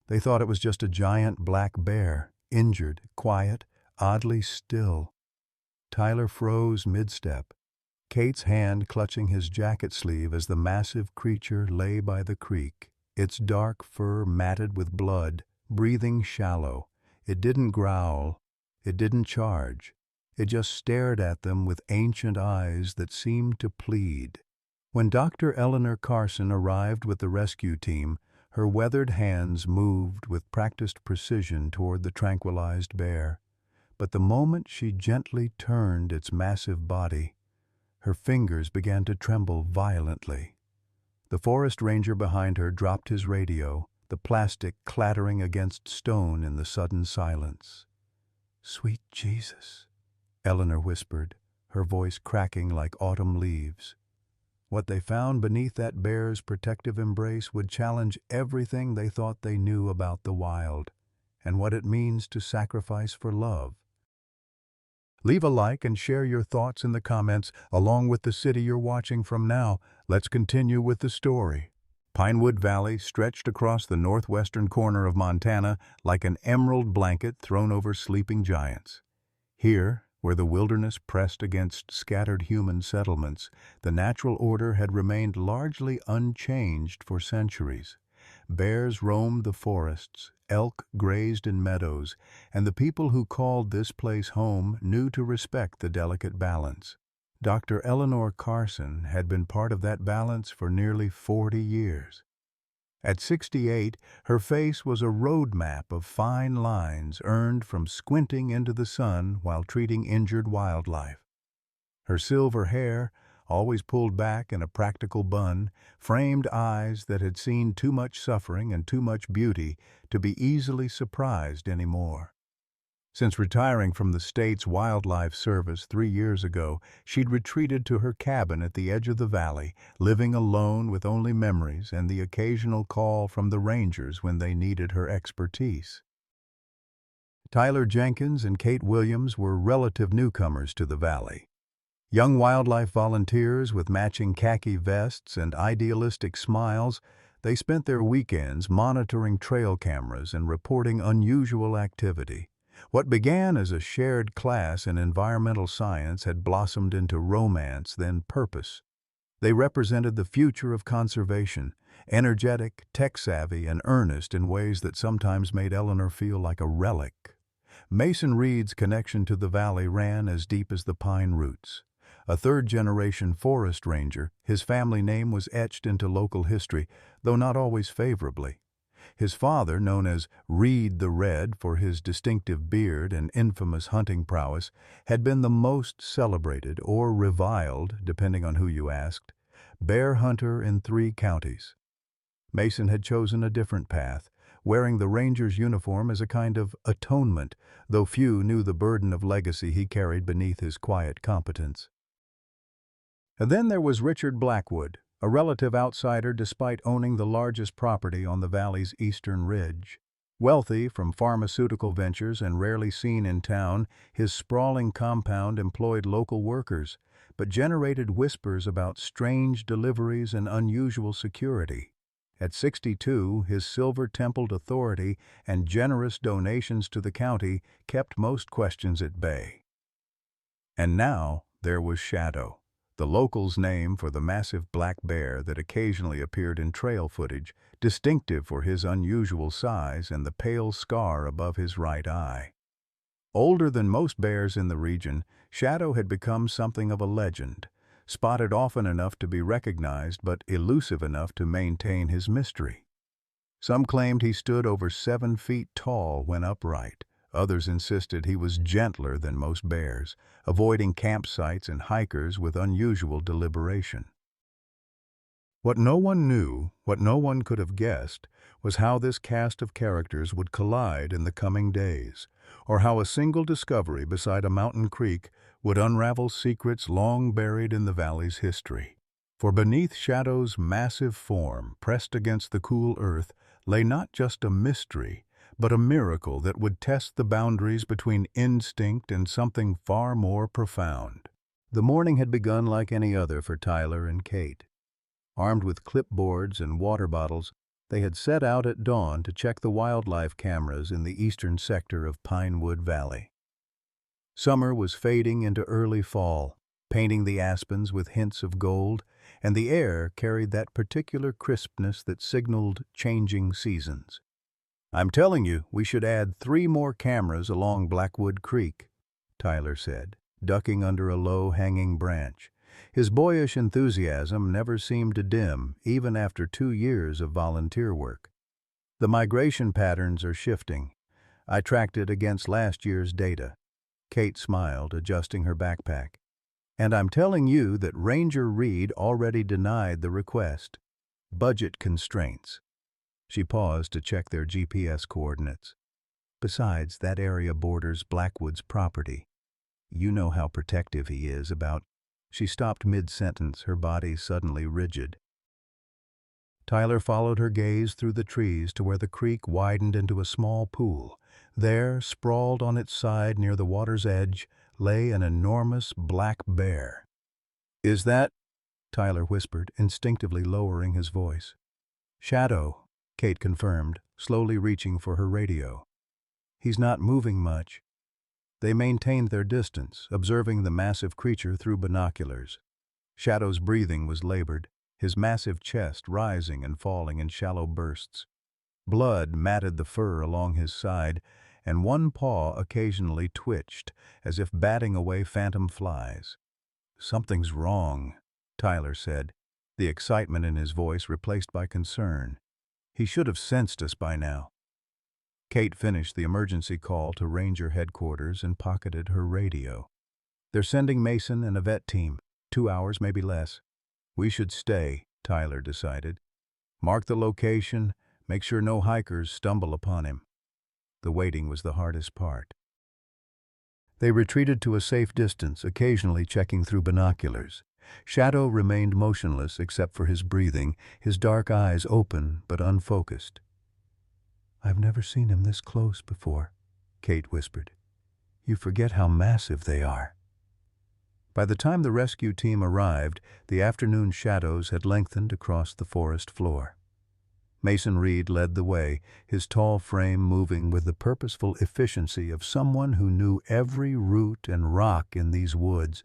They thought it was just a giant black bear, injured, quiet, oddly still. Tyler froze mid-step, Kate's hand clutching his jacket sleeve as the massive creature lay by the creek, its dark fur matted with blood, breathing shallow. It didn't growl. It didn't charge. It just stared at them with ancient eyes that seemed to plead. When Dr. Eleanor Carson arrived with the rescue team, her weathered hands moved with practiced precision toward the tranquilized bear. But the moment she gently turned its massive body, her fingers began to tremble violently. The forest ranger behind her dropped his radio, the plastic clattering against stone in the sudden silence. "Sweet Jesus," Eleanor whispered, her voice cracking like autumn leaves. What they found beneath that bear's protective embrace would challenge everything they thought they knew about the wild, and what it means to sacrifice for love. Leave a like and share your thoughts in the comments, along with the city you're watching from now. Let's continue with the story. Pinewood Valley stretched across the northwestern corner of Montana like an emerald blanket thrown over sleeping giants. Here, where the wilderness pressed against scattered human settlements, the natural order had remained largely unchanged for centuries. Bears roamed the forests, elk grazed in meadows, and the people who called this place home knew to respect the delicate balance. Dr. Eleanor Carson had been part of that balance for nearly 40 years. At 68, her face was a road map of fine lines earned from squinting into the sun while treating injured wildlife. Her silver hair, always pulled back in a practical bun, framed eyes that had seen too much suffering and too much beauty to be easily surprised anymore. Since retiring from the state's wildlife service 3 years ago, she'd retreated to her cabin at the edge of the valley, living alone with only memories and the occasional call from the rangers when they needed her expertise. Tyler Jenkins and Kate Williams were relative newcomers to the valley. Young wildlife volunteers with matching khaki vests and idealistic smiles, they spent their weekends monitoring trail cameras and reporting unusual activity. What began as a shared class in environmental science had blossomed into romance, then purpose. They represented the future of conservation, energetic, tech-savvy, and earnest in ways that sometimes made Eleanor feel like a relic. Mason Reed's connection to the valley ran as deep as the pine roots. A third-generation forest ranger, his family name was etched into local history, though not always favorably. His father, known as Reed the Red for his distinctive beard and infamous hunting prowess, had been the most celebrated or reviled, depending on who you asked, bear hunter in 3 counties. Mason had chosen a different path, wearing the ranger's uniform as a kind of atonement, though few knew the burden of legacy he carried beneath his quiet competence. And then there was Richard Blackwood, a relative outsider despite owning the largest property on the valley's eastern ridge. Wealthy from pharmaceutical ventures and rarely seen in town, his sprawling compound employed local workers, but generated whispers about strange deliveries and unusual security. At 62, his silver-templed authority and generous donations to the county kept most questions at bay. And now there was Shadow, the locals' name for the massive black bear that occasionally appeared in trail footage, distinctive for his unusual size and the pale scar above his right eye. Older than most bears in the region, Shadow had become something of a legend, spotted often enough to be recognized but elusive enough to maintain his mystery. Some claimed he stood over 7 feet tall when upright. Others insisted he was gentler than most bears, avoiding campsites and hikers with unusual deliberation. What no one knew, what no one could have guessed, was how this cast of characters would collide in the coming days, or how a single discovery beside a mountain creek would unravel secrets long buried in the valley's history. For beneath Shadow's massive form, pressed against the cool earth, lay not just a mystery, but a miracle that would test the boundaries between instinct and something far more profound. The morning had begun like any other for Tyler and Kate. Armed with clipboards and water bottles, They had set out at dawn to check the wildlife cameras in the eastern sector of Pinewood Valley. Summer was fading into early fall, painting the aspens with hints of gold, and the air carried that particular crispness that signaled changing seasons. "I'm telling you, we should add 3 more cameras along Blackwood Creek," Tyler said, ducking under a low-hanging branch. His boyish enthusiasm never seemed to dim, even after 2 years of volunteer work. "The migration patterns are shifting. I tracked it against last year's data." Kate smiled, adjusting her backpack. "And I'm telling you that Ranger Reed already denied the request. Budget constraints." She paused to check their GPS coordinates. "Besides, that area borders Blackwood's property. You know how protective he is about—" She stopped mid-sentence, her body suddenly rigid. Tyler followed her gaze through the trees to where the creek widened into a small pool. There, sprawled on its side near the water's edge, lay an enormous black bear. "Is that—" Tyler whispered, instinctively lowering his voice. "Shadow," Kate confirmed, slowly reaching for her radio. "He's not moving much." They maintained their distance, observing the massive creature through binoculars. Shadow's breathing was labored, his massive chest rising and falling in shallow bursts. Blood matted the fur along his side, and one paw occasionally twitched, as if batting away phantom flies. "Something's wrong," Tyler said, the excitement in his voice replaced by concern. "He should have sensed us by now." Kate finished the emergency call to Ranger headquarters and pocketed her radio. "They're sending Mason and a vet team. 2 hours, maybe less." "We should stay," Tyler decided. "Mark the location, make sure no hikers stumble upon him." The waiting was the hardest part. They retreated to a safe distance, occasionally checking through binoculars. Shadow remained motionless except for his breathing, his dark eyes open but unfocused. "I've never seen him this close before," Kate whispered. "You forget how massive they are." By the time the rescue team arrived, the afternoon shadows had lengthened across the forest floor. Mason Reed led the way, his tall frame moving with the purposeful efficiency of someone who knew every root and rock in these woods.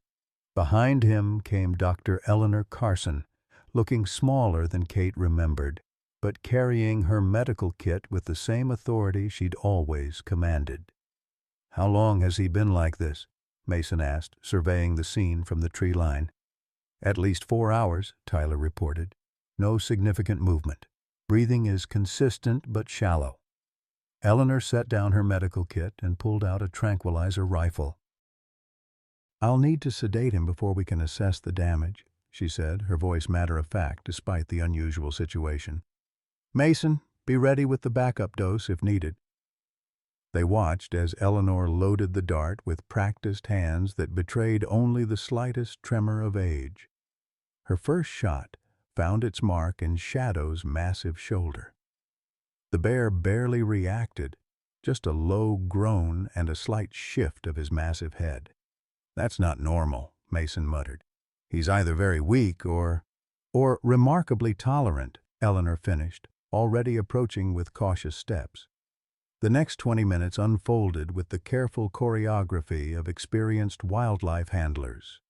Behind him came Dr. Eleanor Carson, looking smaller than Kate remembered, but carrying her medical kit with the same authority she'd always commanded. "How long has he been like this?" Mason asked, surveying the scene from the tree line. "At least 4 hours," Tyler reported. "No significant movement. Breathing is consistent but shallow." Eleanor set down her medical kit and pulled out a tranquilizer rifle. "I'll need to sedate him before we can assess the damage," she said, her voice matter-of-fact despite the unusual situation. "Mason, be ready with the backup dose if needed." They watched as Eleanor loaded the dart with practiced hands that betrayed only the slightest tremor of age. Her first shot found its mark in Shadow's massive shoulder. The bear barely reacted, just a low groan and a slight shift of his massive head. "That's not normal," Mason muttered. "He's either very weak or remarkably tolerant," Eleanor finished, already approaching with cautious steps. The next 20 minutes unfolded with the careful choreography of experienced wildlife handlers.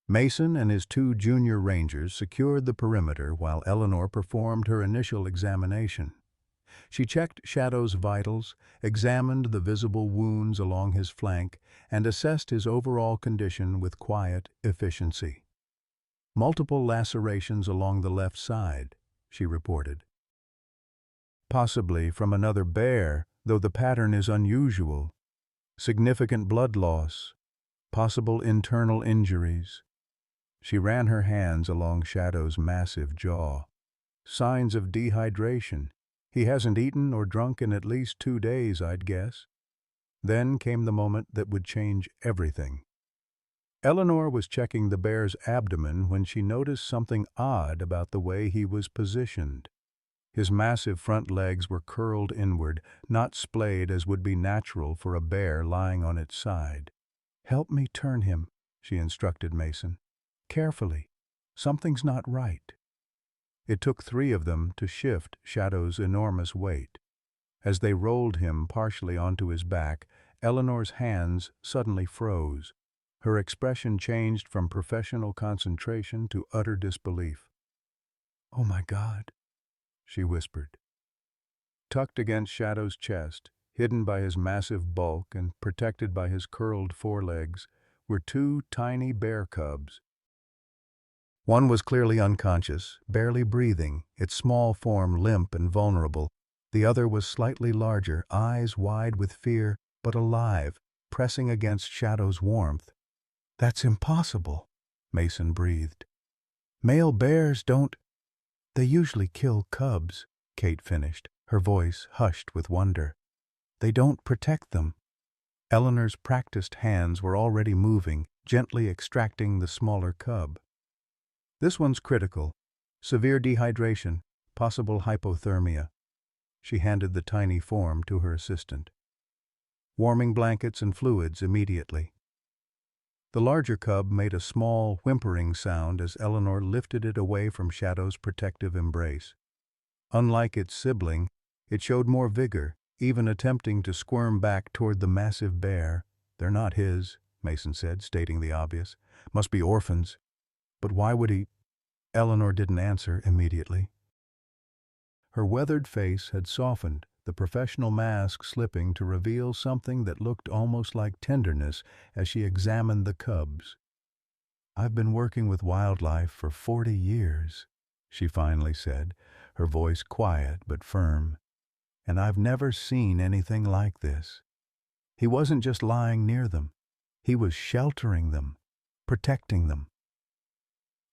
Mason and his 2 junior rangers secured the perimeter while Eleanor performed her initial examination. She checked Shadow's vitals, examined the visible wounds along his flank, and assessed his overall condition with quiet efficiency. "Multiple lacerations along the left side," she reported. "Possibly from another bear, though the pattern is unusual. Significant blood loss. Possible internal injuries." She ran her hands along Shadow's massive jaw. "Signs of dehydration. He hasn't eaten or drunk in at least 2 days, I'd guess." Then came the moment that would change everything. Eleanor was checking the bear's abdomen when she noticed something odd about the way he was positioned. His massive front legs were curled inward, not splayed as would be natural for a bear lying on its side. "Help me turn him," she instructed Mason. "Carefully. Something's not right." It took 3 of them to shift Shadow's enormous weight. As they rolled him partially onto his back, Eleanor's hands suddenly froze. Her expression changed from professional concentration to utter disbelief. "Oh my God," she whispered. Tucked against Shadow's chest, hidden by his massive bulk and protected by his curled forelegs, were 2 tiny bear cubs. One was clearly unconscious, barely breathing, its small form limp and vulnerable. The other was slightly larger, eyes wide with fear, but alive, pressing against Shadow's warmth. "That's impossible," Mason breathed. "Male bears don't—" "They usually kill cubs," Kate finished, her voice hushed with wonder. "They don't protect them." Eleanor's practiced hands were already moving, gently extracting the smaller cub. "This one's critical. Severe dehydration, possible hypothermia." She handed the tiny form to her assistant. "Warming blankets and fluids immediately." The larger cub made a small, whimpering sound as Eleanor lifted it away from Shadow's protective embrace. Unlike its sibling, it showed more vigor, even attempting to squirm back toward the massive bear. "They're not his," Mason said, stating the obvious. "Must be orphans. But why would he—" Eleanor didn't answer immediately. Her weathered face had softened, the professional mask slipping to reveal something that looked almost like tenderness as she examined the cubs. "I've been working with wildlife for 40 years, she finally said, her voice quiet but firm. "And I've never seen anything like this. He wasn't just lying near them. He was sheltering them, protecting them."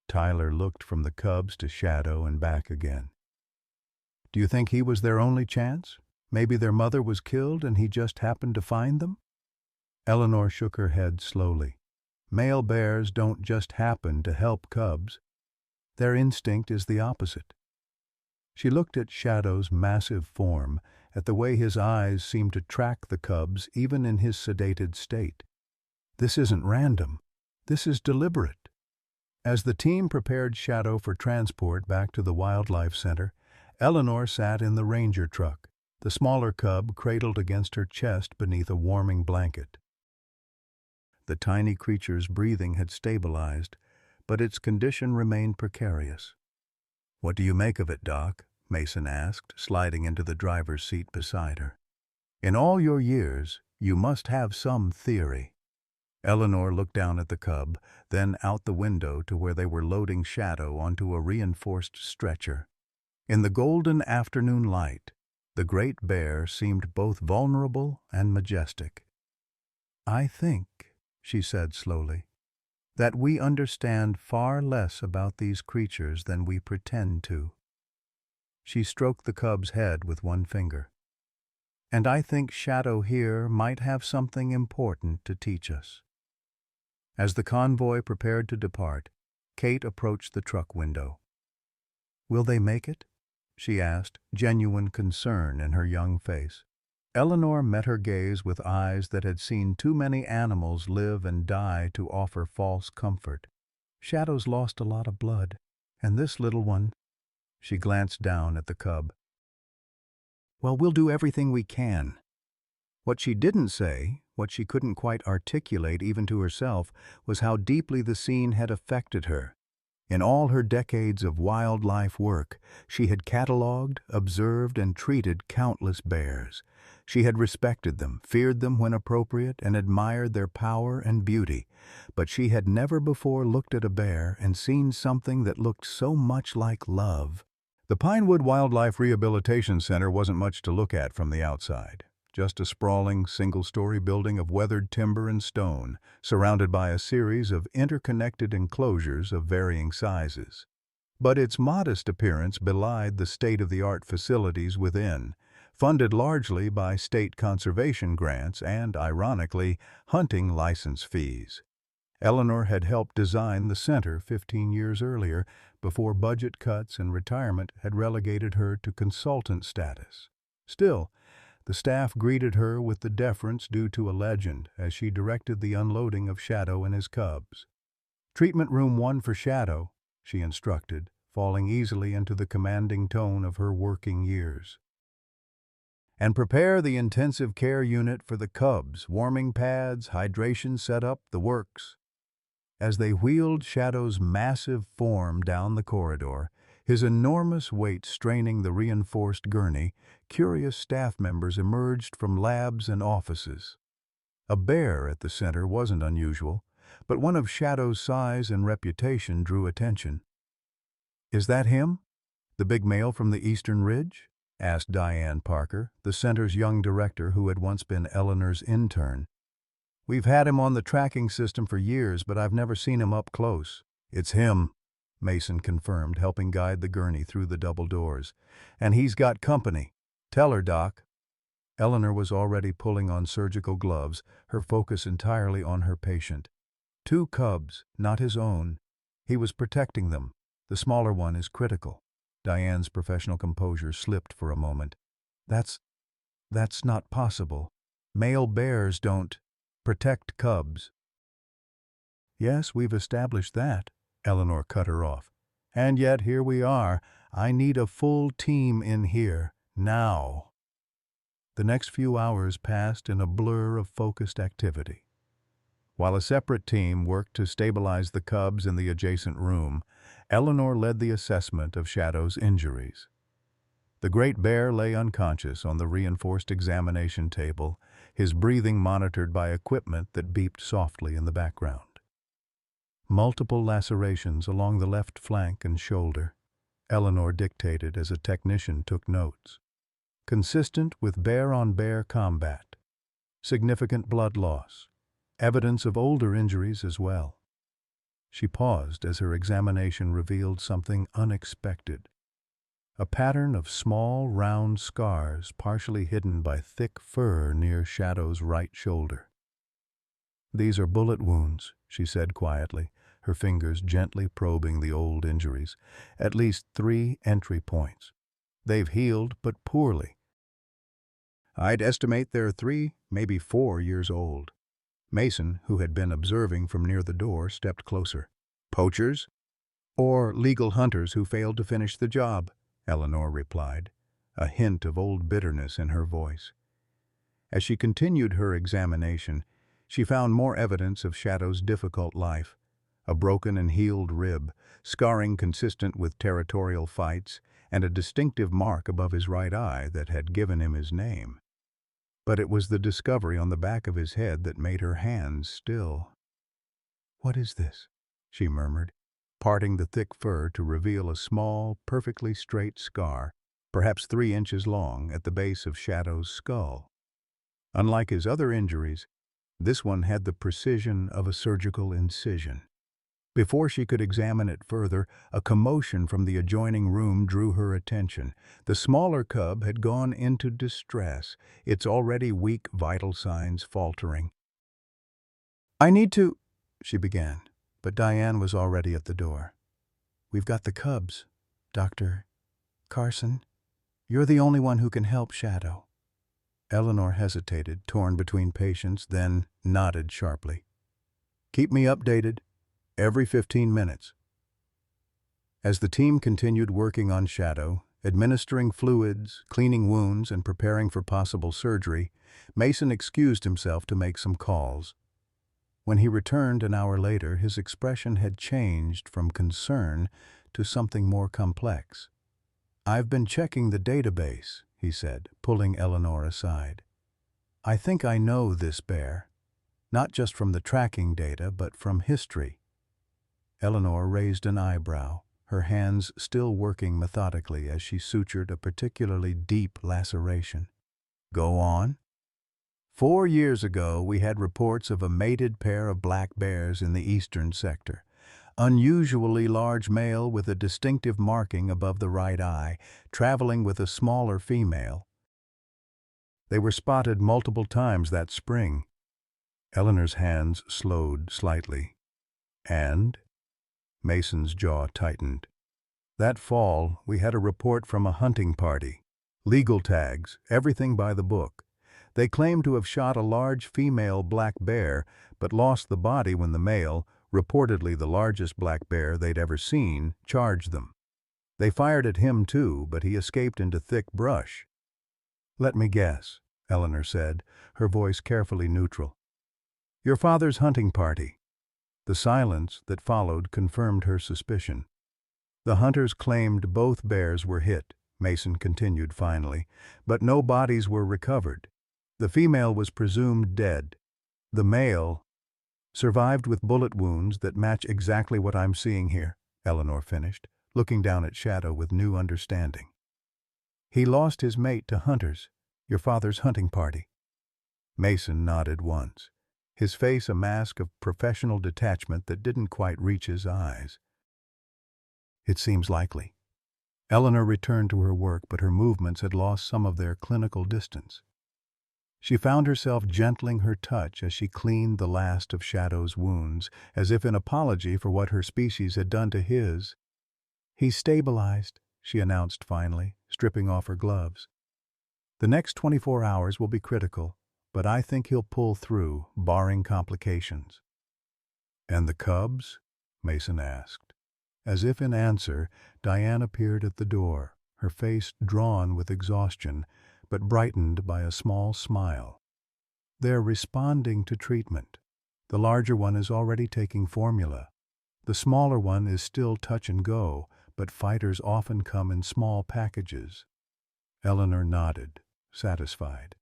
Tyler looked from the cubs to Shadow and back again. "Do you think he was their only chance? Maybe their mother was killed and he just happened to find them?" Eleanor shook her head slowly. "Male bears don't just happen to help cubs. Their instinct is the opposite." She looked at Shadow's massive form, at the way his eyes seemed to track the cubs even in his sedated state. "This isn't random. This is deliberate." As the team prepared Shadow for transport back to the Wildlife Center, Eleanor sat in the ranger truck, the smaller cub cradled against her chest beneath a warming blanket. The tiny creature's breathing had stabilized, but its condition remained precarious. "What do you make of it, Doc?" Mason asked, sliding into the driver's seat beside her. "In all your years, you must have some theory." Eleanor looked down at the cub, then out the window to where they were loading Shadow onto a reinforced stretcher. In the golden afternoon light, the great bear seemed both vulnerable and majestic. "I think," she said slowly, "that we understand far less about these creatures than we pretend to." She stroked the cub's head with one finger. "And I think Shadow here might have something important to teach us." As the convoy prepared to depart, Kate approached the truck window. "Will they make it?" she asked, genuine concern in her young face. Eleanor met her gaze with eyes that had seen too many animals live and die to offer false comfort. "Shadow's lost a lot of blood, and this little one—" She glanced down at the cub. "Well, we'll do everything we can." What she didn't say, what she couldn't quite articulate even to herself, was how deeply the scene had affected her. In all her decades of wildlife work, she had catalogued, observed, and treated countless bears. She had respected them, feared them when appropriate, and admired their power and beauty. But she had never before looked at a bear and seen something that looked so much like love. The Pinewood Wildlife Rehabilitation Center wasn't much to look at from the outside. Just a sprawling, single-story building of weathered timber and stone, surrounded by a series of interconnected enclosures of varying sizes. But its modest appearance belied the state-of-the-art facilities within, funded largely by state conservation grants and, ironically, hunting license fees. Eleanor had helped design the center 15 years earlier, before budget cuts and retirement had relegated her to consultant status. Still, the staff greeted her with the deference due to a legend as she directed the unloading of Shadow and his cubs. "Treatment room 1 for Shadow," she instructed, falling easily into the commanding tone of her working years. And prepare the intensive care unit for the cubs, warming pads, hydration setup, the works. As they wheeled Shadow's massive form down the corridor, his enormous weight straining the reinforced gurney, curious staff members emerged from labs and offices. A bear at the center wasn't unusual, but one of Shadow's size and reputation drew attention. "Is that him? The big male from the Eastern Ridge?" asked Diane Parker, the center's young director who had once been Eleanor's intern. "We've had him on the tracking system for years, but I've never seen him up close." "It's him," Mason confirmed, helping guide the gurney through the double doors. "And he's got company. Tell her, Doc." Eleanor was already pulling on surgical gloves, her focus entirely on her patient. 2 cubs, not his own. He was protecting them. The smaller one is critical. Diane's professional composure slipped for a moment. That's not possible. Male bears don't protect cubs." "Yes, we've established that," Eleanor cut her off. "And yet here we are. I need a full team in here, now." The next few hours passed in a blur of focused activity. While a separate team worked to stabilize the cubs in the adjacent room, Eleanor led the assessment of Shadow's injuries. The great bear lay unconscious on the reinforced examination table, his breathing monitored by equipment that beeped softly in the background. Multiple lacerations along the left flank and shoulder, Eleanor dictated as a technician took notes. Consistent with bear-on-bear combat. Significant blood loss. Evidence of older injuries as well. She paused as her examination revealed something unexpected. A pattern of small, round scars partially hidden by thick fur near Shadow's right shoulder. "These are bullet wounds," she said quietly, her fingers gently probing the old injuries. "At least 3 entry points. They've healed, but poorly. I'd estimate they're 3, maybe 4 years old." Mason, who had been observing from near the door, stepped closer. "Poachers? Or legal hunters who failed to finish the job," Eleanor replied, a hint of old bitterness in her voice. As she continued her examination, she found more evidence of Shadow's difficult life. A broken and healed rib, scarring consistent with territorial fights, and a distinctive mark above his right eye that had given him his name. But it was the discovery on the back of his head that made her hands still. "What is this?" she murmured, parting the thick fur to reveal a small, perfectly straight scar, perhaps 3 inches long, at the base of Shadow's skull. Unlike his other injuries, this one had the precision of a surgical incision. Before she could examine it further, a commotion from the adjoining room drew her attention. The smaller cub had gone into distress, its already weak vital signs faltering. "I need to—" she began, but Diane was already at the door. "We've got the cubs, Dr. Carson. You're the only one who can help Shadow." Eleanor hesitated, torn between patience, then nodded sharply. "Keep me updated. Every 15 minutes. As the team continued working on Shadow, administering fluids, cleaning wounds, and preparing for possible surgery, Mason excused himself to make some calls. When he returned an hour later, his expression had changed from concern to something more complex. "I've been checking the database," he said, pulling Eleanor aside. "I think I know this bear, not just from the tracking data, but from history." Eleanor raised an eyebrow, her hands still working methodically as she sutured a particularly deep laceration. "Go on." 4 years ago, we had reports of a mated pair of black bears in the eastern sector. Unusually large male with a distinctive marking above the right eye, traveling with a smaller female. They were spotted multiple times that spring. Eleanor's hands slowed slightly. "And?" Mason's jaw tightened. "That fall, we had a report from a hunting party. Legal tags, everything by the book. They claimed to have shot a large female black bear, but lost the body when the male, reportedly the largest black bear they'd ever seen, charged them. They fired at him too, but he escaped into thick brush. "Let me guess," Eleanor said, her voice carefully neutral. "Your father's hunting party." The silence that followed confirmed her suspicion. "The hunters claimed both bears were hit," Mason continued finally, "but no bodies were recovered. The female was presumed dead. The male survived with bullet wounds that match exactly what I'm seeing here," Eleanor finished, looking down at Shadow with new understanding. "He lost his mate to hunters, your father's hunting party." Mason nodded once, his face a mask of professional detachment that didn't quite reach his eyes. "It seems likely." Eleanor returned to her work, but her movements had lost some of their clinical distance. She found herself gentling her touch as she cleaned the last of Shadow's wounds, as if in apology for what her species had done to his. "He's stabilized," she announced finally, stripping off her gloves. "The next 24 hours will be critical, but I think he'll pull through, barring complications." "And the cubs?" Mason asked. As if in answer, Diane appeared at the door, her face drawn with exhaustion, but brightened by a small smile. "They're responding to treatment. The larger one is already taking formula. The smaller one is still touch and go, but fighters often come in small packages." Eleanor nodded, satisfied.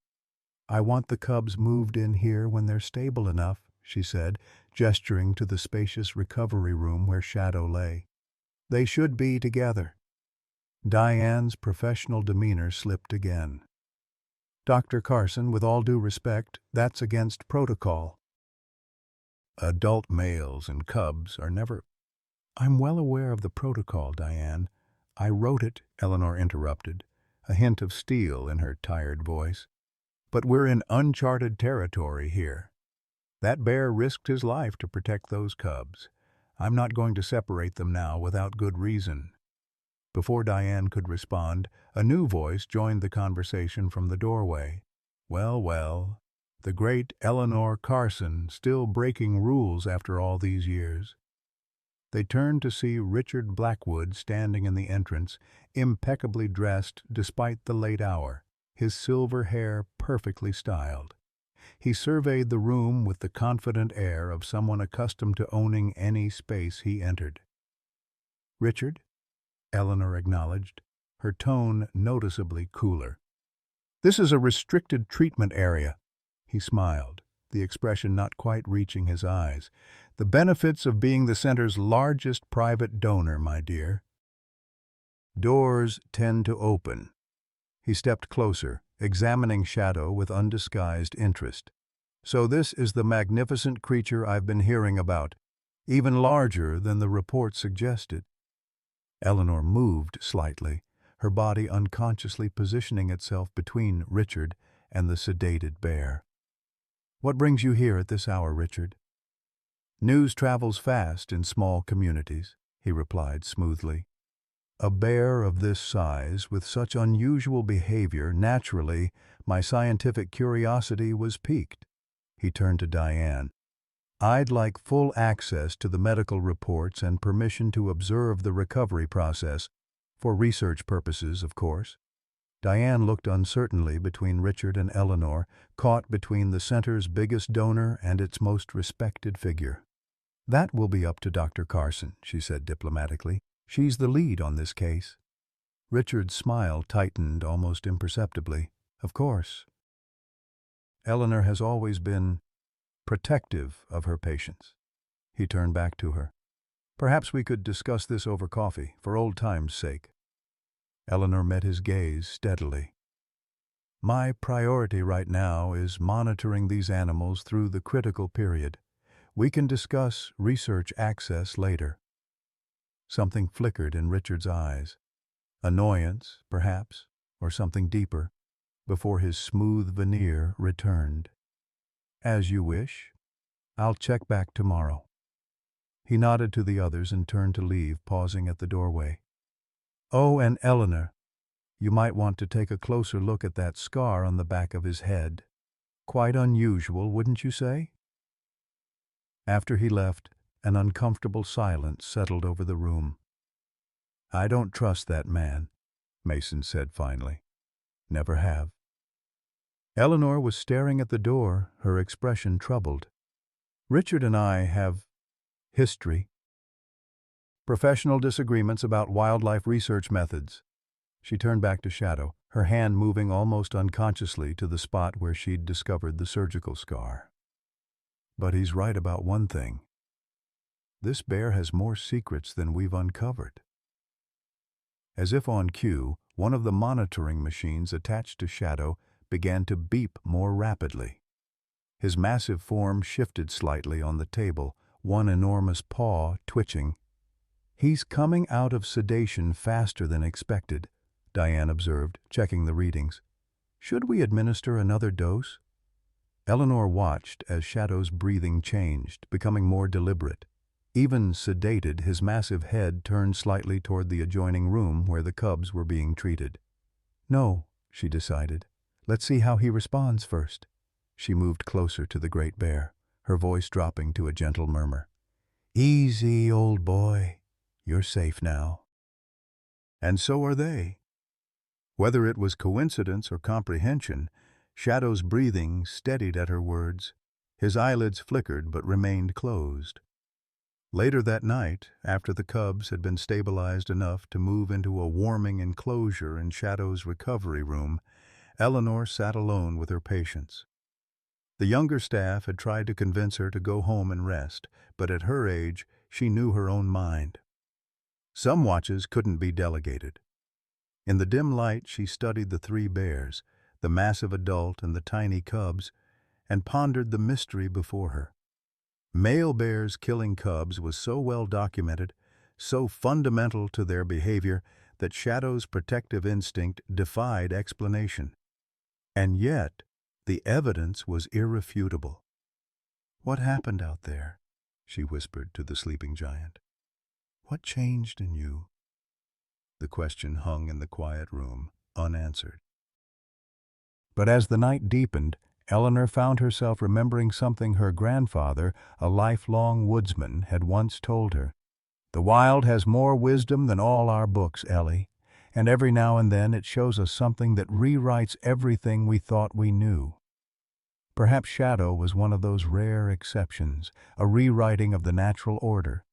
"I want the cubs moved in here when they're stable enough," she said, gesturing to the spacious recovery room where Shadow lay. "They should be together." Diane's professional demeanor slipped again. "Dr. Carson, with all due respect, that's against protocol. Adult males and cubs are never—" "I'm well aware of the protocol, Diane. I wrote it," Eleanor interrupted, a hint of steel in her tired voice. "But we're in uncharted territory here. That bear risked his life to protect those cubs. I'm not going to separate them now without good reason." Before Diane could respond, a new voice joined the conversation from the doorway. "Well, well, the great Eleanor Carson still breaking rules after all these years." They turned to see Richard Blackwood standing in the entrance, impeccably dressed despite the late hour, his silver hair perfectly styled. He surveyed the room with the confident air of someone accustomed to owning any space he entered. "Richard?" Eleanor acknowledged, her tone noticeably cooler. "This is a restricted treatment area." He smiled, the expression not quite reaching his eyes. "The benefits of being the center's largest private donor, my dear. Doors tend to open." He stepped closer, examining Shadow with undisguised interest. "So this is the magnificent creature I've been hearing about, even larger than the report suggested." Eleanor moved slightly, her body unconsciously positioning itself between Richard and the sedated bear. "What brings you here at this hour, Richard?" "News travels fast in small communities," he replied smoothly. "A bear of this size, with such unusual behavior, naturally, my scientific curiosity was piqued." He turned to Diane. "I'd like full access to the medical reports and permission to observe the recovery process, for research purposes, of course." Diane looked uncertainly between Richard and Eleanor, caught between the center's biggest donor and its most respected figure. "That will be up to Dr. Carson," she said diplomatically. "She's the lead on this case." Richard's smile tightened almost imperceptibly. "Of course. Eleanor has always been protective of her patients." He turned back to her. "Perhaps we could discuss this over coffee, for old time's sake." Eleanor met his gaze steadily. "My priority right now is monitoring these animals through the critical period. We can discuss research access later." Something flickered in Richard's eyes. Annoyance, perhaps, or something deeper, before his smooth veneer returned. "As you wish. I'll check back tomorrow." He nodded to the others and turned to leave, pausing at the doorway. "Oh, and Eleanor, you might want to take a closer look at that scar on the back of his head. Quite unusual, wouldn't you say?" After he left, an uncomfortable silence settled over the room. I don't trust that man, Mason said finally. Never have. Eleanor was staring at the door, her expression troubled. Richard and I have history. Professional disagreements about wildlife research methods. She turned back to Shadow, her hand moving almost unconsciously to the spot where she'd discovered the surgical scar. But he's right about one thing. This bear has more secrets than we've uncovered. As if on cue, one of the monitoring machines attached to Shadow began to beep more rapidly. His massive form shifted slightly on the table, one enormous paw twitching. He's coming out of sedation faster than expected, Diane observed, checking the readings. Should we administer another dose? Eleanor watched as Shadow's breathing changed, becoming more deliberate. Even sedated, his massive head turned slightly toward the adjoining room where the cubs were being treated. No, she decided. Let's see how he responds first. She moved closer to the great bear, her voice dropping to a gentle murmur. Easy, old boy. You're safe now. And so are they. Whether it was coincidence or comprehension, Shadow's breathing steadied at her words. His eyelids flickered but remained closed. Later that night, after the cubs had been stabilized enough to move into a warming enclosure in Shadow's recovery room, Eleanor sat alone with her patients. The younger staff had tried to convince her to go home and rest, but at her age, she knew her own mind. Some watches couldn't be delegated. In the dim light, she studied the three bears, the massive adult and the tiny cubs, and pondered the mystery before her. Male bears killing cubs was so well documented, so fundamental to their behavior, that Shadow's protective instinct defied explanation. And yet, the evidence was irrefutable. What happened out there? She whispered to the sleeping giant. What changed in you? The question hung in the quiet room, unanswered. But as the night deepened, Eleanor found herself remembering something her grandfather, a lifelong woodsman, had once told her. The wild has more wisdom than all our books, Ellie, and every now and then it shows us something that rewrites everything we thought we knew. Perhaps Shadow was one of those rare exceptions, a rewriting of the natural order.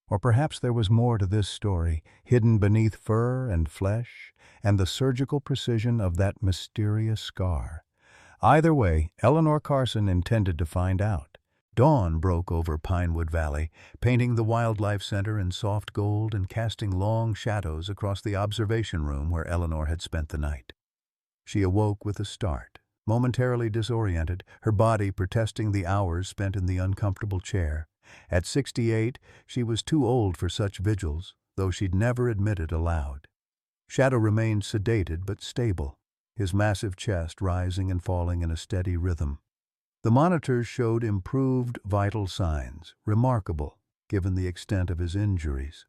Or perhaps there was more to this story, hidden beneath fur and flesh, and the surgical precision of that mysterious scar. Either way, Eleanor Carson intended to find out. Dawn broke over Pinewood Valley, painting the Wildlife Center in soft gold and casting long shadows across the observation room where Eleanor had spent the night. She awoke with a start, momentarily disoriented, her body protesting the hours spent in the uncomfortable chair. At 68, she was too old for such vigils, though she'd never admit it aloud. Shadow remained sedated but stable, his massive chest rising and falling in a steady rhythm. The monitors showed improved vital signs, remarkable, given the extent of his injuries.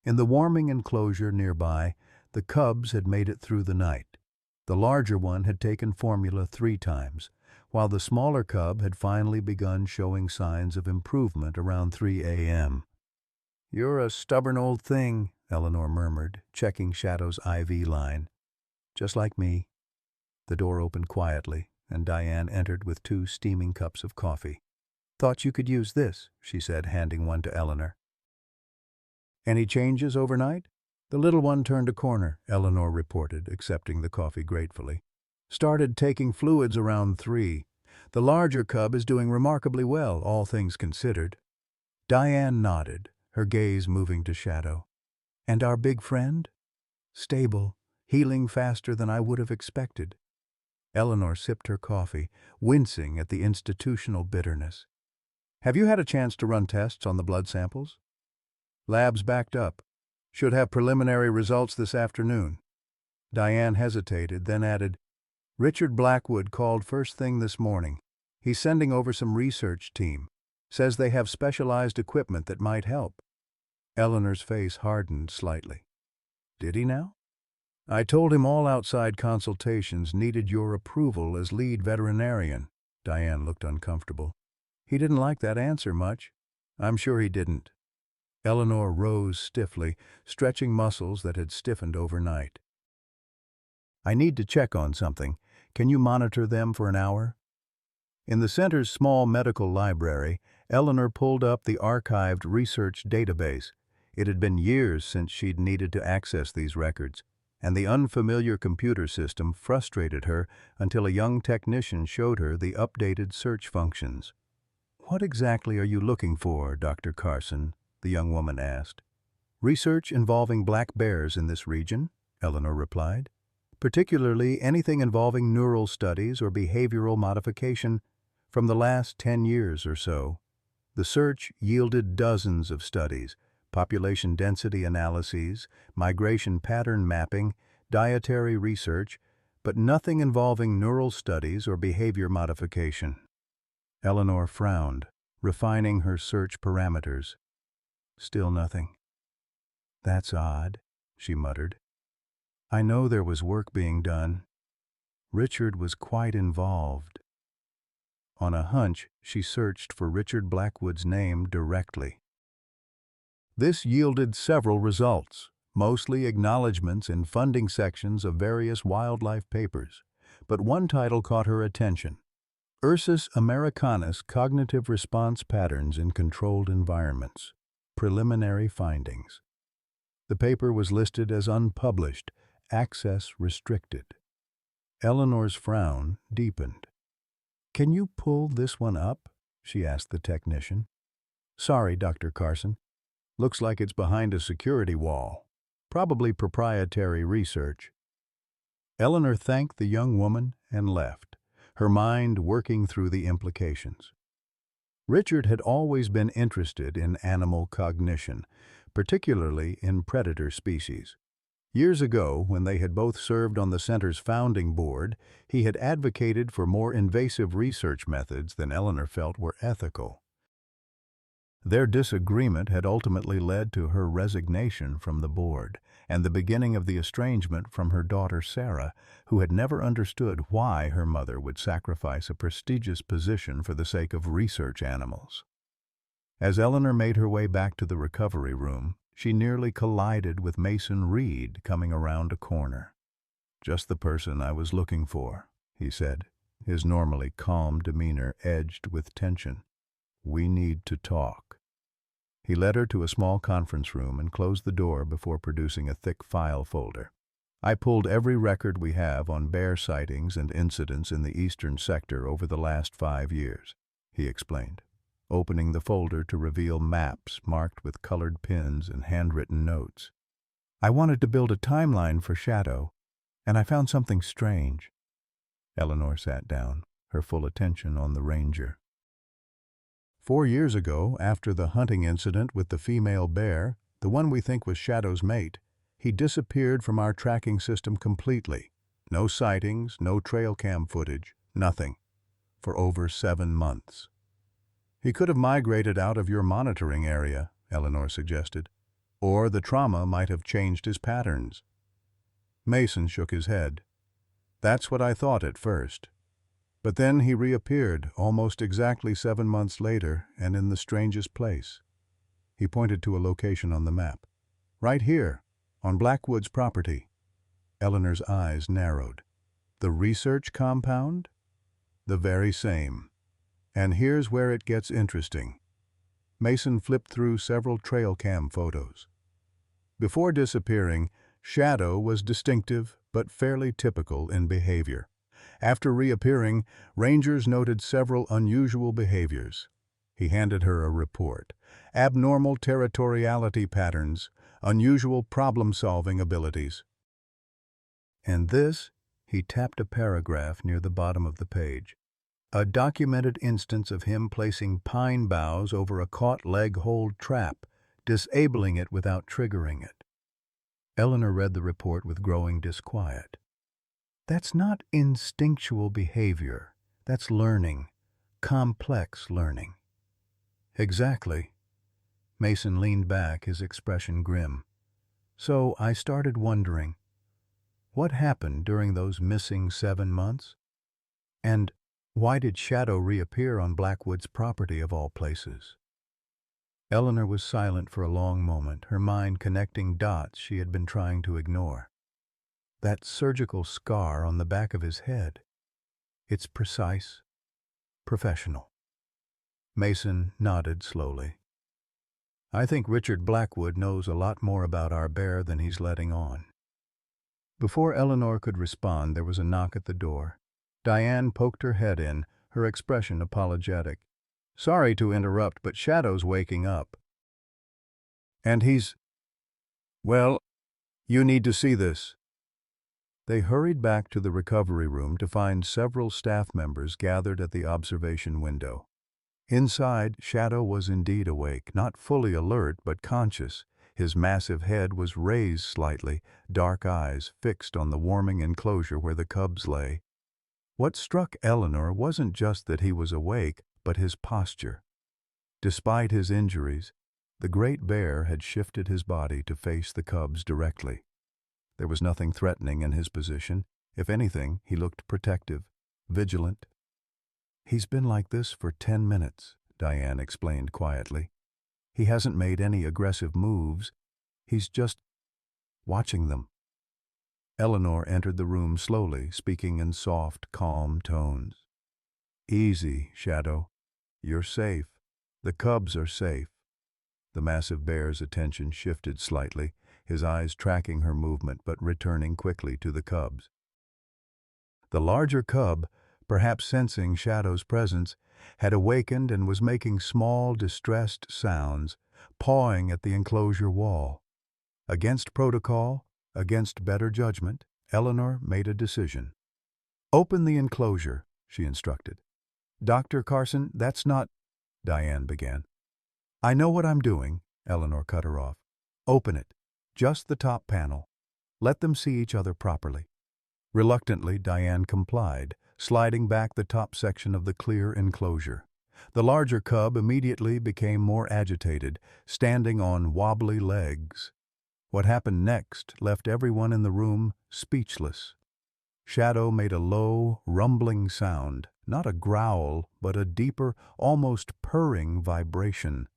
In the warming enclosure nearby, the cubs had made it through the night. The larger one had taken formula 3 times, while the smaller cub had finally begun showing signs of improvement around 3 a.m. "You're a stubborn old thing," Eleanor murmured, checking Shadow's IV line. "Just like me." The door opened quietly, and Diane entered with 2 steaming cups of coffee. "Thought you could use this," she said, handing one to Eleanor. "Any changes overnight?" "The little one turned a corner," Eleanor reported, accepting the coffee gratefully. "Started taking fluids around 3. The larger cub is doing remarkably well, all things considered." Diane nodded, her gaze moving to Shadow. "And our big friend?" "Stable, healing faster than I would have expected." Eleanor sipped her coffee, wincing at the institutional bitterness. "Have you had a chance to run tests on the blood samples?" "Lab's backed up. Should have preliminary results this afternoon." Diane hesitated, then added, "Richard Blackwood called first thing this morning. He's sending over some research team. Says they have specialized equipment that might help." Eleanor's face hardened slightly. "Did he now?" "I told him all outside consultations needed your approval as lead veterinarian." Diane looked uncomfortable. "He didn't like that answer much." "I'm sure he didn't." Eleanor rose stiffly, stretching muscles that had stiffened overnight. I need to check on something. Can you monitor them for an hour? In the center's small medical library, Eleanor pulled up the archived research database. It had been years since she'd needed to access these records, and the unfamiliar computer system frustrated her until a young technician showed her the updated search functions. "What exactly are you looking for, Dr. Carson?" the young woman asked. "Research involving black bears in this region," Eleanor replied. "Particularly anything involving neural studies or behavioral modification from the last 10 years or so." The search yielded dozens of studies: population density analyses, migration pattern mapping, dietary research, but nothing involving neural studies or behavior modification. Eleanor frowned, refining her search parameters. Still nothing. "That's odd," she muttered. "I know there was work being done. Richard was quite involved." On a hunch, she searched for Richard Blackwood's name directly. This yielded several results, mostly acknowledgments in funding sections of various wildlife papers. But one title caught her attention: Ursus americanus Cognitive Response Patterns in Controlled Environments. Preliminary Findings. The paper was listed as unpublished, access restricted. Eleanor's frown deepened. "Can you pull this one up?" she asked the technician. "Sorry, Dr. Carson. Looks like it's behind a security wall. Probably proprietary research." Eleanor thanked the young woman and left, her mind working through the implications. Richard had always been interested in animal cognition, particularly in predator species. Years ago, when they had both served on the center's founding board, he had advocated for more invasive research methods than Eleanor felt were ethical. Their disagreement had ultimately led to her resignation from the board and the beginning of the estrangement from her daughter Sarah, who had never understood why her mother would sacrifice a prestigious position for the sake of research animals. As Eleanor made her way back to the recovery room, she nearly collided with Mason Reed coming around a corner. "Just the person I was looking for," he said, his normally calm demeanor edged with tension. "We need to talk." He led her to a small conference room and closed the door before producing a thick file folder. "I pulled every record we have on bear sightings and incidents in the eastern sector over the last 5 years, he explained, opening the folder to reveal maps marked with colored pins and handwritten notes. "I wanted to build a timeline for Shadow, and I found something strange." Eleanor sat down, her full attention on the ranger. 4 years ago, after the hunting incident with the female bear, the one we think was Shadow's mate, he disappeared from our tracking system completely. No sightings, no trail cam footage, nothing, for over 7 months. "He could have migrated out of your monitoring area," Eleanor suggested. "Or the trauma might have changed his patterns." Mason shook his head. "That's what I thought at first. But then he reappeared almost exactly 7 months later and in the strangest place." He pointed to a location on the map. "Right here, on Blackwood's property." Eleanor's eyes narrowed. "The research compound?" "The very same. And here's where it gets interesting." Mason flipped through several trail cam photos. Before disappearing, Shadow was distinctive but fairly typical in behavior. After reappearing, rangers noted several unusual behaviors. He handed her a report: abnormal territoriality patterns, unusual problem-solving abilities. And this, he tapped a paragraph near the bottom of the page: a documented instance of him placing pine boughs over a caught leg hold trap, disabling it without triggering it. Eleanor read the report with growing disquiet. "That's not instinctual behavior. That's learning. Complex learning." "Exactly." Mason leaned back, his expression grim. "So I started wondering, what happened during those missing 7 months? And why did Shadow reappear on Blackwood's property of all places?" Eleanor was silent for a long moment, her mind connecting dots she had been trying to ignore. That surgical scar on the back of his head. It's precise, professional. Mason nodded slowly. I think Richard Blackwood knows a lot more about our bear than he's letting on. Before Eleanor could respond, there was a knock at the door. Diane poked her head in, her expression apologetic. Sorry to interrupt, but Shadow's waking up. And well, you need to see this. They hurried back to the recovery room to find several staff members gathered at the observation window. Inside, Shadow was indeed awake, not fully alert but conscious. His massive head was raised slightly, dark eyes fixed on the warming enclosure where the cubs lay. What struck Eleanor wasn't just that he was awake, but his posture. Despite his injuries, the great bear had shifted his body to face the cubs directly. There was nothing threatening in his position. If anything, he looked protective, vigilant. He's been like this for 10 minutes, Diane explained quietly. He hasn't made any aggressive moves. He's just watching them. Eleanor entered the room slowly, speaking in soft, calm tones. Easy, Shadow. You're safe. The cubs are safe. The massive bear's attention shifted slightly, his eyes tracking her movement but returning quickly to the cubs. The larger cub, perhaps sensing Shadow's presence, had awakened and was making small, distressed sounds, pawing at the enclosure wall. Against protocol, against better judgment, Eleanor made a decision. Open the enclosure, she instructed. Dr. Carson, that's not... Diane began. I know what I'm doing, Eleanor cut her off. Open it. Just the top panel. Let them see each other properly. Reluctantly, Diane complied, sliding back the top section of the clear enclosure. The larger cub immediately became more agitated, standing on wobbly legs. What happened next left everyone in the room speechless. Shadow made a low, rumbling sound, not a growl, but a deeper, almost purring vibration.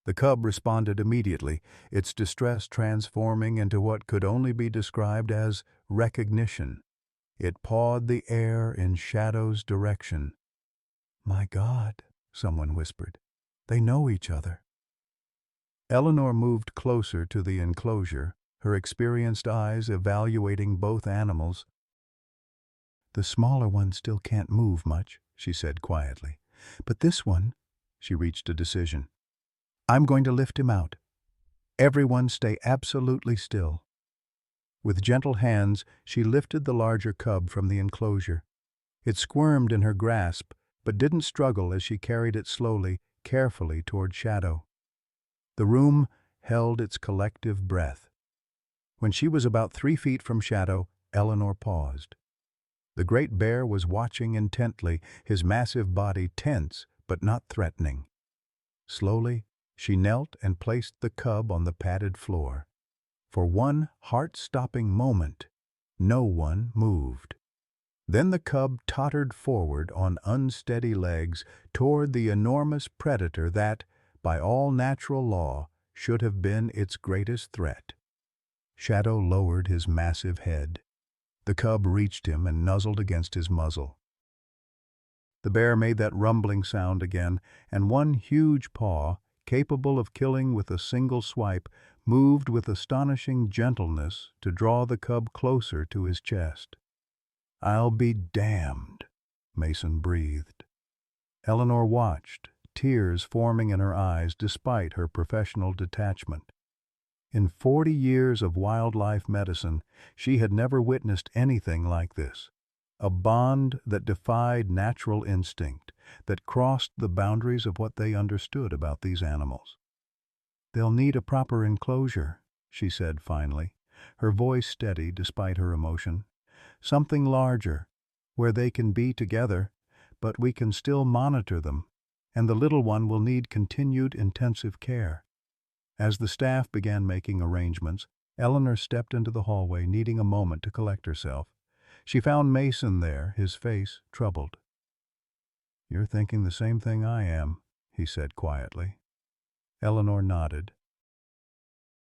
The cub responded immediately, its distress transforming into what could only be described as recognition. It pawed the air in Shadow's direction. My God, someone whispered. They know each other. Eleanor moved closer to the enclosure, her experienced eyes evaluating both animals. The smaller one still can't move much, she said quietly. But this one, she reached a decision. I'm going to lift him out. Everyone stay absolutely still. With gentle hands, she lifted the larger cub from the enclosure. It squirmed in her grasp, but didn't struggle as she carried it slowly, carefully toward Shadow. The room held its collective breath. When she was about 3 feet from Shadow, Eleanor paused. The great bear was watching intently, his massive body tense but not threatening. Slowly, she knelt and placed the cub on the padded floor. For one heart-stopping moment, no one moved. Then the cub tottered forward on unsteady legs toward the enormous predator that, by all natural law, should have been its greatest threat. Shadow lowered his massive head. The cub reached him and nuzzled against his muzzle. The bear made that rumbling sound again, and one huge paw, capable of killing with a single swipe, moved with astonishing gentleness to draw the cub closer to his chest. I'll be damned, Mason breathed. Eleanor watched, tears forming in her eyes despite her professional detachment. In 40 years of wildlife medicine, she had never witnessed anything like this. A bond that defied natural instinct, that crossed the boundaries of what they understood about these animals. They'll need a proper enclosure, she said finally, her voice steady despite her emotion. Something larger, where they can be together, but we can still monitor them, and the little one will need continued intensive care. As the staff began making arrangements, Eleanor stepped into the hallway, needing a moment to collect herself. She found Mason there, his face troubled. You're thinking the same thing I am, he said quietly. Eleanor nodded.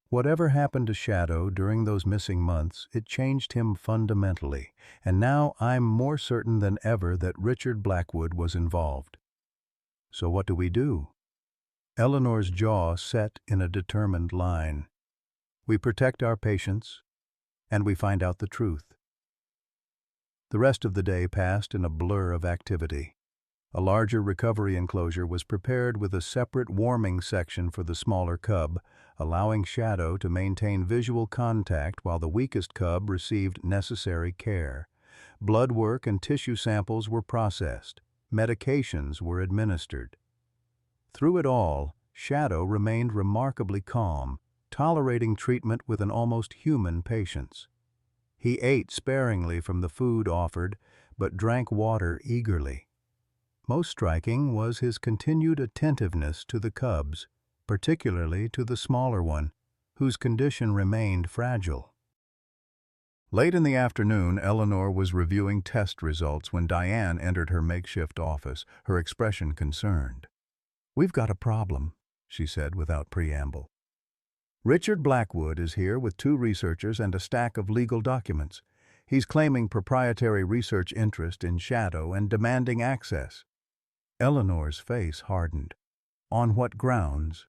Whatever happened to Shadow during those missing months, it changed him fundamentally, and now I'm more certain than ever that Richard Blackwood was involved. So what do we do? Eleanor's jaw set in a determined line. We protect our patients, and we find out the truth. The rest of the day passed in a blur of activity. A larger recovery enclosure was prepared with a separate warming section for the smaller cub, allowing Shadow to maintain visual contact while the weakest cub received necessary care. Blood work and tissue samples were processed. Medications were administered. Through it all, Shadow remained remarkably calm, tolerating treatment with an almost human patience. He ate sparingly from the food offered, but drank water eagerly. Most striking was his continued attentiveness to the cubs, particularly to the smaller one, whose condition remained fragile. Late in the afternoon, Eleanor was reviewing test results when Diane entered her makeshift office, her expression concerned. "We've got a problem," she said without preamble. "Richard Blackwood is here with 2 researchers and a stack of legal documents. He's claiming proprietary research interest in Shadow and demanding access." Eleanor's face hardened. "On what grounds?"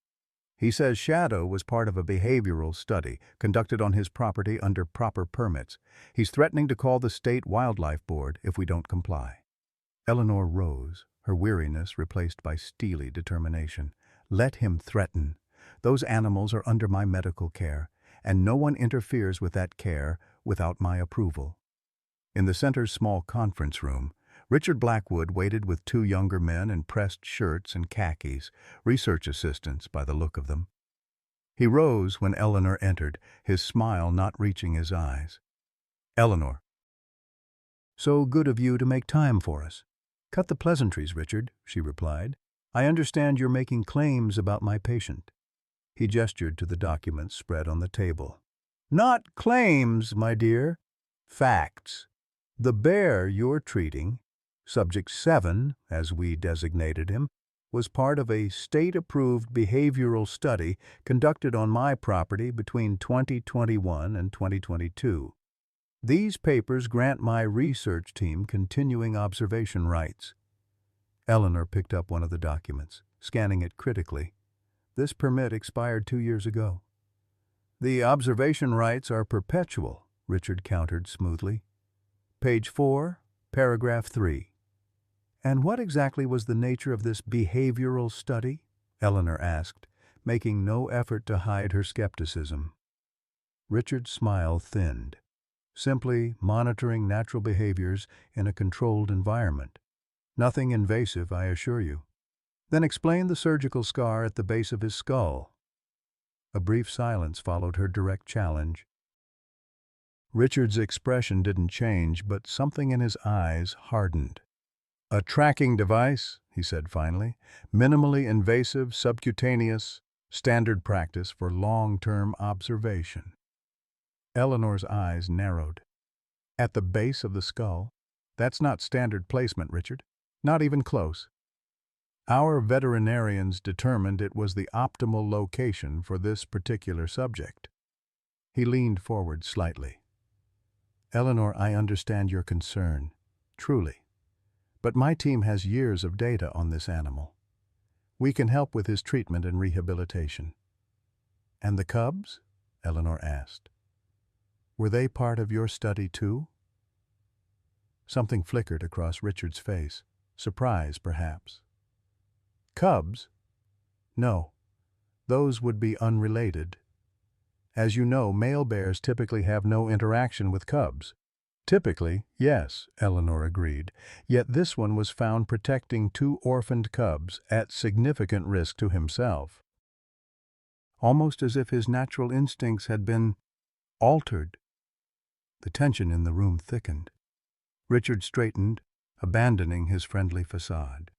"He says Shadow was part of a behavioral study conducted on his property under proper permits. He's threatening to call the State Wildlife Board if we don't comply." Eleanor rose, her weariness replaced by steely determination. "Let him threaten. Those animals are under my medical care, and no one interferes with that care without my approval." In the center's small conference room, Richard Blackwood waited with 2 younger men in pressed shirts and khakis, research assistants by the look of them. He rose when Eleanor entered, his smile not reaching his eyes. "Eleanor, so good of you to make time for us." "Cut the pleasantries, Richard," she replied. "I understand you're making claims about my patient." He gestured to the documents spread on the table. "Not claims, my dear. Facts. The bear you're treating, Subject 7, as we designated him, was part of a state-approved behavioral study conducted on my property between 2021 and 2022. These papers grant my research team continuing observation rights." Eleanor picked up one of the documents, scanning it critically. "This permit expired 2 years ago." "The observation rights are perpetual," Richard countered smoothly. "Page 4, paragraph 3. "And what exactly was the nature of this behavioral study?" Eleanor asked, making no effort to hide her skepticism. Richard's smile thinned. "Simply monitoring natural behaviors in a controlled environment. Nothing invasive, I assure you." "Then explain the surgical scar at the base of his skull." A brief silence followed her direct challenge. Richard's expression didn't change, but something in his eyes hardened. "A tracking device," he said finally. "Minimally invasive, subcutaneous, standard practice for long-term observation." Eleanor's eyes narrowed. "At the base of the skull? That's not standard placement, Richard. Not even close. Our veterinarians determined it was the optimal location for this particular subject." He leaned forward slightly. "Eleanor, I understand your concern. Truly. But my team has years of data on this animal. We can help with his treatment and rehabilitation." "And the cubs?" Eleanor asked. "Were they part of your study too?" Something flickered across Richard's face. Surprise, perhaps. "Cubs? No. Those would be unrelated. As you know, male bears typically have no interaction with cubs." "Typically, yes," Eleanor agreed, "yet this one was found protecting 2 orphaned cubs at significant risk to himself. Almost as if his natural instincts had been altered." The tension in the room thickened. Richard straightened, abandoning his friendly facade.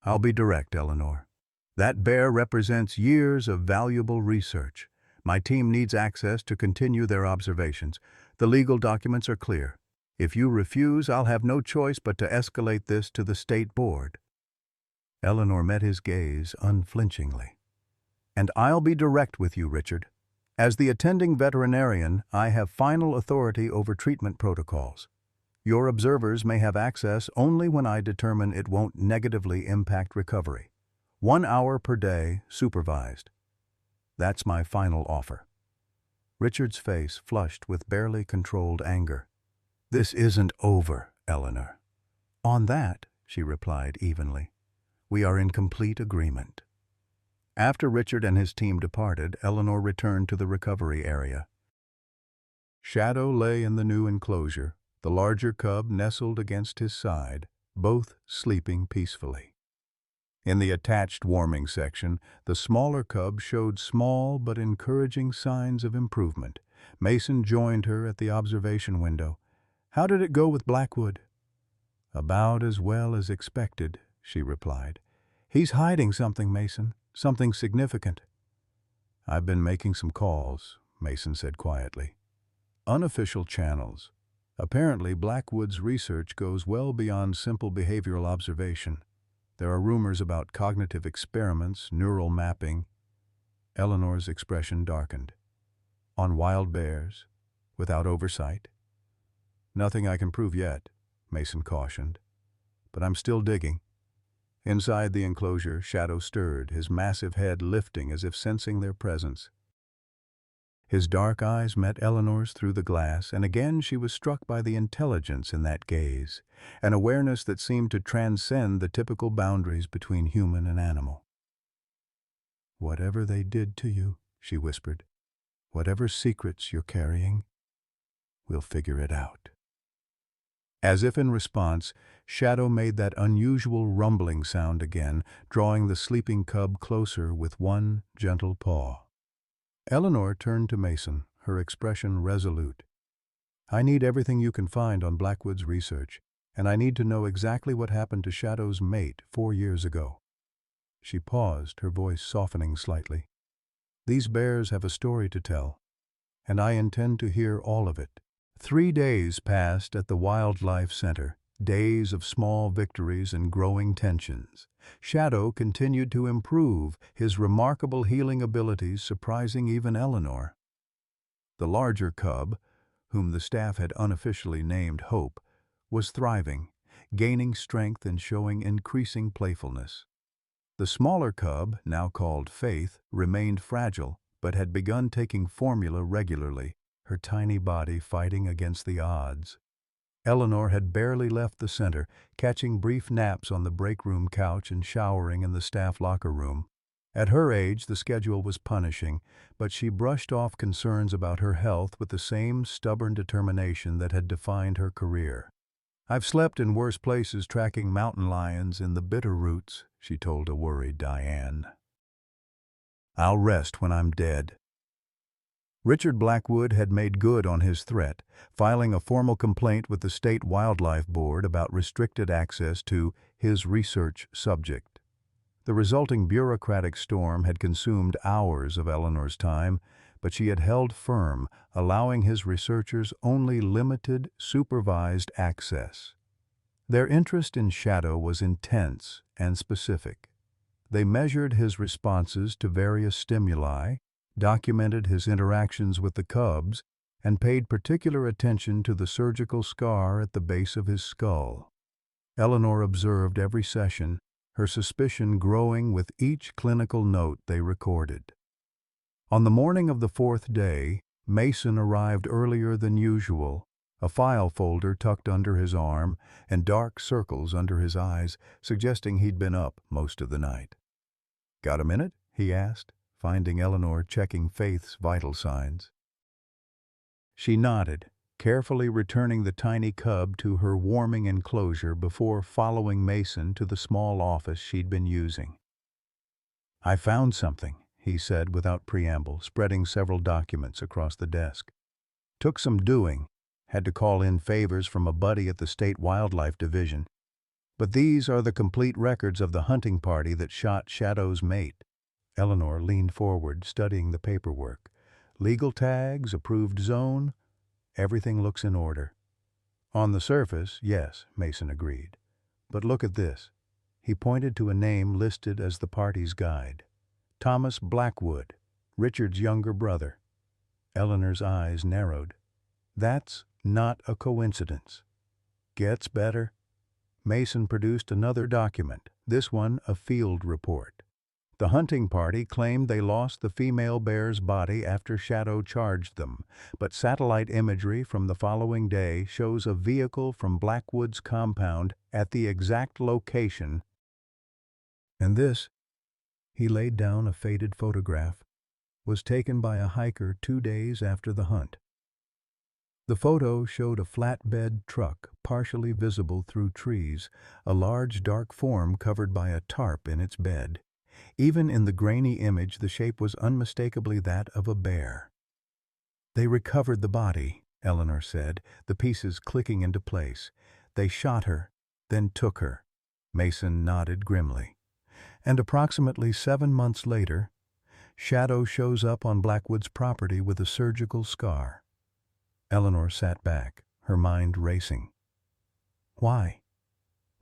"I'll be direct, Eleanor. That bear represents years of valuable research. My team needs access to continue their observations. The legal documents are clear. If you refuse, I'll have no choice but to escalate this to the state board." Eleanor met his gaze unflinchingly. And I'll be direct with you, Richard. As the attending veterinarian, I have final authority over treatment protocols. Your observers may have access only when I determine it won't negatively impact recovery. 1 hour per day, supervised. That's my final offer. Richard's face flushed with barely controlled anger. This isn't over, Eleanor. On that, she replied evenly, we are in complete agreement. After Richard and his team departed, Eleanor returned to the recovery area. Shadow lay in the new enclosure, the larger cub nestled against his side, both sleeping peacefully. In the attached warming section, the smaller cub showed small but encouraging signs of improvement. Mason joined her at the observation window. How did it go with Blackwood? About as well as expected, she replied. He's hiding something, Mason. Something significant. I've been making some calls, Mason said quietly. Unofficial channels. Apparently, Blackwood's research goes well beyond simple behavioral observation. There are rumors about cognitive experiments, neural mapping. Eleanor's expression darkened. On wild bears, without oversight? Nothing I can prove yet, Mason cautioned. But I'm still digging. Inside the enclosure, Shadow stirred, his massive head lifting as if sensing their presence. His dark eyes met Eleanor's through the glass, and again she was struck by the intelligence in that gaze, an awareness that seemed to transcend the typical boundaries between human and animal. Whatever they did to you, she whispered, whatever secrets you're carrying, we'll figure it out. As if in response, Shadow made that unusual rumbling sound again, drawing the sleeping cub closer with one gentle paw. Eleanor turned to Mason, her expression resolute. I need everything you can find on Blackwood's research, and I need to know exactly what happened to Shadow's mate 4 years ago. She paused, her voice softening slightly. These bears have a story to tell, and I intend to hear all of it. 3 days passed at the Wildlife Center, days of small victories and growing tensions. Shadow continued to improve, his remarkable healing abilities surprising even Eleanor. The larger cub, whom the staff had unofficially named Hope, was thriving, gaining strength and showing increasing playfulness. The smaller cub, now called Faith, remained fragile, but had begun taking formula regularly, her tiny body fighting against the odds. Eleanor had barely left the center, catching brief naps on the break room couch and showering in the staff locker room. At her age, the schedule was punishing, but she brushed off concerns about her health with the same stubborn determination that had defined her career. I've slept in worse places tracking mountain lions in the bitter roots, she told a worried Diane. I'll rest when I'm dead. Richard Blackwood had made good on his threat, filing a formal complaint with the State Wildlife Board about restricted access to his research subject. The resulting bureaucratic storm had consumed hours of Eleanor's time, but she had held firm, allowing his researchers only limited, supervised access. Their interest in Shadow was intense and specific. They measured his responses to various stimuli, documented his interactions with the cubs, and paid particular attention to the surgical scar at the base of his skull. Eleanor observed every session, her suspicion growing with each clinical note they recorded. On the morning of the 4th day, Mason arrived earlier than usual, a file folder tucked under his arm and dark circles under his eyes, suggesting he'd been up most of the night. "Got a minute?" he asked, finding Eleanor checking Faith's vital signs. She nodded, carefully returning the tiny cub to her warming enclosure before following Mason to the small office she'd been using. I found something, he said without preamble, spreading several documents across the desk. Took some doing, had to call in favors from a buddy at the State Wildlife Division. But these are the complete records of the hunting party that shot Shadow's mate. Eleanor leaned forward, studying the paperwork. Legal tags, approved zone, everything looks in order. On the surface, yes, Mason agreed. But look at this. He pointed to a name listed as the party's guide. Thomas Blackwood, Richard's younger brother. Eleanor's eyes narrowed. That's not a coincidence. Gets better. Mason produced another document, this one a field report. The hunting party claimed they lost the female bear's body after Shadow charged them, but satellite imagery from the following day shows a vehicle from Blackwood's compound at the exact location. And this, he laid down a faded photograph, was taken by a hiker 2 days after the hunt. The photo showed a flatbed truck partially visible through trees, a large dark form covered by a tarp in its bed. Even in the grainy image, the shape was unmistakably that of a bear. They recovered the body, Eleanor said, the pieces clicking into place. They shot her, then took her. Mason nodded grimly. And approximately 7 months later, Shadow shows up on Blackwood's property with a surgical scar. Eleanor sat back, her mind racing. Why?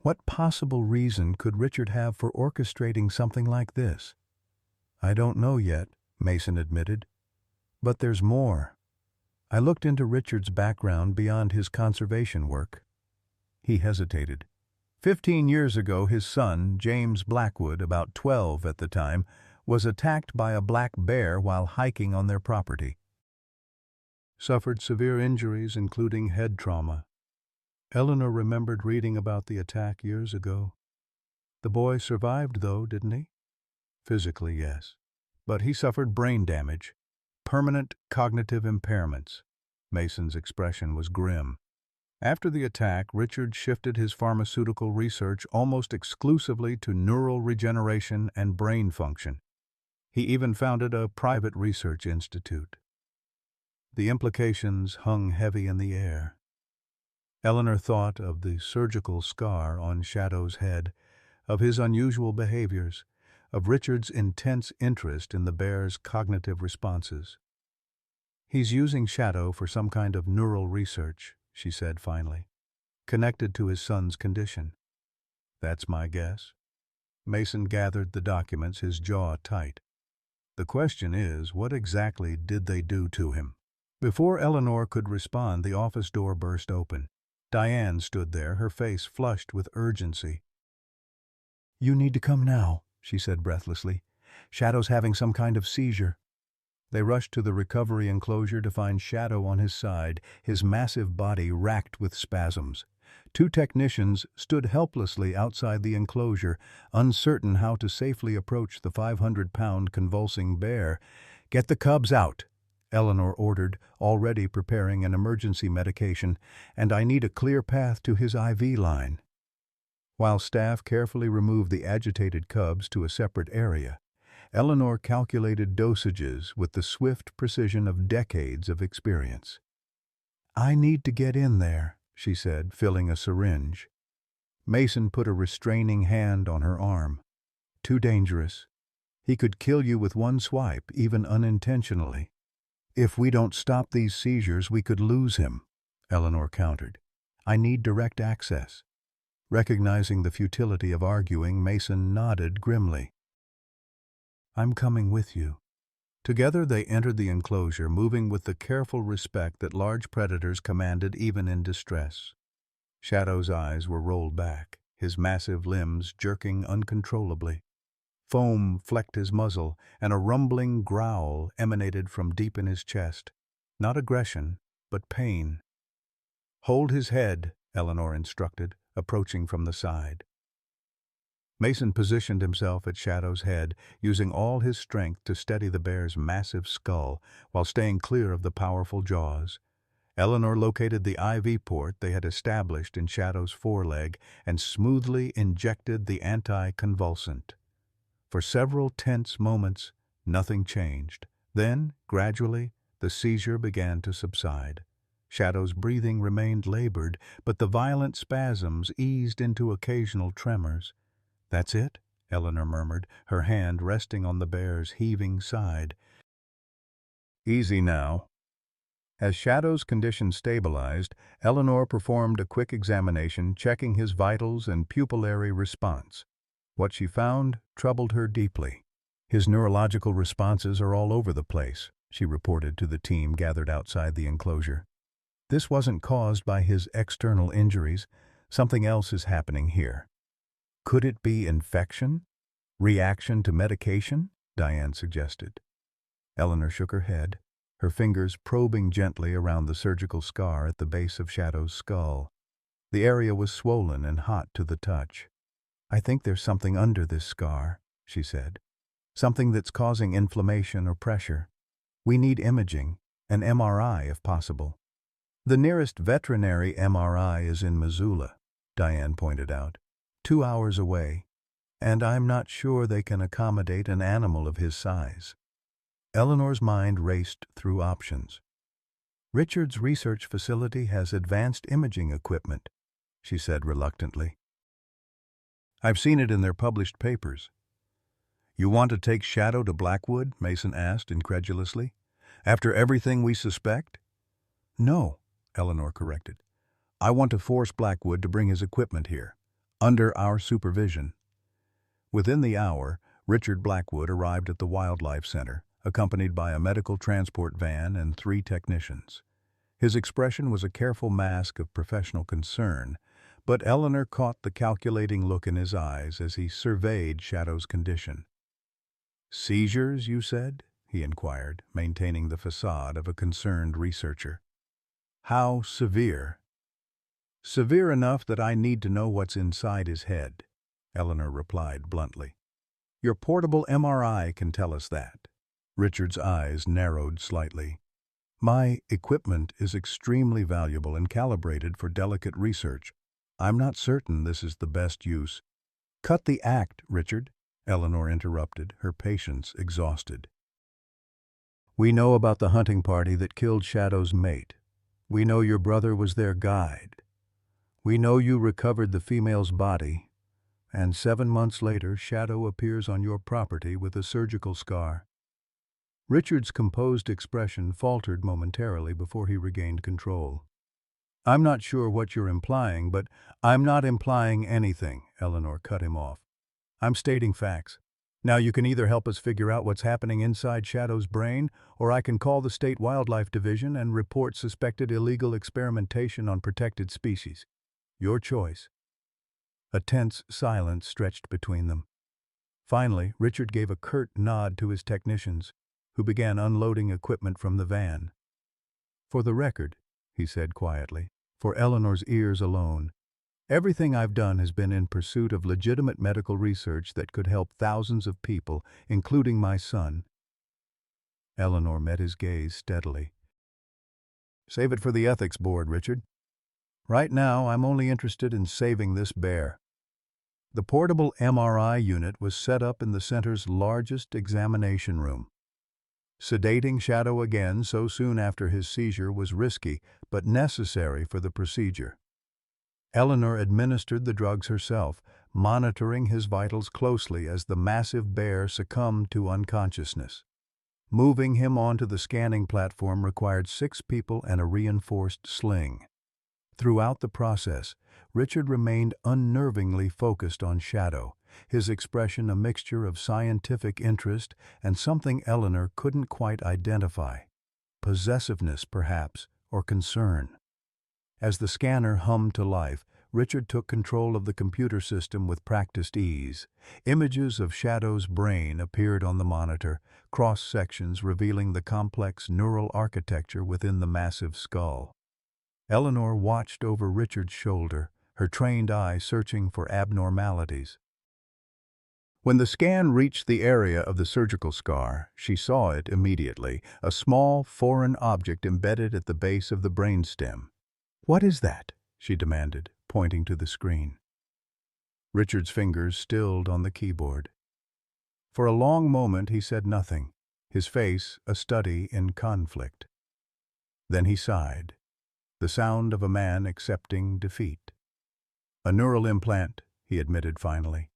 What possible reason could Richard have for orchestrating something like this? I don't know yet, Mason admitted. But there's more. I looked into Richard's background beyond his conservation work. He hesitated. 15 years ago, his son, James Blackwood, about 12 at the time, was attacked by a black bear while hiking on their property. Suffered severe injuries, including head trauma. Eleanor remembered reading about the attack years ago. The boy survived, though, didn't he? Physically, yes. But he suffered brain damage, permanent cognitive impairments. Mason's expression was grim. After the attack, Richard shifted his pharmaceutical research almost exclusively to neural regeneration and brain function. He even founded a private research institute. The implications hung heavy in the air. Eleanor thought of the surgical scar on Shadow's head, of his unusual behaviors, of Richard's intense interest in the bear's cognitive responses. He's using Shadow for some kind of neural research, she said finally, connected to his son's condition. That's my guess. Mason gathered the documents, his jaw tight. The question is, what exactly did they do to him? Before Eleanor could respond, the office door burst open. Diane stood there, her face flushed with urgency. "You need to come now," she said breathlessly. "Shadow's having some kind of seizure." They rushed to the recovery enclosure to find Shadow on his side, his massive body racked with spasms. 2 technicians stood helplessly outside the enclosure, uncertain how to safely approach the 500-pound convulsing bear. "Get the cubs out," Eleanor ordered, already preparing an emergency medication, "and I need a clear path to his IV line." While staff carefully removed the agitated cubs to a separate area, Eleanor calculated dosages with the swift precision of decades of experience. "I need to get in there," she said, filling a syringe. Mason put a restraining hand on her arm. "Too dangerous. He could kill you with one swipe, even unintentionally." "If we don't stop these seizures, we could lose him," Eleanor countered. "I need direct access." Recognizing the futility of arguing, Mason nodded grimly. "I'm coming with you." Together they entered the enclosure, moving with the careful respect that large predators commanded even in distress. Shadow's eyes were rolled back, his massive limbs jerking uncontrollably. Foam flecked his muzzle, and a rumbling growl emanated from deep in his chest. Not aggression, but pain. "Hold his head," Eleanor instructed, approaching from the side. Mason positioned himself at Shadow's head, using all his strength to steady the bear's massive skull while staying clear of the powerful jaws. Eleanor located the IV port they had established in Shadow's foreleg and smoothly injected the anti-convulsant. For several tense moments, nothing changed. Then, gradually, the seizure began to subside. Shadow's breathing remained labored, but the violent spasms eased into occasional tremors. "That's it," Eleanor murmured, her hand resting on the bear's heaving side. "Easy now." As Shadow's condition stabilized, Eleanor performed a quick examination, checking his vitals and pupillary response. What she found troubled her deeply. His neurological responses are all over the place, she reported to the team gathered outside the enclosure. This wasn't caused by his external injuries. Something else is happening here. Could it be infection? Reaction to medication? Diane suggested. Eleanor shook her head, her fingers probing gently around the surgical scar at the base of Shadow's skull. The area was swollen and hot to the touch. I think there's something under this scar, she said. Something that's causing inflammation or pressure. We need imaging, an MRI if possible. The nearest veterinary MRI is in Missoula, Diane pointed out, 2 hours away, and I'm not sure they can accommodate an animal of his size. Eleanor's mind raced through options. Richard's research facility has advanced imaging equipment, she said reluctantly. I've seen it in their published papers. You want to take Shadow to Blackwood? Mason asked incredulously. After everything we suspect? No, Eleanor corrected. I want to force Blackwood to bring his equipment here, under our supervision. Within the hour, Richard Blackwood arrived at the Wildlife Center, accompanied by a medical transport van and 3 technicians. His expression was a careful mask of professional concern, but Eleanor caught the calculating look in his eyes as he surveyed Shadow's condition. Seizures, you said? He inquired, maintaining the facade of a concerned researcher. How severe? Severe enough that I need to know what's inside his head, Eleanor replied bluntly. Your portable MRI can tell us that. Richard's eyes narrowed slightly. My equipment is extremely valuable and calibrated for delicate research. I'm not certain this is the best use. Cut the act, Richard, Eleanor interrupted, her patience exhausted. We know about the hunting party that killed Shadow's mate. We know your brother was their guide. We know you recovered the female's body, and 7 months later Shadow appears on your property with a surgical scar. Richard's composed expression faltered momentarily before he regained control. I'm not sure what you're implying, but I'm not implying anything, Eleanor cut him off. I'm stating facts. Now you can either help us figure out what's happening inside Shadow's brain, or I can call the State Wildlife Division and report suspected illegal experimentation on protected species. Your choice. A tense silence stretched between them. Finally, Richard gave a curt nod to his technicians, who began unloading equipment from the van. For the record, he said quietly, for Eleanor's ears alone, everything I've done has been in pursuit of legitimate medical research that could help thousands of people, including my son. Eleanor met his gaze steadily. Save it for the ethics board, Richard. Right now, I'm only interested in saving this bear. The portable MRI unit was set up in the center's largest examination room. Sedating Shadow again so soon after his seizure was risky, but necessary for the procedure. Eleanor administered the drugs herself, monitoring his vitals closely as the massive bear succumbed to unconsciousness. Moving him onto the scanning platform required 6 people and a reinforced sling. Throughout the process, Richard remained unnervingly focused on Shadow, his expression a mixture of scientific interest and something Eleanor couldn't quite identify. Possessiveness, perhaps, or concern. As the scanner hummed to life, Richard took control of the computer system with practiced ease. Images of Shadow's brain appeared on the monitor, cross-sections revealing the complex neural architecture within the massive skull. Eleanor watched over Richard's shoulder, her trained eye searching for abnormalities. When the scan reached the area of the surgical scar, she saw it immediately, a small, foreign object embedded at the base of the brainstem. "What is that?" she demanded, pointing to the screen. Richard's fingers stilled on the keyboard. For a long moment he said nothing, his face a study in conflict. Then he sighed, the sound of a man accepting defeat. "A neural implant," he admitted finally.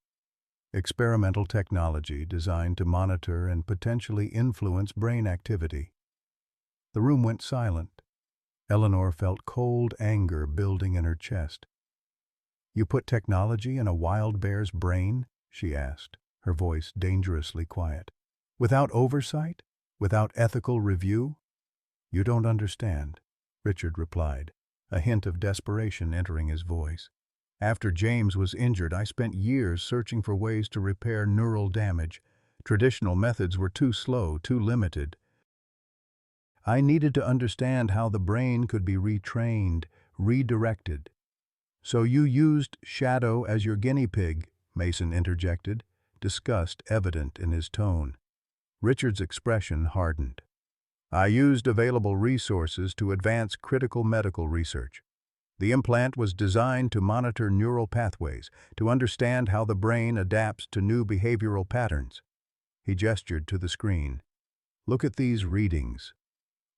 "Experimental technology designed to monitor and potentially influence brain activity." The room went silent. Eleanor felt cold anger building in her chest. "You put technology in a wild bear's brain?" she asked, her voice dangerously quiet. Without oversight? Without ethical review? You don't understand, Richard replied, a hint of desperation entering his voice. After James was injured, I spent years searching for ways to repair neural damage. Traditional methods were too slow, too limited. I needed to understand how the brain could be retrained, redirected. So you used Shadow as your guinea pig, Mason interjected, disgust evident in his tone. Richard's expression hardened. I used available resources to advance critical medical research. The implant was designed to monitor neural pathways, to understand how the brain adapts to new behavioral patterns. He gestured to the screen. Look at these readings.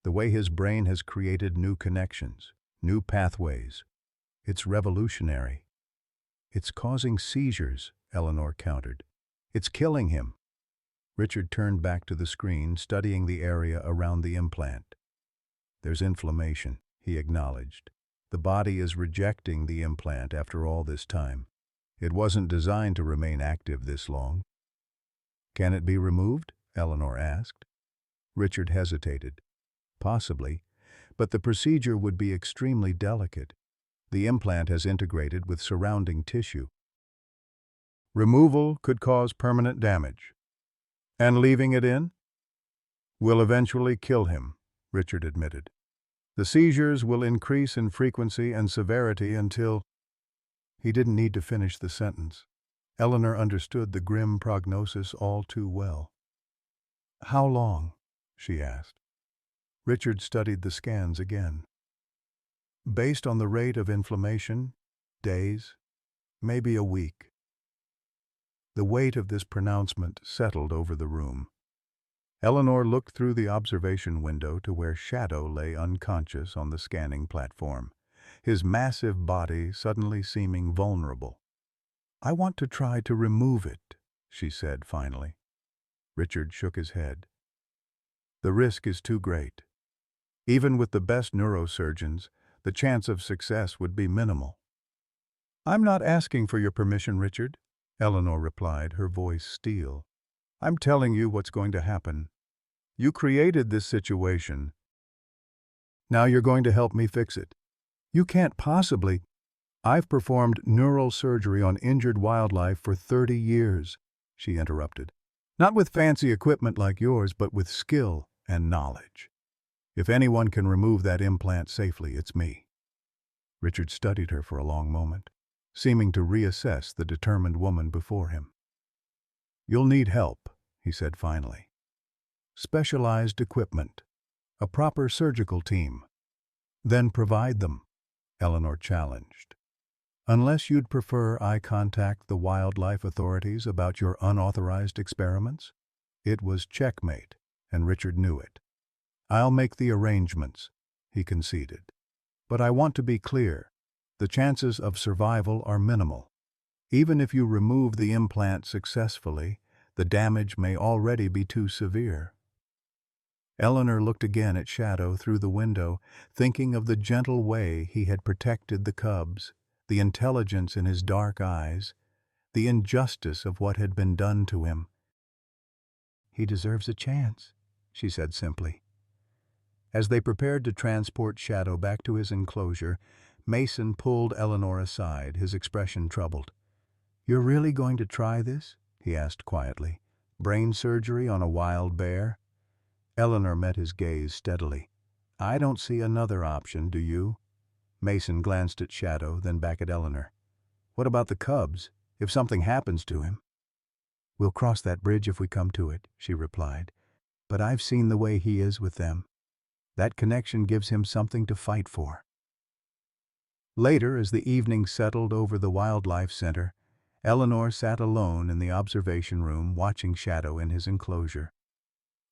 The way his brain has created new connections, new pathways. It's revolutionary. It's causing seizures, Eleanor countered. It's killing him. Richard turned back to the screen, studying the area around the implant. There's inflammation, he acknowledged. The body is rejecting the implant after all this time. It wasn't designed to remain active this long. Can it be removed? Eleanor asked. Richard hesitated. Possibly, but the procedure would be extremely delicate. The implant has integrated with surrounding tissue. Removal could cause permanent damage. And leaving it in will eventually kill him, Richard admitted. The seizures will increase in frequency and severity until... He didn't need to finish the sentence. Eleanor understood the grim prognosis all too well. How long? She asked. Richard studied the scans again. Based on the rate of inflammation, days, maybe a week. The weight of this pronouncement settled over the room. Eleanor looked through the observation window to where Shadow lay unconscious on the scanning platform, his massive body suddenly seeming vulnerable. I want to try to remove it, she said finally. Richard shook his head. The risk is too great. Even with the best neurosurgeons, the chance of success would be minimal. I'm not asking for your permission, Richard, Eleanor replied, her voice steel. I'm telling you what's going to happen. You created this situation. Now you're going to help me fix it. You can't possibly. I've performed neural surgery on injured wildlife for 30 years, she interrupted. Not with fancy equipment like yours, but with skill and knowledge. If anyone can remove that implant safely, it's me. Richard studied her for a long moment, seeming to reassess the determined woman before him. You'll need help, he said finally. Specialized equipment, a proper surgical team. Then provide them, Eleanor challenged. Unless you'd prefer I contact the wildlife authorities about your unauthorized experiments? It was checkmate, and Richard knew it. I'll make the arrangements, he conceded. But I want to be clear. The chances of survival are minimal. Even if you remove the implant successfully, the damage may already be too severe. Eleanor looked again at Shadow through the window, thinking of the gentle way he had protected the cubs, the intelligence in his dark eyes, the injustice of what had been done to him. He deserves a chance, she said simply. As they prepared to transport Shadow back to his enclosure, Mason pulled Eleanor aside, his expression troubled. You're really going to try this? He asked quietly. Brain surgery on a wild bear? Eleanor met his gaze steadily. I don't see another option, do you? Mason glanced at Shadow, then back at Eleanor. What about the cubs, if something happens to him? We'll cross that bridge if we come to it, she replied. But I've seen the way he is with them. That connection gives him something to fight for. Later, as the evening settled over the Wildlife Center, Eleanor sat alone in the observation room watching Shadow in his enclosure.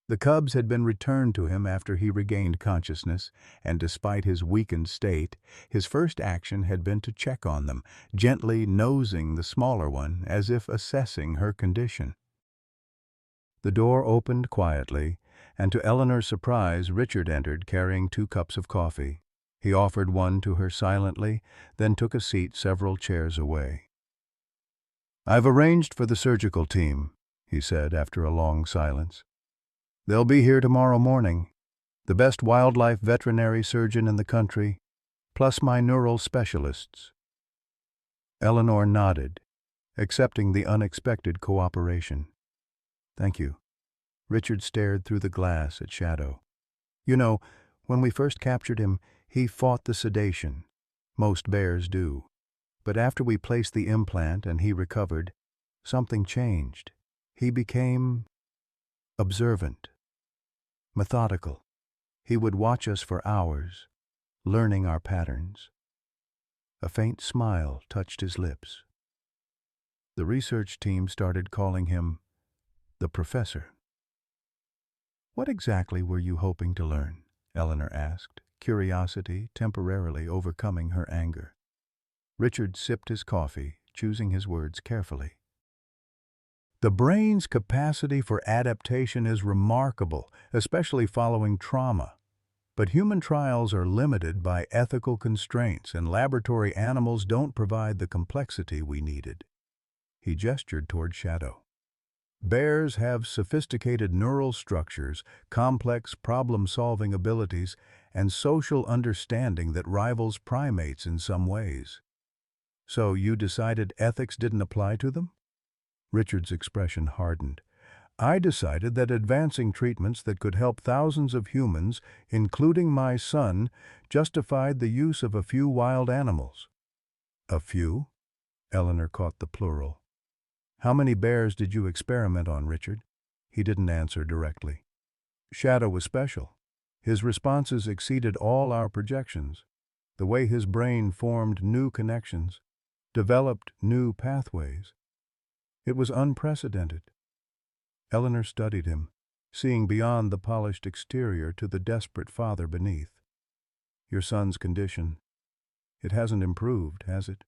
The cubs had been returned to him after he regained consciousness, and despite his weakened state, his first action had been to check on them, gently nosing the smaller one as if assessing her condition. The door opened quietly, and to Eleanor's surprise, Richard entered carrying 2 cups of coffee. He offered one to her silently, then took a seat several chairs away. I've arranged for the surgical team, he said after a long silence. They'll be here tomorrow morning. The best wildlife veterinary surgeon in the country, plus my neural specialists." Eleanor nodded, accepting the unexpected cooperation. "Thank you." Richard stared through the glass at Shadow. "You know, when we first captured him, he fought the sedation. Most bears do. But after we placed the implant and he recovered, something changed. He became observant, methodical. He would watch us for hours, learning our patterns." A faint smile touched his lips. "The research team started calling him the Professor." "What exactly were you hoping to learn?" Eleanor asked, curiosity temporarily overcoming her anger. Richard sipped his coffee, choosing his words carefully. "The brain's capacity for adaptation is remarkable, especially following trauma. But human trials are limited by ethical constraints, and laboratory animals don't provide the complexity we needed." He gestured toward Shadow. "Bears have sophisticated neural structures, complex problem-solving abilities, and social understanding that rivals primates in some ways." "So you decided ethics didn't apply to them?" Richard's expression hardened. "I decided that advancing treatments that could help thousands of humans, including my son, justified the use of a few wild animals." "A few?" Eleanor caught the plural. "How many bears did you experiment on, Richard?" He didn't answer directly. Shadow was special. His responses exceeded all our projections. The way his brain formed new connections, developed new pathways. It was unprecedented. Eleanor studied him, seeing beyond the polished exterior to the desperate father beneath. "Your son's condition, it hasn't improved, has it?"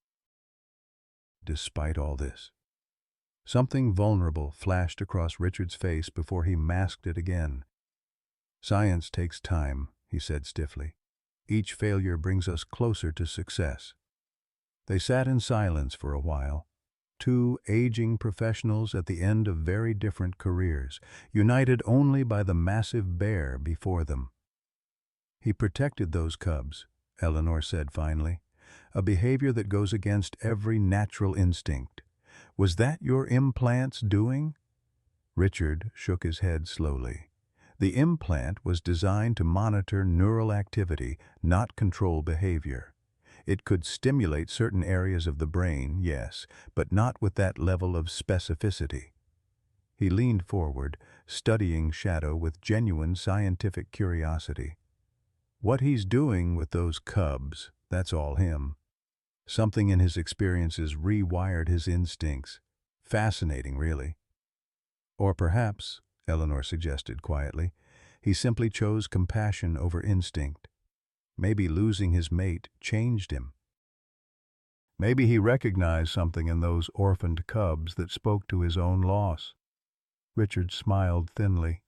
"Despite all this." Something vulnerable flashed across Richard's face before he masked it again. "Science takes time," he said stiffly. "Each failure brings us closer to success." They sat in silence for a while, two aging professionals at the end of very different careers, united only by the massive bear before them. "He protected those cubs," Eleanor said finally, "a behavior that goes against every natural instinct. Was that your implant's doing?" Richard shook his head slowly. "The implant was designed to monitor neural activity, not control behavior. It could stimulate certain areas of the brain, yes, but not with that level of specificity." He leaned forward, studying Shadow with genuine scientific curiosity. "What he's doing with those cubs, that's all him. Something in his experiences rewired his instincts. Fascinating, really." "Or perhaps," Eleanor suggested quietly, "he simply chose compassion over instinct. Maybe losing his mate changed him. Maybe he recognized something in those orphaned cubs that spoke to his own loss." Richard smiled thinly.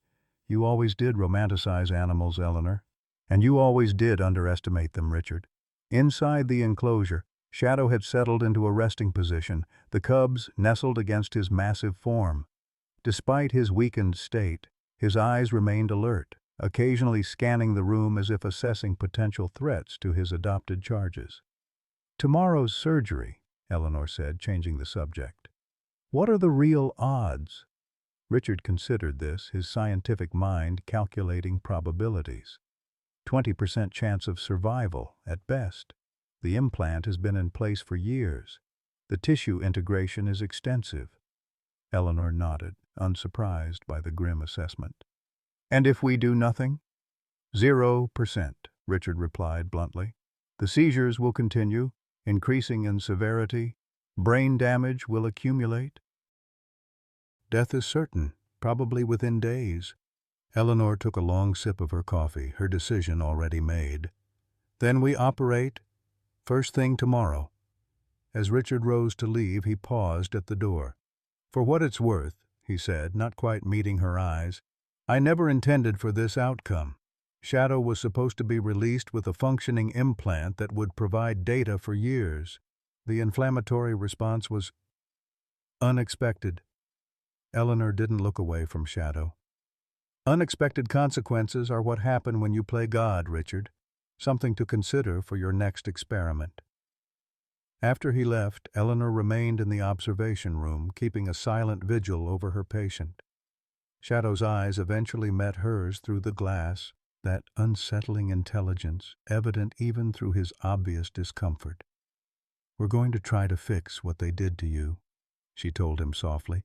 "You always did romanticize animals, Eleanor. And you always did underestimate them, Richard." Inside the enclosure, Shadow had settled into a resting position, the cubs nestled against his massive form. Despite his weakened state, his eyes remained alert, occasionally scanning the room as if assessing potential threats to his adopted charges. "Tomorrow's surgery," Eleanor said, changing the subject. "What are the real odds?" Richard considered this, his scientific mind calculating probabilities. 20% chance of survival, at best. The implant has been in place for years. The tissue integration is extensive. Eleanor nodded, unsurprised by the grim assessment. "And if we do nothing?" 0%, Richard replied bluntly. "The seizures will continue, increasing in severity. Brain damage will accumulate. Death is certain, probably within days." Eleanor took a long sip of her coffee, her decision already made. "Then we operate first thing tomorrow." As Richard rose to leave, he paused at the door. "For what it's worth," he said, not quite meeting her eyes, "I never intended for this outcome. Shadow was supposed to be released with a functioning implant that would provide data for years. The inflammatory response was unexpected." Eleanor didn't look away from Shadow. Unexpected consequences are what happen when you play God, Richard. Something to consider for your next experiment. After he left, Eleanor remained in the observation room, keeping a silent vigil over her patient. Shadow's eyes eventually met hers through the glass, that unsettling intelligence, evident even through his obvious discomfort. "We're going to try to fix what they did to you," she told him softly,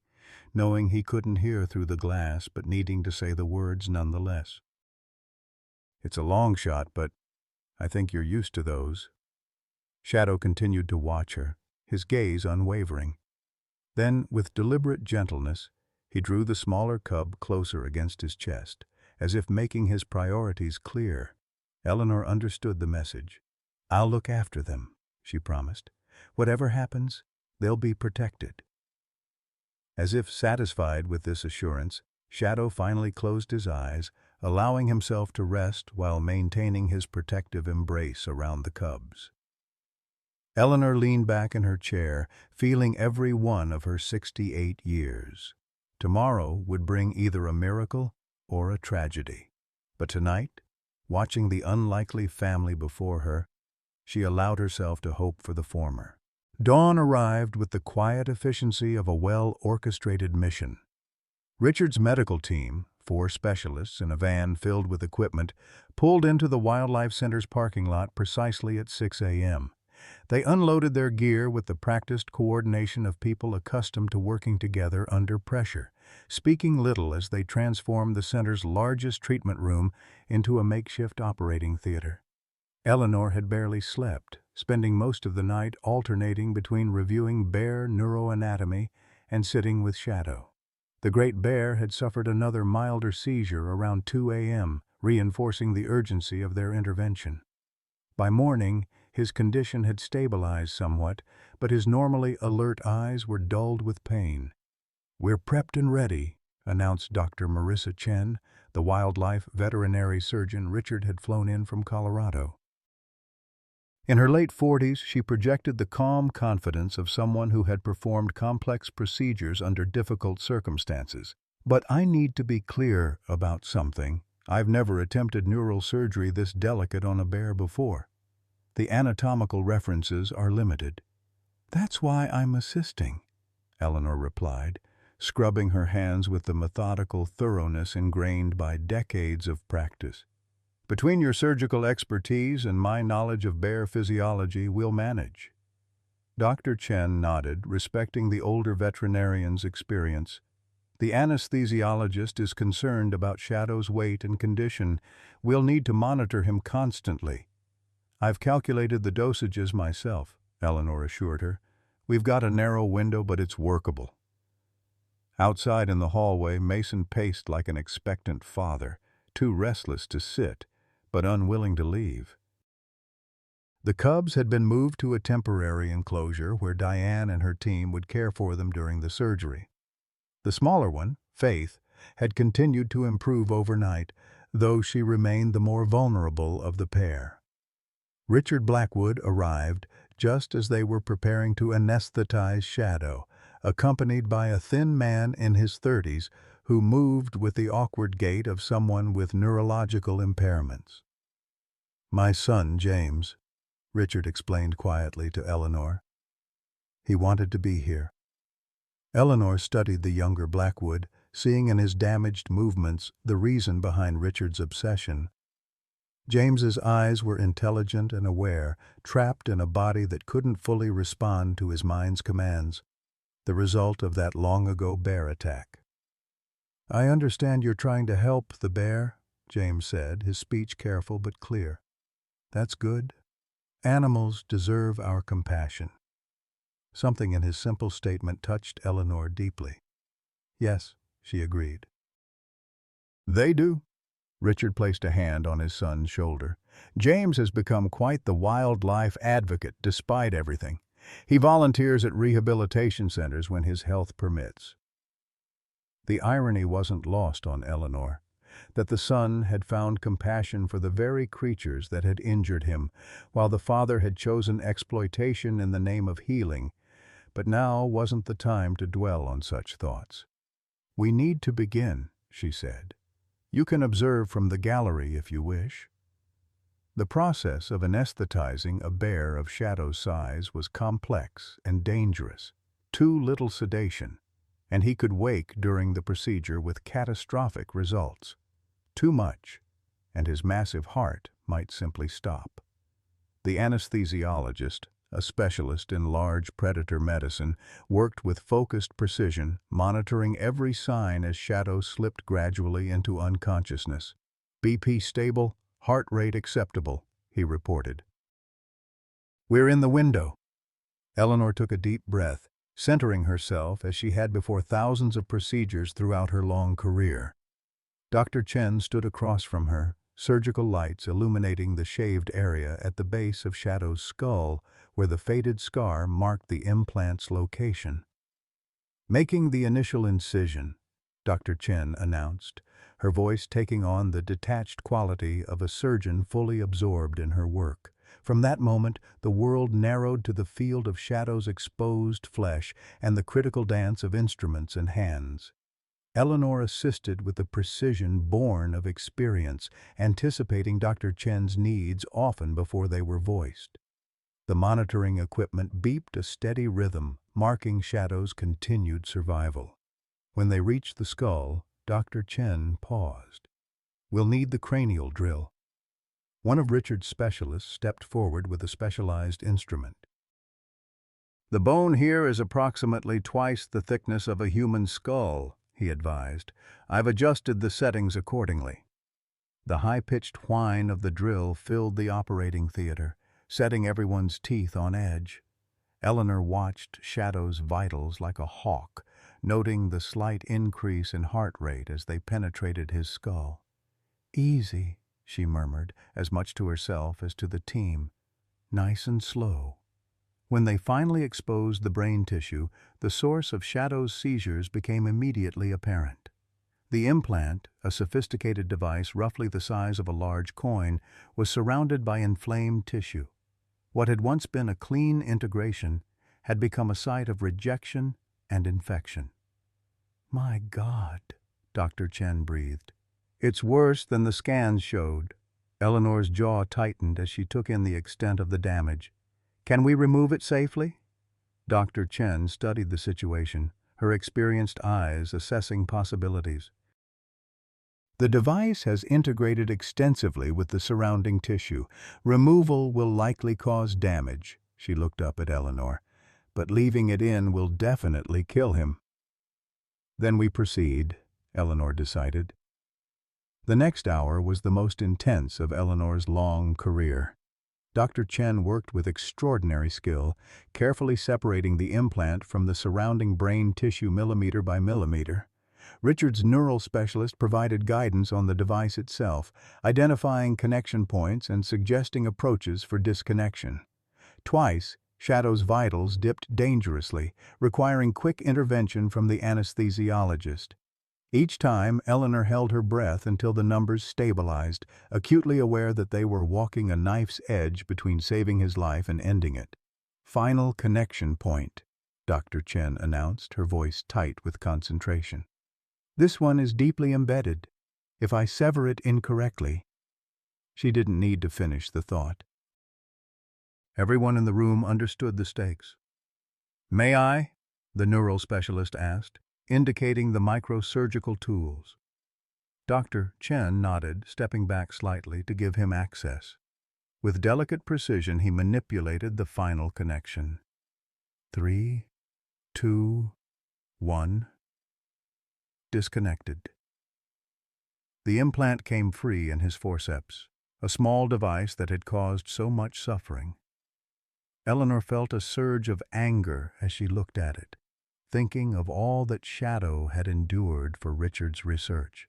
knowing he couldn't hear through the glass but needing to say the words nonetheless. "It's a long shot, but I think you're used to those." Shadow continued to watch her, his gaze unwavering. Then, with deliberate gentleness, he drew the smaller cub closer against his chest, as if making his priorities clear. Eleanor understood the message. "I'll look after them," she promised. "Whatever happens, they'll be protected." As if satisfied with this assurance, Shadow finally closed his eyes, allowing himself to rest while maintaining his protective embrace around the cubs. Eleanor leaned back in her chair, feeling every one of her 68 years. Tomorrow would bring either a miracle or a tragedy. But tonight, watching the unlikely family before her, she allowed herself to hope for the former. Dawn arrived with the quiet efficiency of a well-orchestrated mission. Richard's medical team, 4 specialists in a van filled with equipment, pulled into the Wildlife Center's parking lot precisely at 6 a.m. They unloaded their gear with the practiced coordination of people accustomed to working together under pressure, speaking little as they transformed the center's largest treatment room into a makeshift operating theater. Eleanor had barely slept, spending most of the night alternating between reviewing bear neuroanatomy and sitting with Shadow. The great bear had suffered another milder seizure around 2 a.m., reinforcing the urgency of their intervention. By morning, his condition had stabilized somewhat, but his normally alert eyes were dulled with pain. "We're prepped and ready," announced Dr. Marissa Chen, the wildlife veterinary surgeon Richard had flown in from Colorado. In her late 40s, she projected the calm confidence of someone who had performed complex procedures under difficult circumstances. "But I need to be clear about something. I've never attempted neural surgery this delicate on a bear before. The anatomical references are limited." "That's why I'm assisting," Eleanor replied, scrubbing her hands with the methodical thoroughness ingrained by decades of practice. "Between your surgical expertise and my knowledge of bear physiology, we'll manage." Dr. Chen nodded, respecting the older veterinarian's experience. "The anesthesiologist is concerned about Shadow's weight and condition. We'll need to monitor him constantly." "I've calculated the dosages myself," Eleanor assured her. "We've got a narrow window, but it's workable." Outside in the hallway, Mason paced like an expectant father, too restless to sit, but unwilling to leave. The cubs had been moved to a temporary enclosure where Diane and her team would care for them during the surgery. The smaller one, Faith, had continued to improve overnight, though she remained the more vulnerable of the pair. Richard Blackwood arrived just as they were preparing to anesthetize Shadow, accompanied by a thin man in his 30s who moved with the awkward gait of someone with neurological impairments. "My son, James," Richard explained quietly to Eleanor. "He wanted to be here." Eleanor studied the younger Blackwood, seeing in his damaged movements the reason behind Richard's obsession. James's eyes were intelligent and aware, trapped in a body that couldn't fully respond to his mind's commands, the result of that long-ago bear attack. "I understand you're trying to help the bear," James said, his speech careful but clear. "That's good. Animals deserve our compassion." Something in his simple statement touched Eleanor deeply. "Yes," she agreed. "They do." Richard placed a hand on his son's shoulder. "James has become quite the wildlife advocate despite everything. He volunteers at rehabilitation centers when his health permits." The irony wasn't lost on Eleanor, that the son had found compassion for the very creatures that had injured him, while the father had chosen exploitation in the name of healing. But now wasn't the time to dwell on such thoughts. "We need to begin," she said. You can observe from the gallery if you wish." The process of anesthetizing a bear of Shadow's size was complex and dangerous. Too little sedation, and he could wake during the procedure with catastrophic results. Too much, and his massive heart might simply stop. The anesthesiologist, a specialist in large predator medicine, worked with focused precision, monitoring every sign as Shadow slipped gradually into unconsciousness. "BP stable, heart rate acceptable," he reported. "We're in the window." Eleanor took a deep breath, centering herself as she had before thousands of procedures throughout her long career. Dr. Chen stood across from her, surgical lights illuminating the shaved area at the base of Shadow's skull where the faded scar marked the implant's location. "Making the initial incision," Dr. Chen announced, her voice taking on the detached quality of a surgeon fully absorbed in her work. From that moment, the world narrowed to the field of Shadow's exposed flesh and the critical dance of instruments and hands. Eleanor assisted with the precision born of experience, anticipating Dr. Chen's needs often before they were voiced. The monitoring equipment beeped a steady rhythm, marking Shadow's continued survival. When they reached the skull, Dr. Chen paused. "We'll need the cranial drill." One of Richard's specialists stepped forward with a specialized instrument. "The bone here is approximately twice the thickness of a human skull," he advised. "I've adjusted the settings accordingly." The high-pitched whine of the drill filled the operating theater, setting everyone's teeth on edge. Eleanor watched Shadow's vitals like a hawk, noting the slight increase in heart rate as they penetrated his skull. "Easy," she murmured, as much to herself as to the team. "Nice and slow." When they finally exposed the brain tissue, the source of Shadow's seizures became immediately apparent. The implant, a sophisticated device roughly the size of a large coin, was surrounded by inflamed tissue. What had once been a clean integration had become a site of rejection and infection. "My God," Dr. Chen breathed. "It's worse than the scans showed." Eleanor's jaw tightened as she took in the extent of the damage. "Can we remove it safely?" Dr. Chen studied the situation, her experienced eyes assessing possibilities. "The device has integrated extensively with the surrounding tissue. Removal will likely cause damage," she looked up at Eleanor, "but leaving it in will definitely kill him." "Then we proceed," Eleanor decided. The next hour was the most intense of Eleanor's long career. Dr. Chen worked with extraordinary skill, carefully separating the implant from the surrounding brain tissue millimeter by millimeter. Richard's neural specialist provided guidance on the device itself, identifying connection points and suggesting approaches for disconnection. Twice, Shadow's vitals dipped dangerously, requiring quick intervention from the anesthesiologist. Each time, Eleanor held her breath until the numbers stabilized, acutely aware that they were walking a knife's edge between saving his life and ending it. "Final connection point," Dr. Chen announced, her voice tight with concentration. "This one is deeply embedded. If I sever it incorrectly—" She didn't need to finish the thought. Everyone in the room understood the stakes. "May I?" the neural specialist asked, indicating the microsurgical tools. Dr. Chen nodded, stepping back slightly to give him access. With delicate precision, he manipulated the final connection. 3, 2, 1. Disconnected. The implant came free in his forceps, a small device that had caused so much suffering. Eleanor felt a surge of anger as she looked at it, thinking of all that Shadow had endured for Richard's research.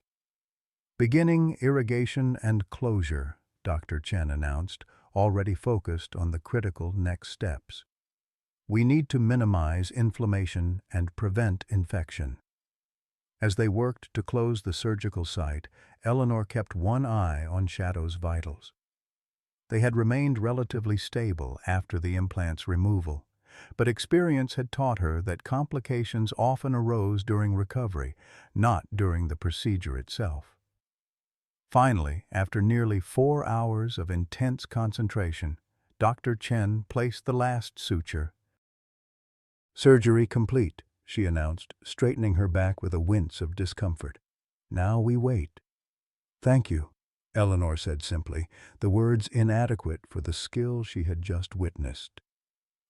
"Beginning irrigation and closure," Dr. Chen announced, already focused on the critical next steps. "We need to minimize inflammation and prevent infection." As they worked to close the surgical site, Eleanor kept one eye on Shadow's vitals. They had remained relatively stable after the implant's removal, but experience had taught her that complications often arose during recovery, not during the procedure itself. Finally, after nearly 4 hours of intense concentration, Dr. Chen placed the last suture. "Surgery complete," she announced, straightening her back with a wince of discomfort. "Now we wait." "Thank you," Eleanor said simply, the words inadequate for the skill she had just witnessed.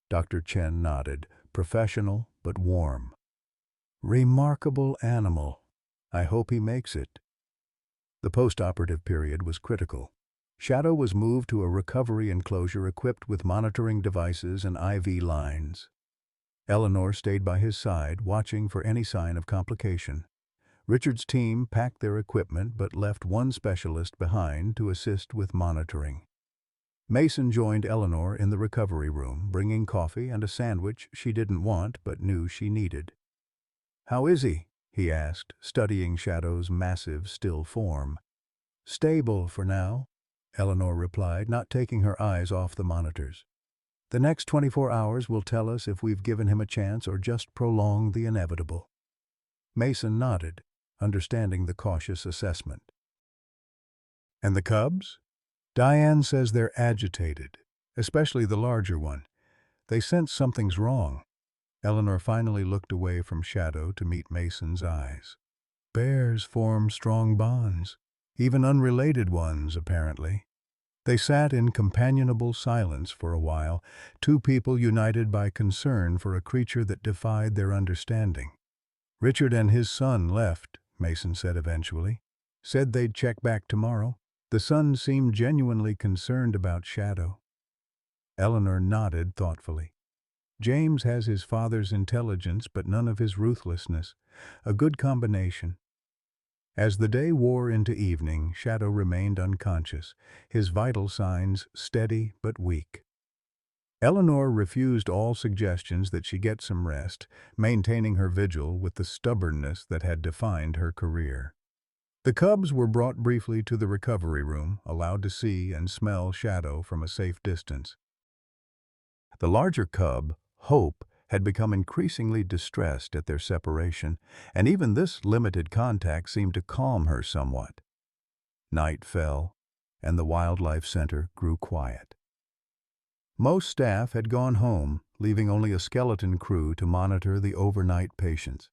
Dr. Chen nodded, professional but warm. "Remarkable animal. I hope he makes it." The post-operative period was critical. Shadow was moved to a recovery enclosure equipped with monitoring devices and IV lines. Eleanor stayed by his side, watching for any sign of complication. Richard's team packed their equipment but left one specialist behind to assist with monitoring. Mason joined Eleanor in the recovery room, bringing coffee and a sandwich she didn't want but knew she needed. "How is he?" he asked, studying Shadow's massive, still form. "Stable for now," Eleanor replied, not taking her eyes off the monitors. "The next 24 hours will tell us if we've given him a chance or just prolonged the inevitable." Mason nodded, understanding the cautious assessment. "And the cubs?" "Diane says they're agitated, especially the larger one. They sense something's wrong." Eleanor finally looked away from Shadow to meet Mason's eyes. "Bears form strong bonds, even unrelated ones, apparently." They sat in companionable silence for a while, two people united by concern for a creature that defied their understanding. "Richard and his son left," Mason said eventually. "Said they'd check back tomorrow." The son seemed genuinely concerned about Shadow. Eleanor nodded thoughtfully. "James has his father's intelligence but none of his ruthlessness. A good combination." As the day wore into evening, Shadow remained unconscious, his vital signs steady but weak. Eleanor refused all suggestions that she get some rest, maintaining her vigil with the stubbornness that had defined her career. The cubs were brought briefly to the recovery room, allowed to see and smell Shadow from a safe distance. The larger cub, Hope, had become increasingly distressed at their separation, and even this limited contact seemed to calm her somewhat. Night fell, and the Wildlife Center grew quiet. Most staff had gone home, leaving only a skeleton crew to monitor the overnight patients.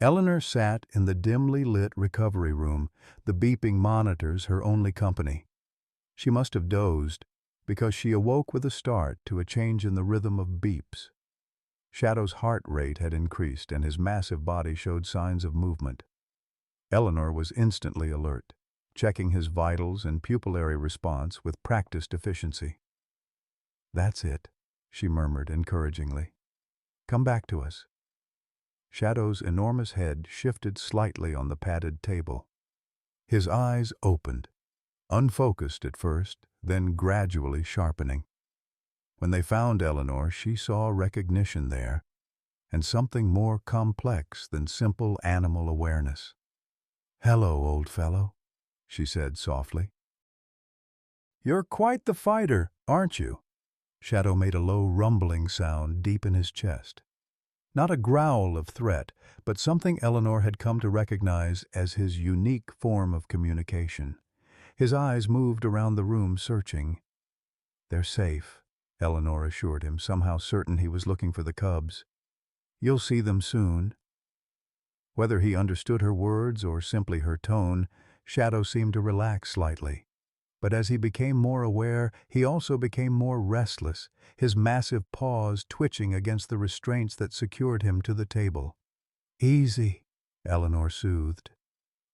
Eleanor sat in the dimly lit recovery room, the beeping monitors her only company. She must have dozed, because she awoke with a start to a change in the rhythm of beeps. Shadow's heart rate had increased, and his massive body showed signs of movement. Eleanor was instantly alert, checking his vitals and pupillary response with practiced efficiency. "That's it," she murmured encouragingly. "Come back to us." Shadow's enormous head shifted slightly on the padded table. His eyes opened, unfocused at first, then gradually sharpening. When they found Eleanor, she saw recognition there, and something more complex than simple animal awareness. "Hello, old fellow," she said softly. "You're quite the fighter, aren't you?" Shadow made a low rumbling sound deep in his chest. Not a growl of threat, but something Eleanor had come to recognize as his unique form of communication. His eyes moved around the room, searching. "They're safe," Eleanor assured him, somehow certain he was looking for the cubs. "You'll see them soon." Whether he understood her words or simply her tone, Shadow seemed to relax slightly. But as he became more aware, he also became more restless, his massive paws twitching against the restraints that secured him to the table. "Easy," Eleanor soothed.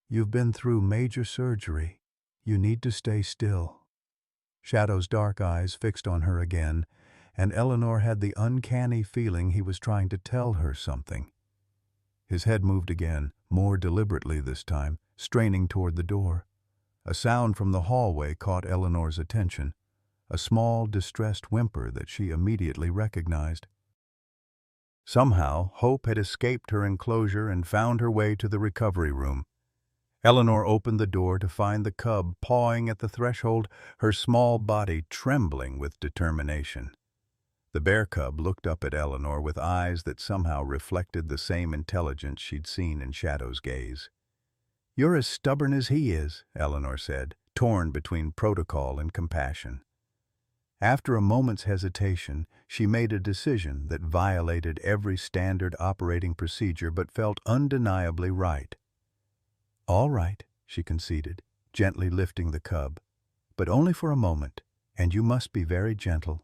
"You've been through major surgery. You need to stay still." Shadow's dark eyes fixed on her again, and Eleanor had the uncanny feeling he was trying to tell her something. His head moved again, more deliberately this time, straining toward the door. A sound from the hallway caught Eleanor's attention, a small, distressed whimper that she immediately recognized. Somehow, Hope had escaped her enclosure and found her way to the recovery room. Eleanor opened the door to find the cub pawing at the threshold, her small body trembling with determination. The bear cub looked up at Eleanor with eyes that somehow reflected the same intelligence she'd seen in Shadow's gaze. You're as stubborn as he is, Eleanor said, torn between protocol and compassion. After a moment's hesitation, she made a decision that violated every standard operating procedure but felt undeniably right. All right, she conceded, gently lifting the cub, but only for a moment, and you must be very gentle.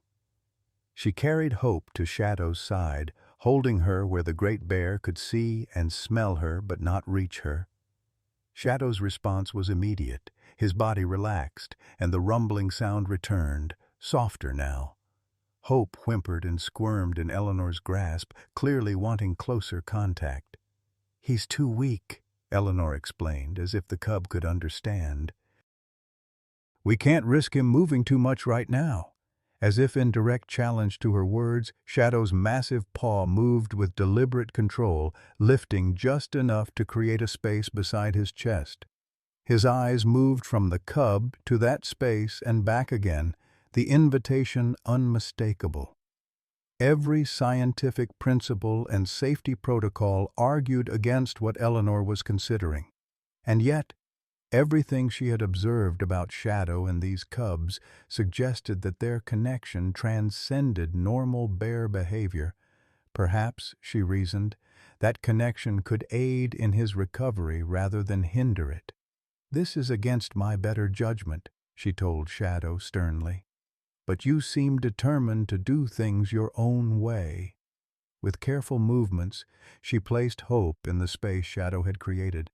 She carried Hope to Shadow's side, holding her where the great bear could see and smell her but not reach her. Shadow's response was immediate. His body relaxed, and the rumbling sound returned, softer now. Hope whimpered and squirmed in Eleanor's grasp, clearly wanting closer contact. "He's too weak," Eleanor explained, as if the cub could understand. "We can't risk him moving too much right now." As if in direct challenge to her words, Shadow's massive paw moved with deliberate control, lifting just enough to create a space beside his chest. His eyes moved from the cub to that space and back again, the invitation unmistakable. Every scientific principle and safety protocol argued against what Eleanor was considering. And yet, everything she had observed about Shadow and these cubs suggested that their connection transcended normal bear behavior. Perhaps, she reasoned, that connection could aid in his recovery rather than hinder it. "This is against my better judgment," she told Shadow sternly. "But you seem determined to do things your own way." With careful movements, she placed Hope in the space Shadow had created.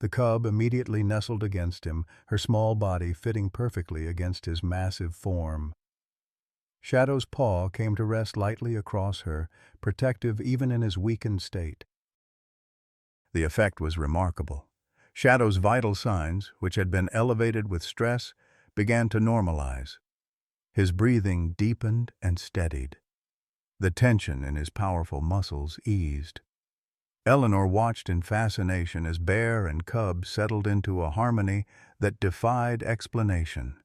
The cub immediately nestled against him, her small body fitting perfectly against his massive form. Shadow's paw came to rest lightly across her, protective even in his weakened state. The effect was remarkable. Shadow's vital signs, which had been elevated with stress, began to normalize. His breathing deepened and steadied. The tension in his powerful muscles eased. Eleanor watched in fascination as bear and cub settled into a harmony that defied explanation.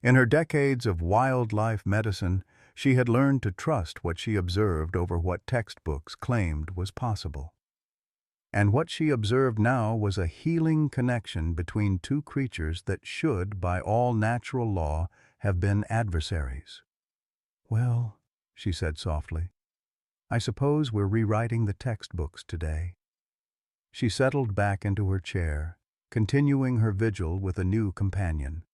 In her decades of wildlife medicine, she had learned to trust what she observed over what textbooks claimed was possible. And what she observed now was a healing connection between two creatures that should, by all natural law, have been adversaries. "Well," she said softly, "I suppose we're rewriting the textbooks today." She settled back into her chair, continuing her vigil with a new companion.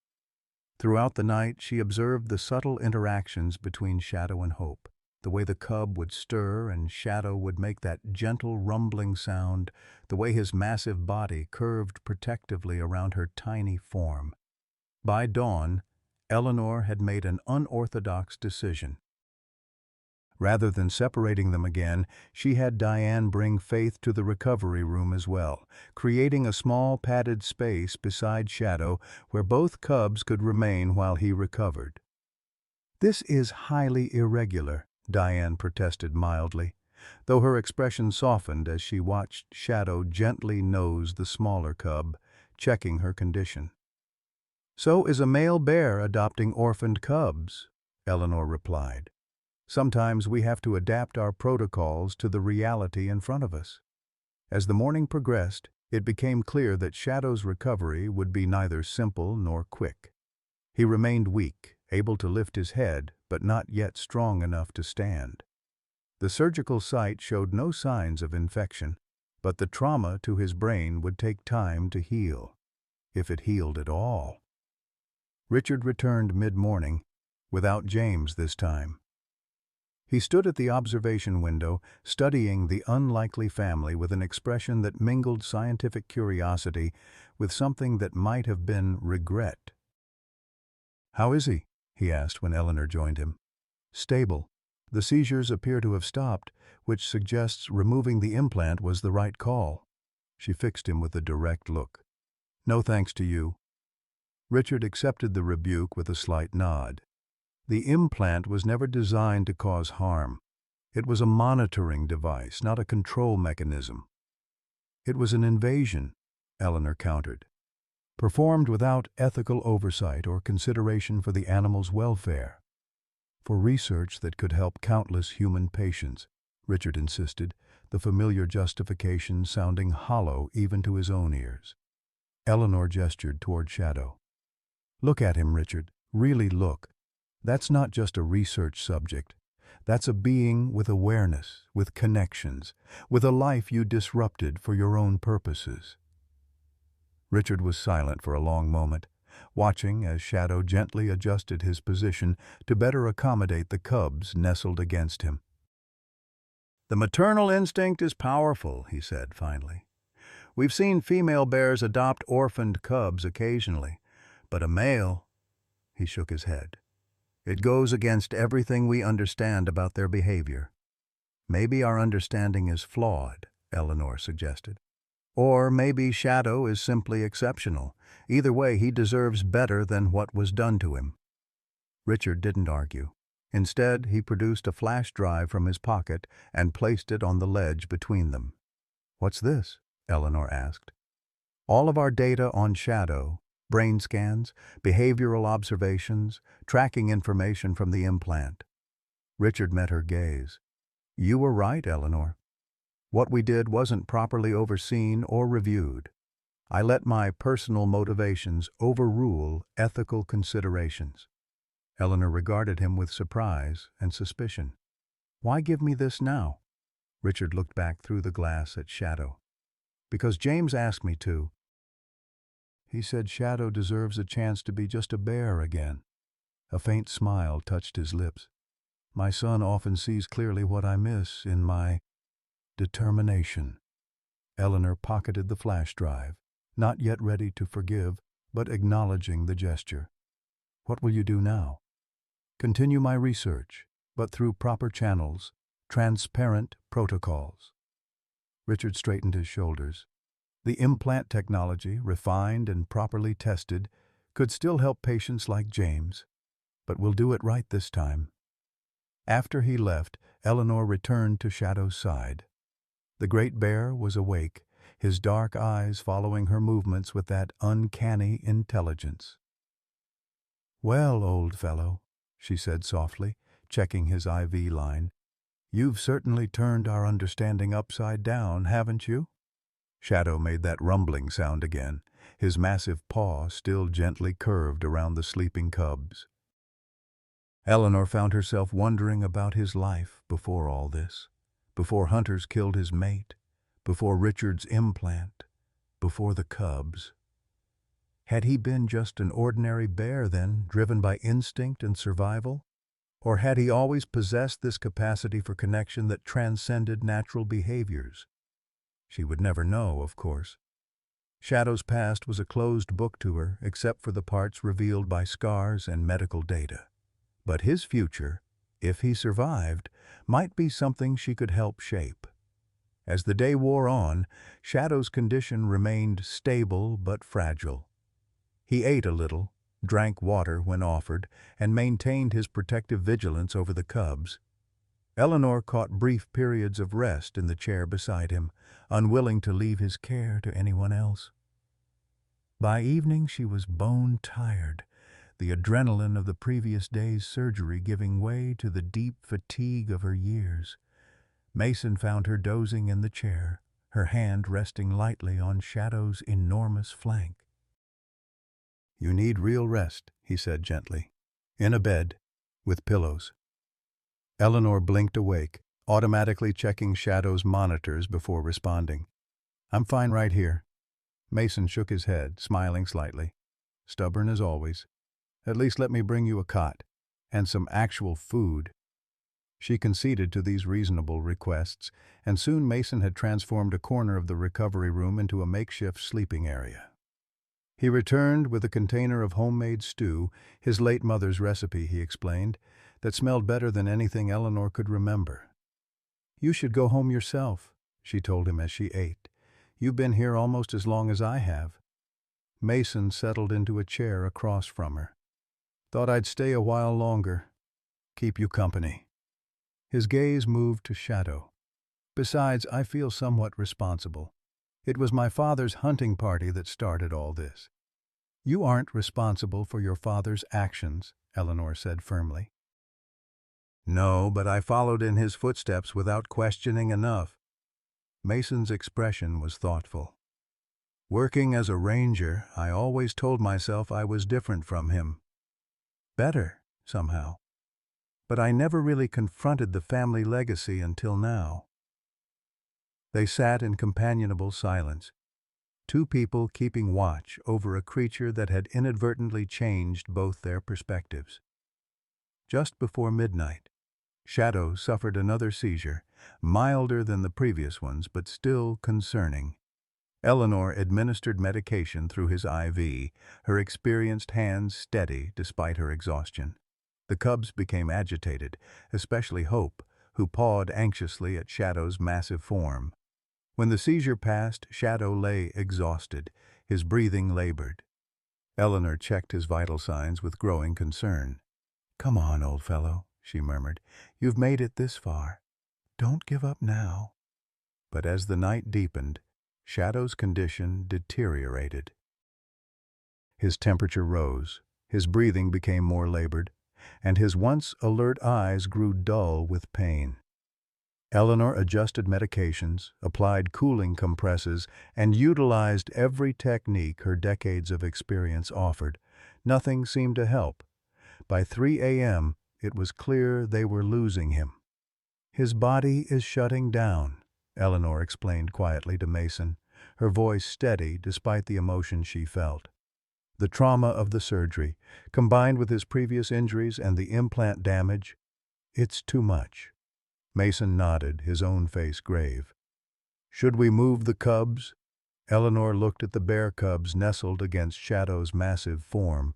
Throughout the night, she observed the subtle interactions between Shadow and Hope, the way the cub would stir and Shadow would make that gentle rumbling sound, the way his massive body curved protectively around her tiny form. By dawn, Eleanor had made an unorthodox decision. Rather than separating them again, she had Diane bring Faith to the recovery room as well, creating a small padded space beside Shadow where both cubs could remain while he recovered. "This is highly irregular," Diane protested mildly, though her expression softened as she watched Shadow gently nose the smaller cub, checking her condition. "So is a male bear adopting orphaned cubs," Eleanor replied. "Sometimes we have to adapt our protocols to the reality in front of us." As the morning progressed, it became clear that Shadow's recovery would be neither simple nor quick. He remained weak, able to lift his head, but not yet strong enough to stand. The surgical site showed no signs of infection, but the trauma to his brain would take time to heal, if it healed at all. Richard returned mid-morning, without James this time. He stood at the observation window, studying the unlikely family with an expression that mingled scientific curiosity with something that might have been regret. "How is he?" he asked when Eleanor joined him. "Stable. The seizures appear to have stopped, which suggests removing the implant was the right call." She fixed him with a direct look. "No thanks to you." Richard accepted the rebuke with a slight nod. The implant was never designed to cause harm. It was a monitoring device, not a control mechanism. "It was an invasion," Eleanor countered, "performed without ethical oversight or consideration for the animal's welfare. For research that could help countless human patients," Richard insisted, the familiar justification sounding hollow even to his own ears. Eleanor gestured toward Shadow. Look at him, Richard. Really look. That's not just a research subject. That's a being with awareness, with connections, with a life you disrupted for your own purposes. Richard was silent for a long moment, watching as Shadow gently adjusted his position to better accommodate the cubs nestled against him. "The maternal instinct is powerful," he said finally. "We've seen female bears adopt orphaned cubs occasionally, but a male—" He shook his head. "It goes against everything we understand about their behavior." "Maybe our understanding is flawed," Eleanor suggested. "Or maybe Shadow is simply exceptional. Either way, he deserves better than what was done to him." Richard didn't argue. Instead, he produced a flash drive from his pocket and placed it on the ledge between them. "What's this?" Eleanor asked. "All of our data on Shadow, brain scans, behavioral observations, tracking information from the implant." Richard met her gaze. "You were right, Eleanor. What we did wasn't properly overseen or reviewed. I let my personal motivations overrule ethical considerations." Eleanor regarded him with surprise and suspicion. "Why give me this now?" Richard looked back through the glass at Shadow. "Because James asked me to. He said Shadow deserves a chance to be just a bear again." A faint smile touched his lips. "My son often sees clearly what I miss in my determination." Eleanor pocketed the flash drive, not yet ready to forgive, but acknowledging the gesture. "What will you do now?" "Continue my research, but through proper channels, transparent protocols." Richard straightened his shoulders. The implant technology, refined and properly tested, could still help patients like James, but we'll do it right this time. After he left, Eleanor returned to Shadow's side. The great bear was awake, his dark eyes following her movements with that uncanny intelligence. "Well, old fellow," she said softly, checking his IV line, "you've certainly turned our understanding upside down, haven't you?" Shadow made that rumbling sound again, his massive paw still gently curved around the sleeping cubs. Eleanor found herself wondering about his life before all this, before hunters killed his mate, before Richard's implant, before the cubs. Had he been just an ordinary bear then, driven by instinct and survival? Or had he always possessed this capacity for connection that transcended natural behaviors? She would never know, of course. Shadow's past was a closed book to her, except for the parts revealed by scars and medical data. But his future, if he survived, might be something she could help shape. As the day wore on, Shadow's condition remained stable but fragile. He ate a little, drank water when offered, and maintained his protective vigilance over the cubs. Eleanor caught brief periods of rest in the chair beside him, unwilling to leave his care to anyone else. By evening she was bone-tired, the adrenaline of the previous day's surgery giving way to the deep fatigue of her years. Mason found her dozing in the chair, her hand resting lightly on Shadow's enormous flank. "You need real rest," he said gently. "In a bed, with pillows." Eleanor blinked awake, automatically checking Shadow's monitors before responding. "I'm fine right here." Mason shook his head, smiling slightly. "Stubborn as always. At least let me bring you a cot, and some actual food." She conceded to these reasonable requests, and soon Mason had transformed a corner of the recovery room into a makeshift sleeping area. He returned with a container of homemade stew, his late mother's recipe, he explained, that smelled better than anything Eleanor could remember. "You should go home yourself," she told him as she ate. "You've been here almost as long as I have." Mason settled into a chair across from her. "Thought I'd stay a while longer. Keep you company." His gaze moved to Shadow. "Besides, I feel somewhat responsible. It was my father's hunting party that started all this." "You aren't responsible for your father's actions," Eleanor said firmly. "No, but I followed in his footsteps without questioning enough." Mason's expression was thoughtful. Working as a ranger, I always told myself I was different from him. Better, somehow. But I never really confronted the family legacy until now. They sat in companionable silence, two people keeping watch over a creature that had inadvertently changed both their perspectives. Just before midnight, Shadow suffered another seizure, milder than the previous ones but still concerning. Eleanor administered medication through his IV, her experienced hands steady despite her exhaustion. The cubs became agitated, especially Hope, who pawed anxiously at Shadow's massive form. When the seizure passed, Shadow lay exhausted, his breathing labored. Eleanor checked his vital signs with growing concern. "Come on, old fellow," she murmured. "You've made it this far. Don't give up now." But as the night deepened, Shadow's condition deteriorated. His temperature rose, his breathing became more labored, and his once alert eyes grew dull with pain. Eleanor adjusted medications, applied cooling compresses, and utilized every technique her decades of experience offered. Nothing seemed to help. By 3 a.m., it was clear they were losing him. "His body is shutting down," Eleanor explained quietly to Mason, her voice steady despite the emotion she felt. The trauma of the surgery, combined with his previous injuries and the implant damage, it's too much. Mason nodded, his own face grave. "Should we move the cubs?" Eleanor looked at the bear cubs nestled against Shadow's massive form.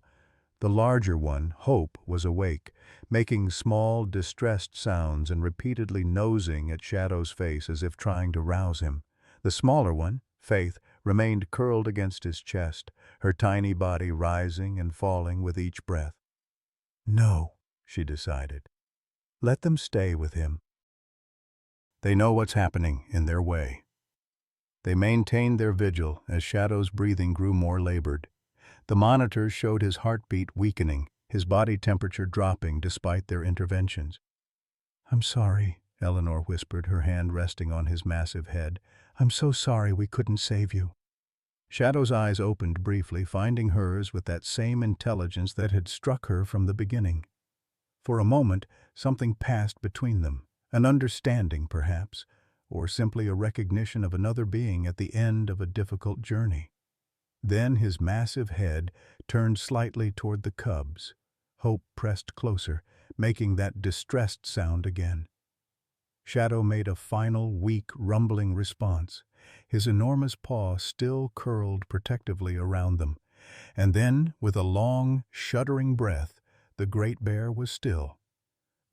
The larger one, Hope, was awake, making small, distressed sounds and repeatedly nosing at Shadow's face as if trying to rouse him. The smaller one, Faith, remained curled against his chest, her tiny body rising and falling with each breath. "No," she decided. "Let them stay with him. They know what's happening in their way." They maintained their vigil as Shadow's breathing grew more labored. The monitors showed his heartbeat weakening, his body temperature dropping despite their interventions. "I'm sorry," Eleanor whispered, her hand resting on his massive head. "I'm so sorry we couldn't save you." Shadow's eyes opened briefly, finding hers with that same intelligence that had struck her from the beginning. For a moment, something passed between them, an understanding, perhaps, or simply a recognition of another being at the end of a difficult journey. Then his massive head turned slightly toward the cubs. Hope pressed closer, making that distressed sound again. Shadow made a final, weak, rumbling response, his enormous paw still curled protectively around them. And then, with a long, shuddering breath, the great bear was still.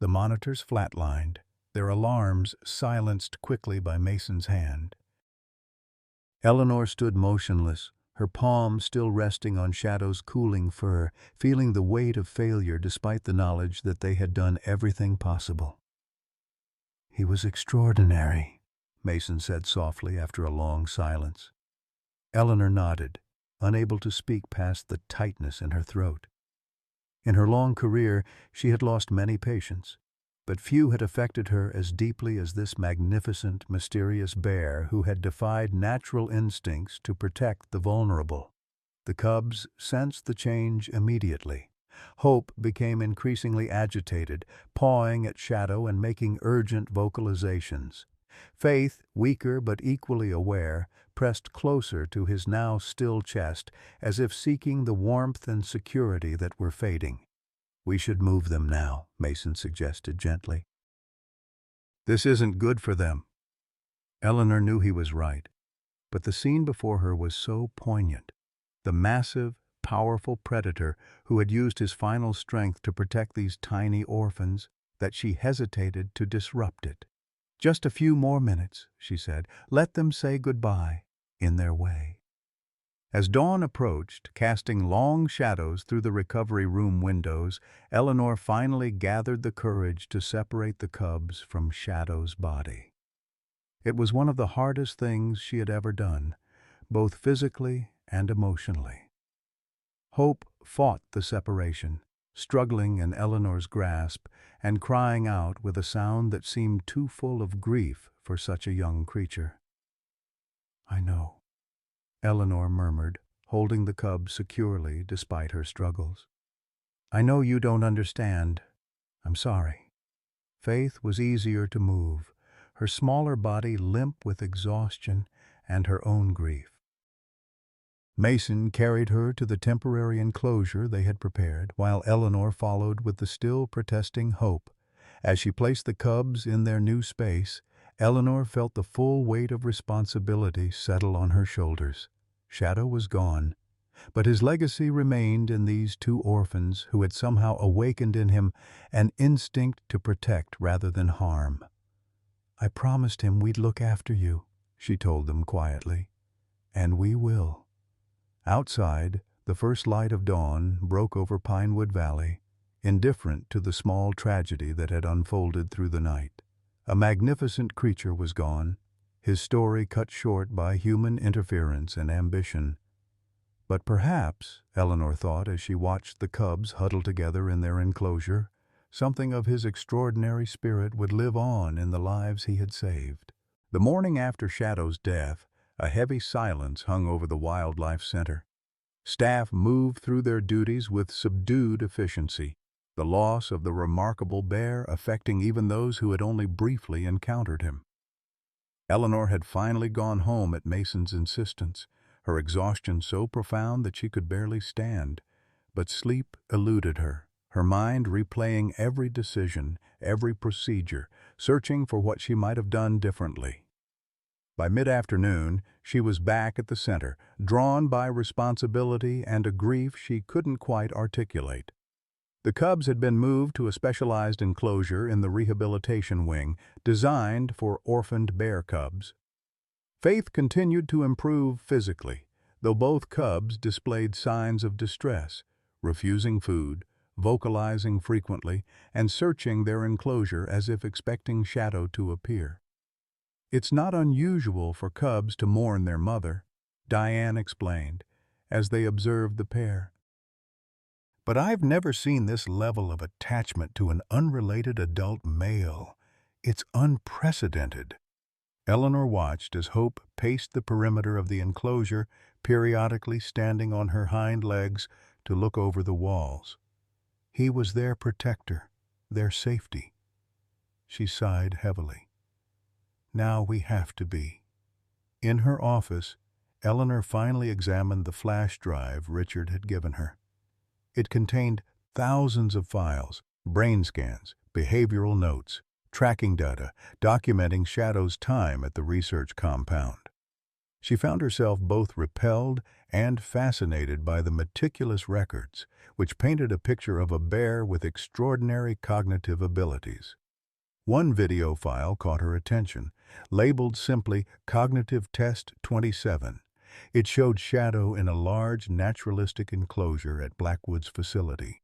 The monitors flatlined, their alarms silenced quickly by Mason's hand. Eleanor stood motionless, her palm still resting on Shadow's cooling fur, feeling the weight of failure despite the knowledge that they had done everything possible. "He was extraordinary," Mason said softly after a long silence. Eleanor nodded, unable to speak past the tightness in her throat. In her long career, she had lost many patients, but few had affected her as deeply as this magnificent, mysterious bear who had defied natural instincts to protect the vulnerable. The cubs sensed the change immediately. Hope became increasingly agitated, pawing at Shadow and making urgent vocalizations. Faith, weaker but equally aware, pressed closer to his now still chest, as if seeking the warmth and security that were fading. "We should move them now," Mason suggested gently. "This isn't good for them." Eleanor knew he was right, but the scene before her was so poignant. The massive, powerful predator who had used his final strength to protect these tiny orphans, that she hesitated to disrupt it. "Just a few more minutes," she said. "Let them say goodbye in their way." As dawn approached, casting long shadows through the recovery room windows, Eleanor finally gathered the courage to separate the cubs from Shadow's body. It was one of the hardest things she had ever done, both physically and emotionally. Hope fought the separation, struggling in Eleanor's grasp and crying out with a sound that seemed too full of grief for such a young creature. "I know. Eleanor murmured, holding the cub securely despite her struggles. I know you don't understand. I'm sorry. Faith was easier to move, her smaller body limp with exhaustion and her own grief. Mason carried her to the temporary enclosure they had prepared, while Eleanor followed with the still protesting Hope. As she placed the cubs in their new space, Eleanor felt the full weight of responsibility settle on her shoulders. Shadow was gone, but his legacy remained in these two orphans who had somehow awakened in him an instinct to protect rather than harm. I promised him we'd look after you, she told them quietly, and we will. Outside, the first light of dawn broke over Pinewood Valley, indifferent to the small tragedy that had unfolded through the night. A magnificent creature was gone, his story cut short by human interference and ambition. But perhaps, Eleanor thought as she watched the cubs huddle together in their enclosure, something of his extraordinary spirit would live on in the lives he had saved. The morning after Shadow's death, a heavy silence hung over the Wildlife Center. Staff moved through their duties with subdued efficiency, the loss of the remarkable bear affecting even those who had only briefly encountered him. Eleanor had finally gone home at Mason's insistence, her exhaustion so profound that she could barely stand. But sleep eluded her, her mind replaying every decision, every procedure, searching for what she might have done differently. By mid-afternoon, she was back at the center, drawn by responsibility and a grief she couldn't quite articulate. The cubs had been moved to a specialized enclosure in the rehabilitation wing, designed for orphaned bear cubs. Faith continued to improve physically, though both cubs displayed signs of distress, refusing food, vocalizing frequently, and searching their enclosure as if expecting Shadow to appear. It's not unusual for cubs to mourn their mother, Diane explained, as they observed the pair. But I've never seen this level of attachment to an unrelated adult male. It's unprecedented. Eleanor watched as Hope paced the perimeter of the enclosure, periodically standing on her hind legs to look over the walls. He was their protector, their safety. She sighed heavily. Now we have to be. In her office, Eleanor finally examined the flash drive Richard had given her. It contained thousands of files, brain scans, behavioral notes, tracking data, documenting Shadow's time at the research compound. She found herself both repelled and fascinated by the meticulous records, which painted a picture of a bear with extraordinary cognitive abilities. One video file caught her attention, labeled simply Cognitive Test 27. It showed Shadow in a large naturalistic enclosure at Blackwood's facility.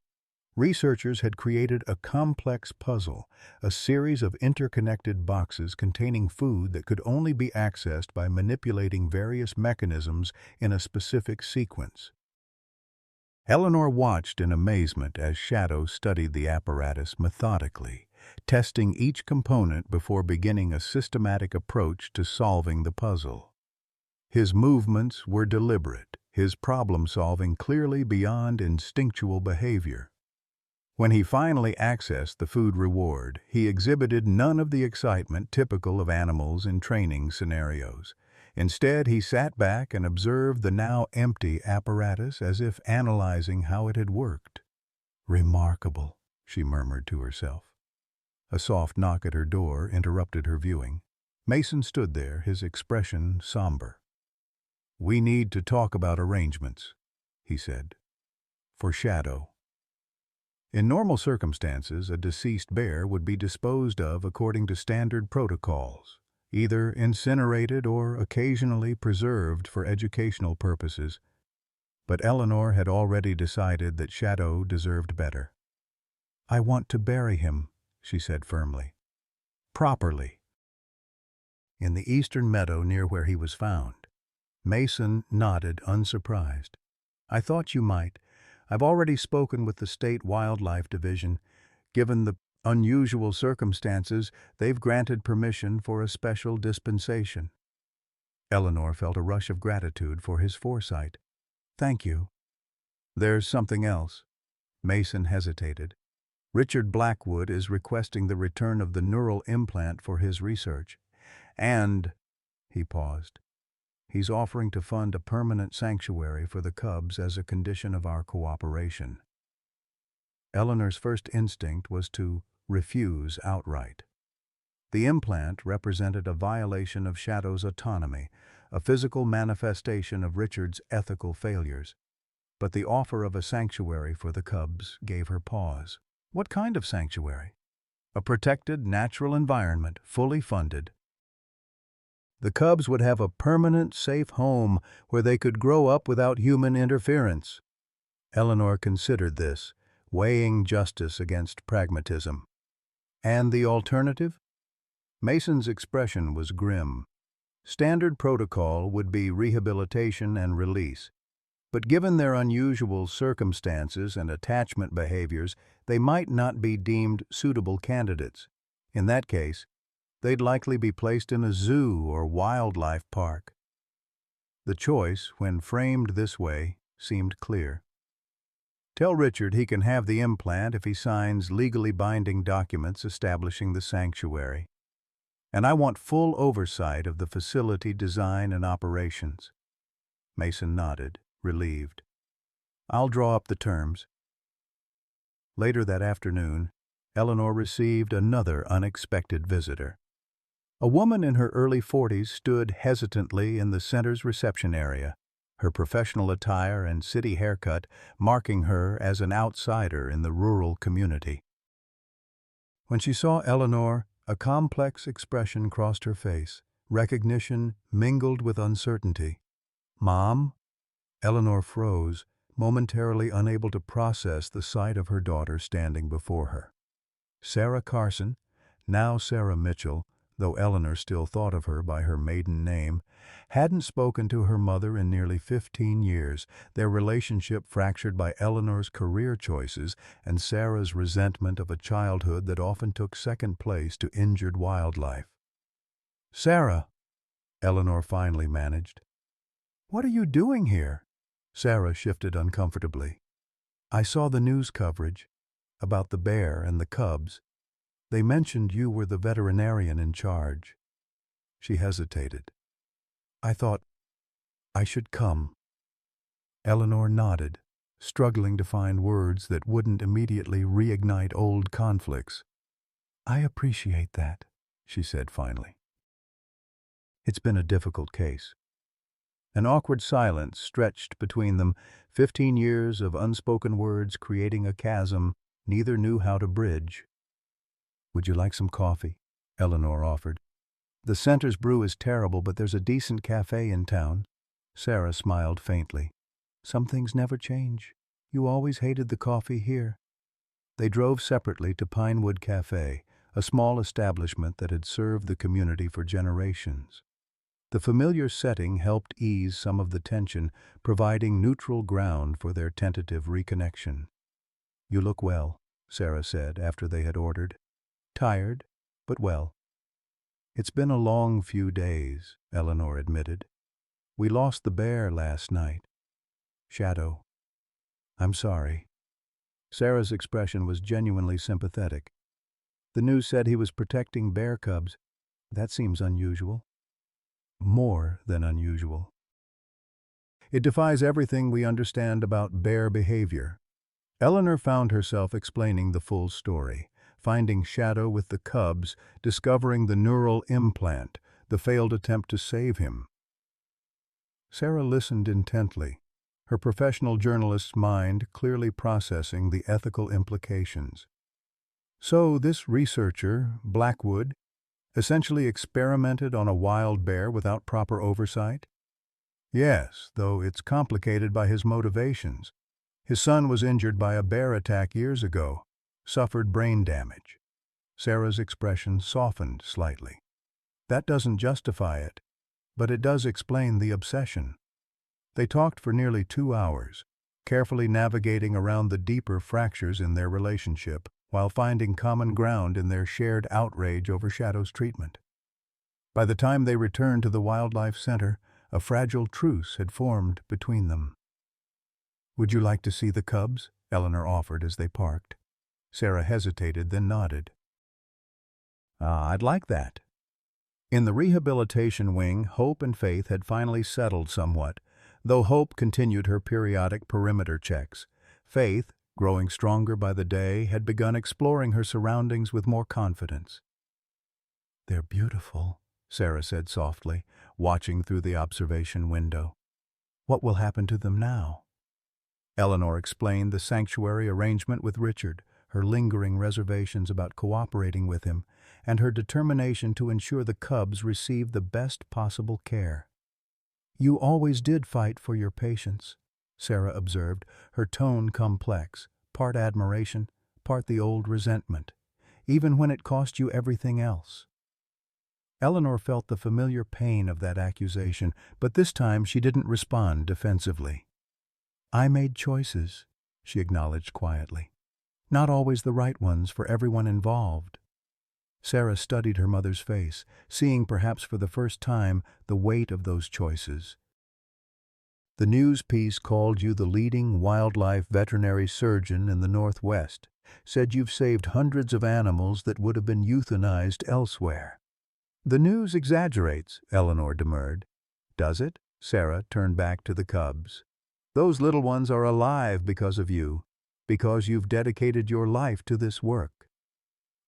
Researchers had created a complex puzzle, a series of interconnected boxes containing food that could only be accessed by manipulating various mechanisms in a specific sequence. Eleanor watched in amazement as Shadow studied the apparatus methodically, testing each component before beginning a systematic approach to solving the puzzle. His movements were deliberate, his problem-solving clearly beyond instinctual behavior. When he finally accessed the food reward, he exhibited none of the excitement typical of animals in training scenarios. Instead, he sat back and observed the now empty apparatus as if analyzing how it had worked. "Remarkable," she murmured to herself. A soft knock at her door interrupted her viewing. Mason stood there, his expression somber. "We need to talk about arrangements," he said. "For Shadow." In normal circumstances, a deceased bear would be disposed of according to standard protocols, either incinerated or occasionally preserved for educational purposes. But Eleanor had already decided that Shadow deserved better. "I want to bury him," she said firmly. "Properly." In the eastern meadow near where he was found. Mason nodded, unsurprised. "I thought you might. I've already spoken with the State Wildlife Division. Given the unusual circumstances, they've granted permission for a special dispensation." Eleanor felt a rush of gratitude for his foresight. Thank you. There's something else. Mason hesitated. Richard Blackwood is requesting the return of the neural implant for his research. And, he paused, he's offering to fund a permanent sanctuary for the cubs as a condition of our cooperation. Eleanor's first instinct was to refuse outright. The implant represented a violation of Shadow's autonomy, a physical manifestation of Richard's ethical failures. But the offer of a sanctuary for the cubs gave her pause. What kind of sanctuary? A protected, natural environment, fully funded. The cubs would have a permanent, safe home where they could grow up without human interference. Eleanor considered this, weighing justice against pragmatism. And the alternative? Mason's expression was grim. Standard protocol would be rehabilitation and release. But given their unusual circumstances and attachment behaviors, they might not be deemed suitable candidates. In that case, they'd likely be placed in a zoo or wildlife park. The choice, when framed this way, seemed clear. Tell Richard he can have the implant if he signs legally binding documents establishing the sanctuary. And I want full oversight of the facility design and operations. Mason nodded, relieved. I'll draw up the terms. Later that afternoon, Eleanor received another unexpected visitor. A woman in her early 40s stood hesitantly in the center's reception area, her professional attire and city haircut marking her as an outsider in the rural community. When she saw Eleanor, a complex expression crossed her face, recognition mingled with uncertainty. "Mom?" Eleanor froze, momentarily unable to process the sight of her daughter standing before her. Sarah Carson, now Sarah Mitchell, though Eleanor still thought of her by her maiden name, hadn't spoken to her mother in nearly 15 years, their relationship fractured by Eleanor's career choices and Sarah's resentment of a childhood that often took second place to injured wildlife. "Sarah," Eleanor finally managed. "What are you doing here?" Sarah shifted uncomfortably. "I saw the news coverage about the bear and the cubs. They mentioned you were the veterinarian in charge." She hesitated. "I thought I should come." Eleanor nodded, struggling to find words that wouldn't immediately reignite old conflicts. "I appreciate that," she said finally. It's been a difficult case. An awkward silence stretched between them, 15 years of unspoken words creating a chasm neither knew how to bridge. "Would you like some coffee?" Eleanor offered. "The center's brew is terrible, but there's a decent cafe in town." Sarah smiled faintly. "Some things never change. You always hated the coffee here." They drove separately to Pinewood Cafe, a small establishment that had served the community for generations. The familiar setting helped ease some of the tension, providing neutral ground for their tentative reconnection. "You look well," Sarah said after they had ordered. "Tired, but well." "It's been a long few days," Eleanor admitted. "We lost the bear last night. Shadow. I'm sorry." Sarah's expression was genuinely sympathetic. "The news said he was protecting bear cubs. That seems unusual." "More than unusual. It defies everything we understand about bear behavior." Eleanor found herself explaining the full story, finding Shadow with the cubs, discovering the neural implant, the failed attempt to save him. Sarah listened intently, her professional journalist's mind clearly processing the ethical implications. "So this researcher, Blackwood, essentially experimented on a wild bear without proper oversight?" "Yes, though it's complicated by his motivations. His son was injured by a bear attack years ago, suffered brain damage." Sarah's expression softened slightly. "That doesn't justify it, but it does explain the obsession." They talked for nearly 2 hours, carefully navigating around the deeper fractures in their relationship, while finding common ground in their shared outrage over Shadow's treatment. By the time they returned to the Wildlife Center, a fragile truce had formed between them. "Would you like to see the cubs?" Eleanor offered as they parked. Sarah hesitated, then nodded. I'd like that." In the rehabilitation wing, Hope and Faith had finally settled somewhat, though Hope continued her periodic perimeter checks. Faith, growing stronger by the day, had begun exploring her surroundings with more confidence. "They're beautiful," Sarah said softly, watching through the observation window. "What will happen to them now?" Eleanor explained the sanctuary arrangement with Richard, her lingering reservations about cooperating with him, and her determination to ensure the cubs received the best possible care. "You always did fight for your patients," Sarah observed, her tone complex, part admiration, part the old resentment, "even when it cost you everything else." Eleanor felt the familiar pain of that accusation, but this time she didn't respond defensively. "I made choices," she acknowledged quietly. "Not always the right ones for everyone involved." Sarah studied her mother's face, seeing perhaps for the first time the weight of those choices. "The news piece called you the leading wildlife veterinary surgeon in the Northwest, said you've saved hundreds of animals that would have been euthanized elsewhere." "The news exaggerates," Eleanor demurred. "Does it?" Sarah turned back to the cubs. "Those little ones are alive because of you, because you've dedicated your life to this work."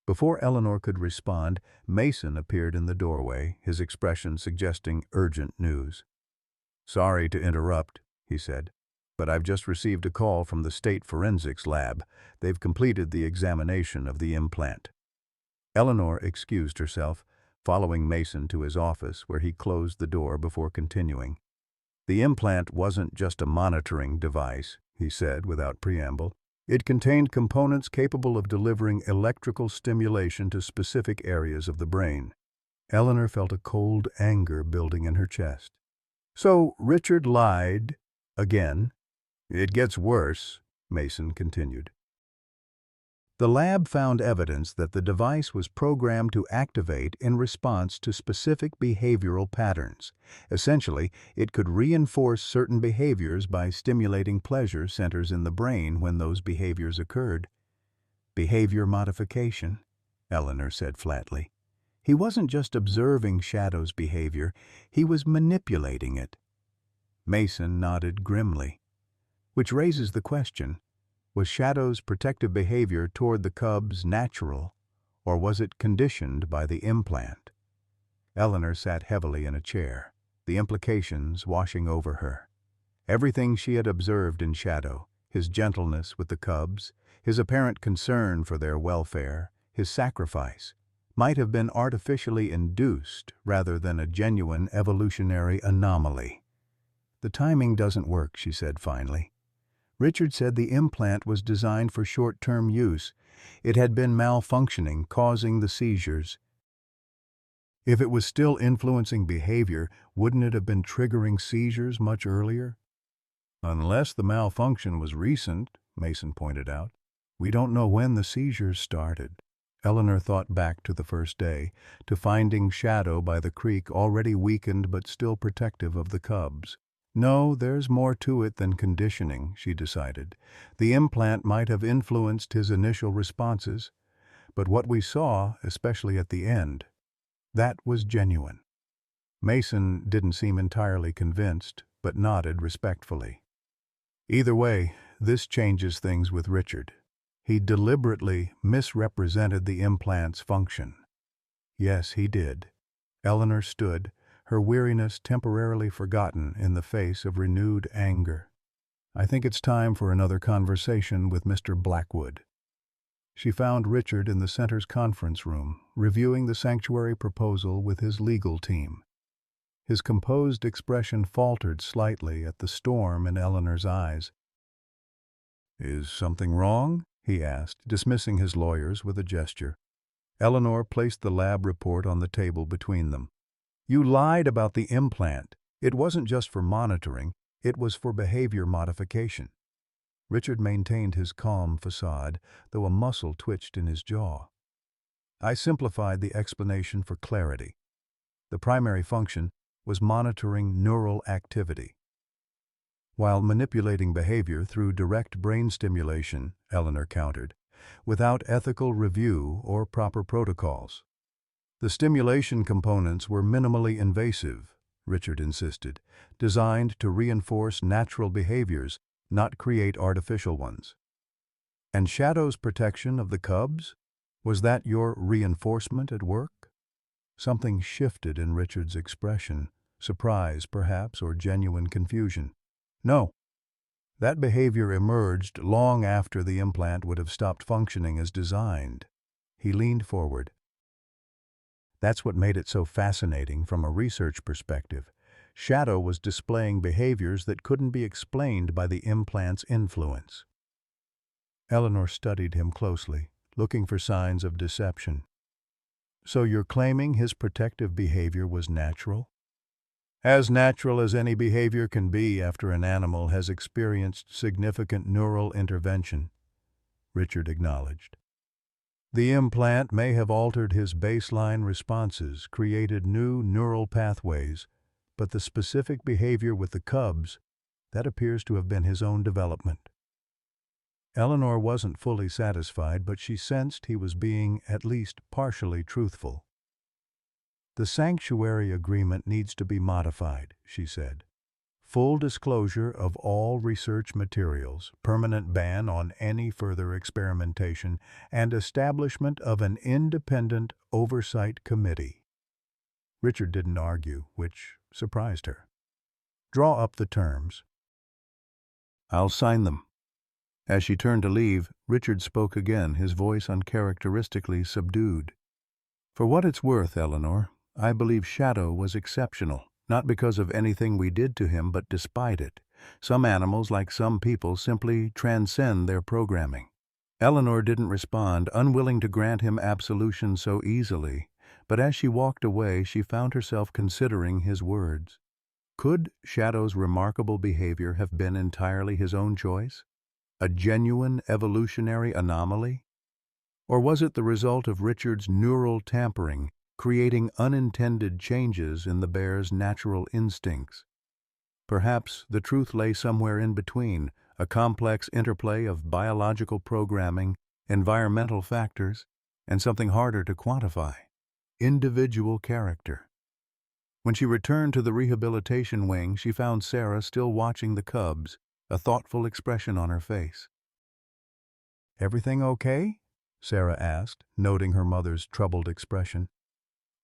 Before Eleanor could respond, Mason appeared in the doorway, his expression suggesting urgent news. "Sorry to interrupt," he said, "but I've just received a call from the state forensics lab. They've completed the examination of the implant." Eleanor excused herself, following Mason to his office, where he closed the door before continuing. "The implant wasn't just a monitoring device," he said without preamble. "It contained components capable of delivering electrical stimulation to specific areas of the brain." Eleanor felt a cold anger building in her chest. "So Richard lied again?" "It gets worse," Mason continued. "The lab found evidence that the device was programmed to activate in response to specific behavioral patterns. Essentially, it could reinforce certain behaviors by stimulating pleasure centers in the brain when those behaviors occurred." "Behavior modification," Eleanor said flatly. "He wasn't just observing Shadow's behavior, he was manipulating it." Mason nodded grimly. "Which raises the question, was Shadow's protective behavior toward the cubs natural, or was it conditioned by the implant?" Eleanor sat heavily in a chair, the implications washing over her. Everything she had observed in Shadow, his gentleness with the cubs, his apparent concern for their welfare, his sacrifice, might have been artificially induced rather than a genuine evolutionary anomaly. "The timing doesn't work," she said finally. "Richard said the implant was designed for short-term use. It had been malfunctioning, causing the seizures. If it was still influencing behavior, wouldn't it have been triggering seizures much earlier?" "Unless the malfunction was recent," Mason pointed out. "We don't know when the seizures started." Eleanor thought back to the first day, to finding Shadow by the creek already weakened but still protective of the cubs. "No, there's more to it than conditioning," she decided. "The implant might have influenced his initial responses, but what we saw, especially at the end, that was genuine." Mason didn't seem entirely convinced, but nodded respectfully. "Either way, this changes things with Richard. He deliberately misrepresented the implant's function." "Yes, he did." Eleanor stood, her weariness temporarily forgotten in the face of renewed anger. "I think it's time for another conversation with Mr. Blackwood." She found Richard in the center's conference room, reviewing the sanctuary proposal with his legal team. His composed expression faltered slightly at the storm in Eleanor's eyes. "Is something wrong?" he asked, dismissing his lawyers with a gesture. Eleanor placed the lab report on the table between them. "You lied about the implant. It wasn't just for monitoring, it was for behavior modification." Richard maintained his calm facade, though a muscle twitched in his jaw. "I simplified the explanation for clarity. The primary function was monitoring neural activity. While manipulating behavior through direct brain stimulation, Eleanor countered, without ethical review or proper protocols. The stimulation components were minimally invasive, Richard insisted, designed to reinforce natural behaviors, not create artificial ones. And Shadow's protection of the cubs? Was that your reinforcement at work? Something shifted in Richard's expression, surprise perhaps, or genuine confusion. No. That behavior emerged long after the implant would have stopped functioning as designed. He leaned forward. That's what made it so fascinating from a research perspective. Shadow was displaying behaviors that couldn't be explained by the implant's influence. Eleanor studied him closely, looking for signs of deception. So you're claiming his protective behavior was natural? As natural as any behavior can be after an animal has experienced significant neural intervention, Richard acknowledged. The implant may have altered his baseline responses, created new neural pathways, but the specific behavior with the cubs, that appears to have been his own development. Eleanor wasn't fully satisfied, but she sensed he was being at least partially truthful. The sanctuary agreement needs to be modified, she said. Full disclosure of all research materials, permanent ban on any further experimentation, and establishment of an independent oversight committee. Richard didn't argue, which surprised her. Draw up the terms. I'll sign them. As she turned to leave, Richard spoke again, his voice uncharacteristically subdued. For what it's worth, Eleanor, I believe Shadow was exceptional, not because of anything we did to him, but despite it. Some animals, like some people, simply transcend their programming. Eleanor didn't respond, unwilling to grant him absolution so easily, but as she walked away, she found herself considering his words. Could Shadow's remarkable behavior have been entirely his own choice? A genuine evolutionary anomaly? Or was it the result of Richard's neural tampering, creating unintended changes in the bear's natural instincts? Perhaps the truth lay somewhere in between, a complex interplay of biological programming, environmental factors, and something harder to quantify: individual character. When she returned to the rehabilitation wing, she found Sarah still watching the cubs, a thoughtful expression on her face. "Everything okay?" Sarah asked, noting her mother's troubled expression.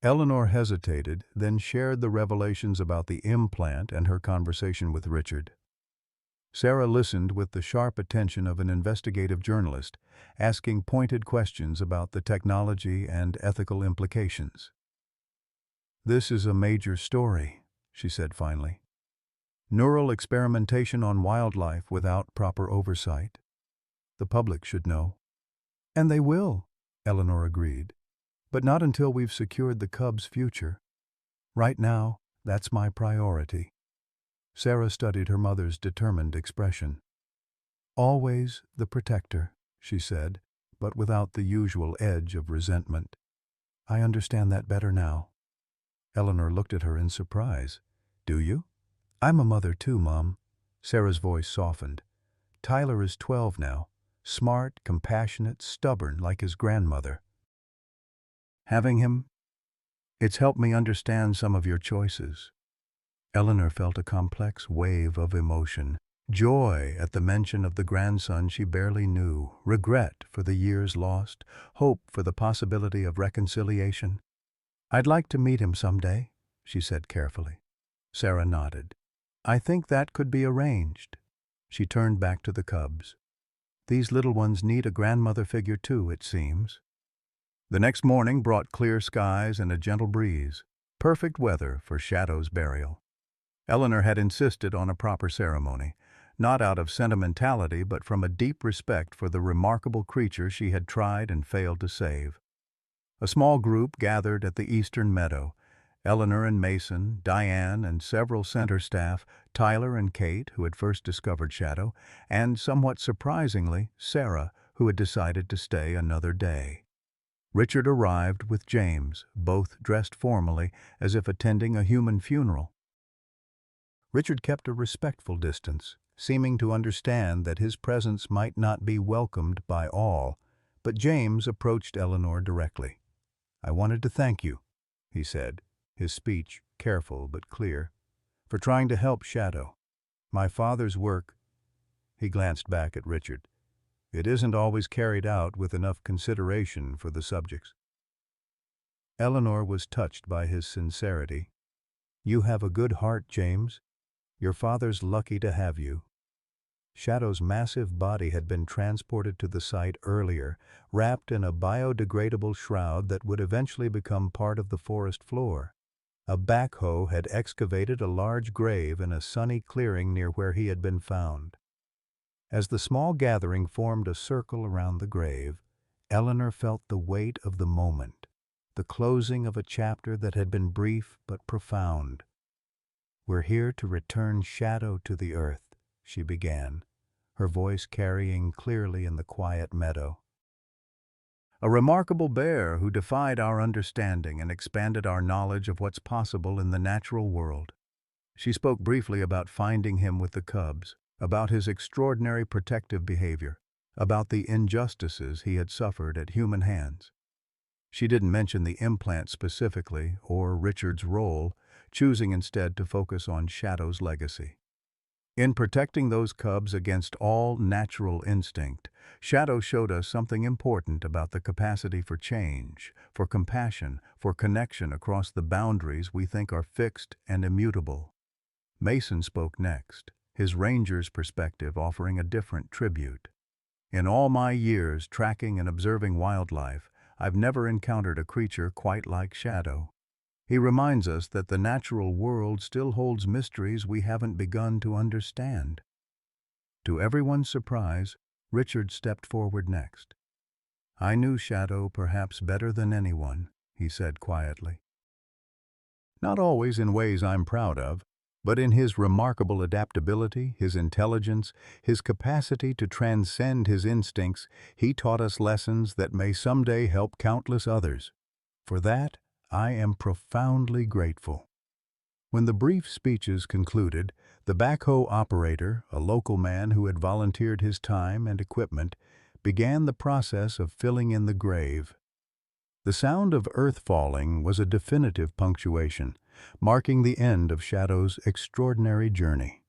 Eleanor hesitated, then shared the revelations about the implant and her conversation with Richard. Sarah listened with the sharp attention of an investigative journalist, asking pointed questions about the technology and ethical implications. "This is a major story," she said finally. "Neural experimentation on wildlife without proper oversight. The public should know." "And they will," Eleanor agreed. "But not until we've secured the cubs' future. Right now, that's my priority." Sarah studied her mother's determined expression. "Always the protector," she said, but without the usual edge of resentment. "I understand that better now." Eleanor looked at her in surprise. "Do you?" "I'm a mother too, Mom." Sarah's voice softened. "Tyler is 12 now, smart, compassionate, stubborn like his grandmother. Having him, it's helped me understand some of your choices." Eleanor felt a complex wave of emotion. Joy at the mention of the grandson she barely knew, regret for the years lost, hope for the possibility of reconciliation. "I'd like to meet him someday," she said carefully. Sarah nodded. "I think that could be arranged." She turned back to the cubs. "These little ones need a grandmother figure too, it seems." The next morning brought clear skies and a gentle breeze. Perfect weather for Shadow's burial. Eleanor had insisted on a proper ceremony, not out of sentimentality but from a deep respect for the remarkable creature she had tried and failed to save. A small group gathered at the eastern meadow: Eleanor and Mason, Diane and several center staff, Tyler and Kate, who had first discovered Shadow, and, somewhat surprisingly, Sarah, who had decided to stay another day. Richard arrived with James, both dressed formally, as if attending a human funeral. Richard kept a respectful distance, seeming to understand that his presence might not be welcomed by all, but James approached Eleanor directly. "I wanted to thank you," he said, his speech careful but clear, "for trying to help Shadow. My father's work—" He glanced back at Richard. "It isn't always carried out with enough consideration for the subjects." Eleanor was touched by his sincerity. "You have a good heart, James. Your father's lucky to have you." Shadow's massive body had been transported to the site earlier, wrapped in a biodegradable shroud that would eventually become part of the forest floor. A backhoe had excavated a large grave in a sunny clearing near where he had been found. As the small gathering formed a circle around the grave, Eleanor felt the weight of the moment, the closing of a chapter that had been brief but profound. "We're here to return Shadow to the earth," she began, her voice carrying clearly in the quiet meadow. "A remarkable bear who defied our understanding and expanded our knowledge of what's possible in the natural world." She spoke briefly about finding him with the cubs, about his extraordinary protective behavior, about the injustices he had suffered at human hands. She didn't mention the implant specifically or Richard's role, choosing instead to focus on Shadow's legacy. In protecting those cubs against all natural instinct, Shadow showed us something important about the capacity for change, for compassion, for connection across the boundaries we think are fixed and immutable. Mason spoke next, his ranger's perspective offering a different tribute. "In all my years tracking and observing wildlife, I've never encountered a creature quite like Shadow. He reminds us that the natural world still holds mysteries we haven't begun to understand." To everyone's surprise, Richard stepped forward next. "I knew Shadow perhaps better than anyone," he said quietly. "Not always in ways I'm proud of, but in his remarkable adaptability, his intelligence, his capacity to transcend his instincts, he taught us lessons that may someday help countless others. For that, I am profoundly grateful." When the brief speeches concluded, the backhoe operator, a local man who had volunteered his time and equipment, began the process of filling in the grave. The sound of earth falling was a definitive punctuation, marking the end of Shadow's extraordinary journey.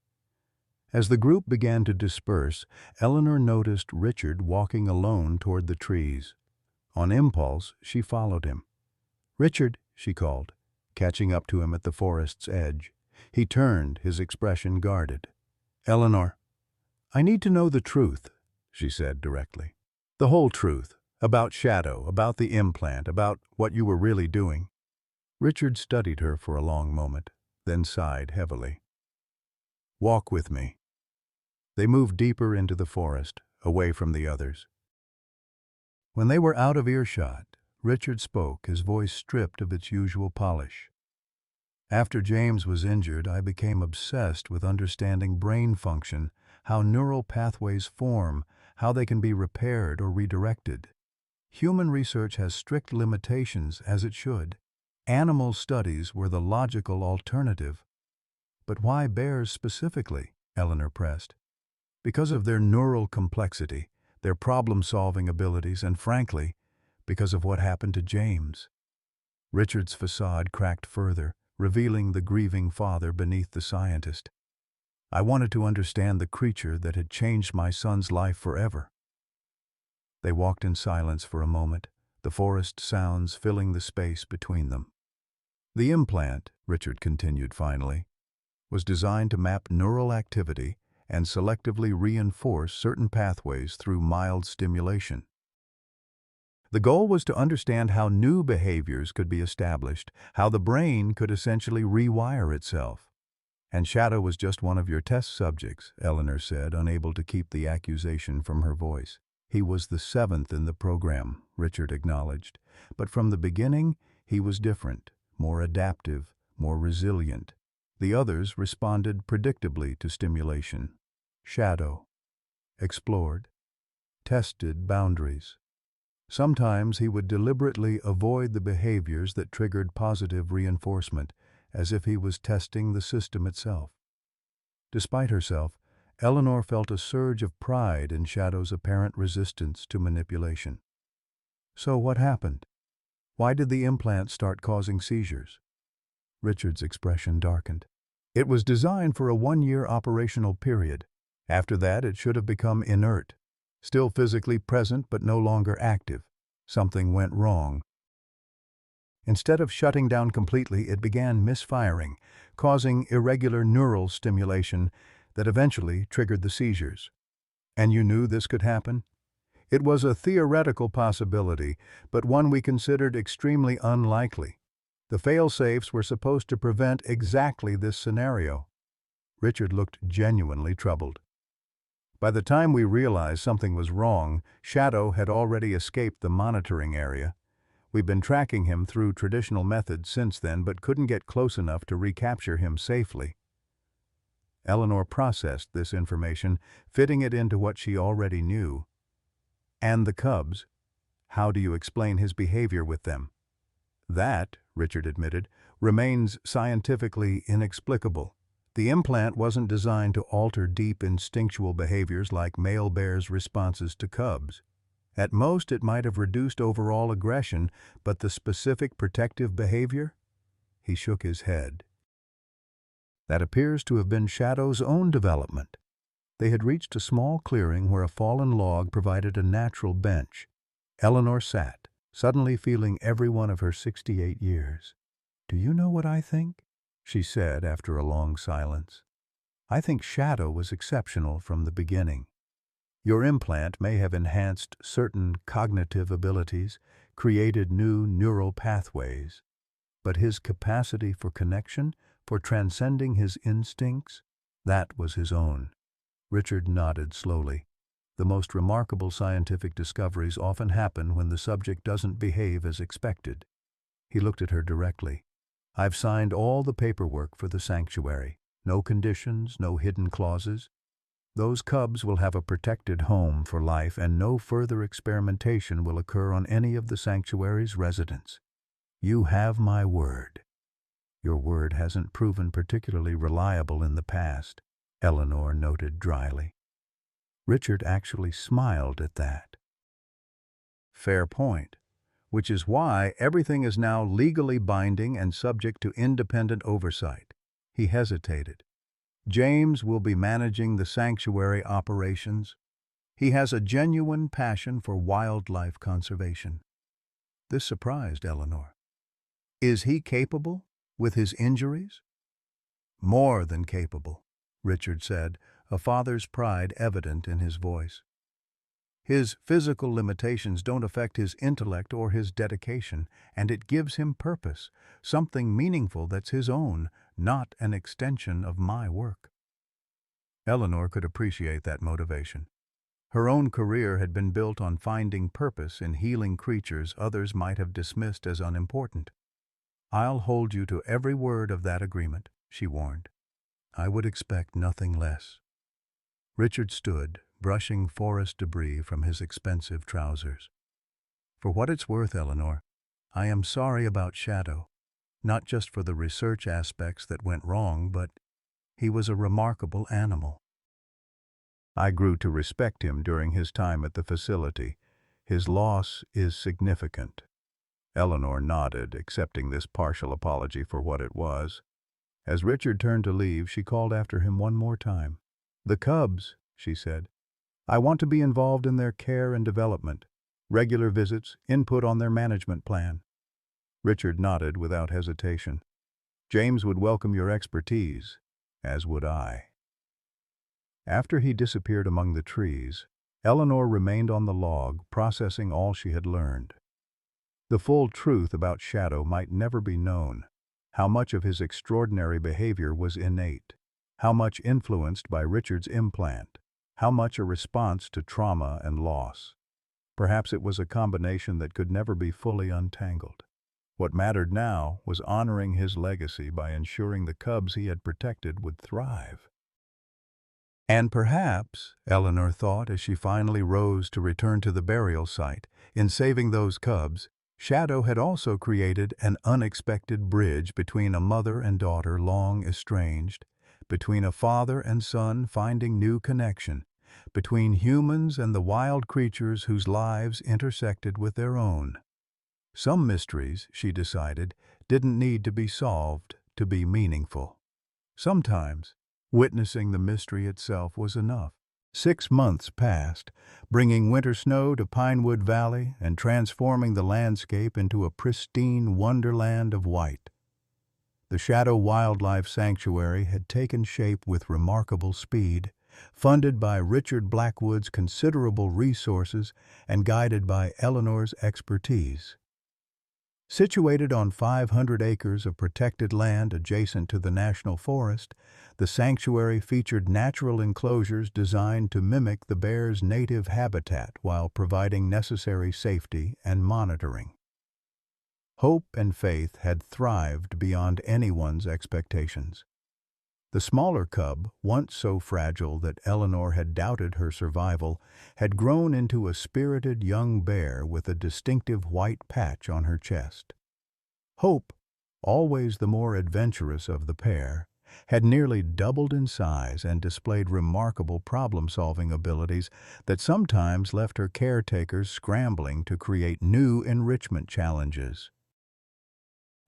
As the group began to disperse, Eleanor noticed Richard walking alone toward the trees. On impulse, she followed him. "Richard," she called, catching up to him at the forest's edge. He turned, his expression guarded. "Eleanor, I need to know the truth," she said directly. "The whole truth, about Shadow, about the implant, about what you were really doing." Richard studied her for a long moment, then sighed heavily. "Walk with me." They moved deeper into the forest, away from the others. When they were out of earshot, Richard spoke, his voice stripped of its usual polish. "After James was injured, I became obsessed with understanding brain function, how neural pathways form, how they can be repaired or redirected. Human research has strict limitations, as it should. Animal studies were the logical alternative." "But why bears specifically?" Eleanor pressed. "Because of their neural complexity, their problem-solving abilities, and frankly, because of what happened to James." Richard's facade cracked further, revealing the grieving father beneath the scientist. "I wanted to understand the creature that had changed my son's life forever." They walked in silence for a moment, the forest sounds filling the space between them. "The implant," Richard continued finally, "was designed to map neural activity and selectively reinforce certain pathways through mild stimulation. The goal was to understand how new behaviors could be established, how the brain could essentially rewire itself." "And Shadow was just one of your test subjects," Eleanor said, unable to keep the accusation from her voice. "He was the 7th in the program," Richard acknowledged. "But from the beginning, he was different, more adaptive, more resilient. The others responded predictably to stimulation. Shadow explored, tested boundaries. Sometimes he would deliberately avoid the behaviors that triggered positive reinforcement, as if he was testing the system itself. Despite herself, Eleanor felt a surge of pride in Shadow's apparent resistance to manipulation. So what happened? Why did the implant start causing seizures? Richard's expression darkened. It was designed for a 1-year operational period. After that, it should have become inert, still physically present but no longer active. Something went wrong. Instead of shutting down completely, it began misfiring, causing irregular neural stimulation that eventually triggered the seizures. And you knew this could happen? It was a theoretical possibility, but one we considered extremely unlikely. The fail-safes were supposed to prevent exactly this scenario. Richard looked genuinely troubled. By the time we realized something was wrong, Shadow had already escaped the monitoring area. We've been tracking him through traditional methods since then, but couldn't get close enough to recapture him safely. Eleanor processed this information, fitting it into what she already knew. And the cubs? How do you explain his behavior with them? That, Richard admitted, remains scientifically inexplicable. The implant wasn't designed to alter deep instinctual behaviors like male bears' responses to cubs. At most, it might have reduced overall aggression, but the specific protective behavior? He shook his head. That appears to have been Shadow's own development. They had reached a small clearing where a fallen log provided a natural bench. Eleanor sat, suddenly feeling every one of her 68 years. "Do you know what I think?" she said after a long silence. "I think Shadow was exceptional from the beginning. Your implant may have enhanced certain cognitive abilities, created new neural pathways, but his capacity for connection, for transcending his instincts, that was his own." Richard nodded slowly. The most remarkable scientific discoveries often happen when the subject doesn't behave as expected. He looked at her directly. "I've signed all the paperwork for the sanctuary. No conditions, no hidden clauses. Those cubs will have a protected home for life, and no further experimentation will occur on any of the sanctuary's residents. You have my word." "Your word hasn't proven particularly reliable in the past," Eleanor noted dryly. Richard actually smiled at that. "Fair point. Which is why everything is now legally binding and subject to independent oversight." He hesitated. "James will be managing the sanctuary operations. He has a genuine passion for wildlife conservation." This surprised Eleanor. "Is he capable, with his injuries?" "More than capable," Richard said, a father's pride evident in his voice. "His physical limitations don't affect his intellect or his dedication, and it gives him purpose, something meaningful that's his own, not an extension of my work." Eleanor could appreciate that motivation. Her own career had been built on finding purpose in healing creatures others might have dismissed as unimportant. "I'll hold you to every word of that agreement," she warned. "I would expect nothing less." Richard stood, brushing forest debris from his expensive trousers. "For what it's worth, Eleanor, I am sorry about Shadow, not just for the research aspects that went wrong, but he was a remarkable animal. I grew to respect him during his time at the facility. His loss is significant." Eleanor nodded, accepting this partial apology for what it was. As Richard turned to leave, she called after him one more time. "The cubs," she said. "I want to be involved in their care and development. Regular visits, input on their management plan." Richard nodded without hesitation. "James would welcome your expertise, as would I." After he disappeared among the trees, Eleanor remained on the log, processing all she had learned. The full truth about Shadow might never be known. How much of his extraordinary behavior was innate? How much influenced by Richard's implant? How much a response to trauma and loss? Perhaps it was a combination that could never be fully untangled. What mattered now was honoring his legacy by ensuring the cubs he had protected would thrive. And perhaps, Eleanor thought as she finally rose to return to the burial site, in saving those cubs, Shadow had also created an unexpected bridge between a mother and daughter long estranged, between a father and son finding new connection, between humans and the wild creatures whose lives intersected with their own. Some mysteries, she decided, didn't need to be solved to be meaningful. Sometimes, witnessing the mystery itself was enough. 6 months passed, bringing winter snow to Pinewood Valley and transforming the landscape into a pristine wonderland of white. The Shadow Wildlife Sanctuary had taken shape with remarkable speed, funded by Richard Blackwood's considerable resources and guided by Eleanor's expertise. Situated on 500 acres of protected land adjacent to the national forest, the sanctuary featured natural enclosures designed to mimic the bear's native habitat while providing necessary safety and monitoring. Hope and faith had thrived beyond anyone's expectations. The smaller cub, once so fragile that Eleanor had doubted her survival, had grown into a spirited young bear with a distinctive white patch on her chest. Hope, always the more adventurous of the pair, had nearly doubled in size and displayed remarkable problem-solving abilities that sometimes left her caretakers scrambling to create new enrichment challenges.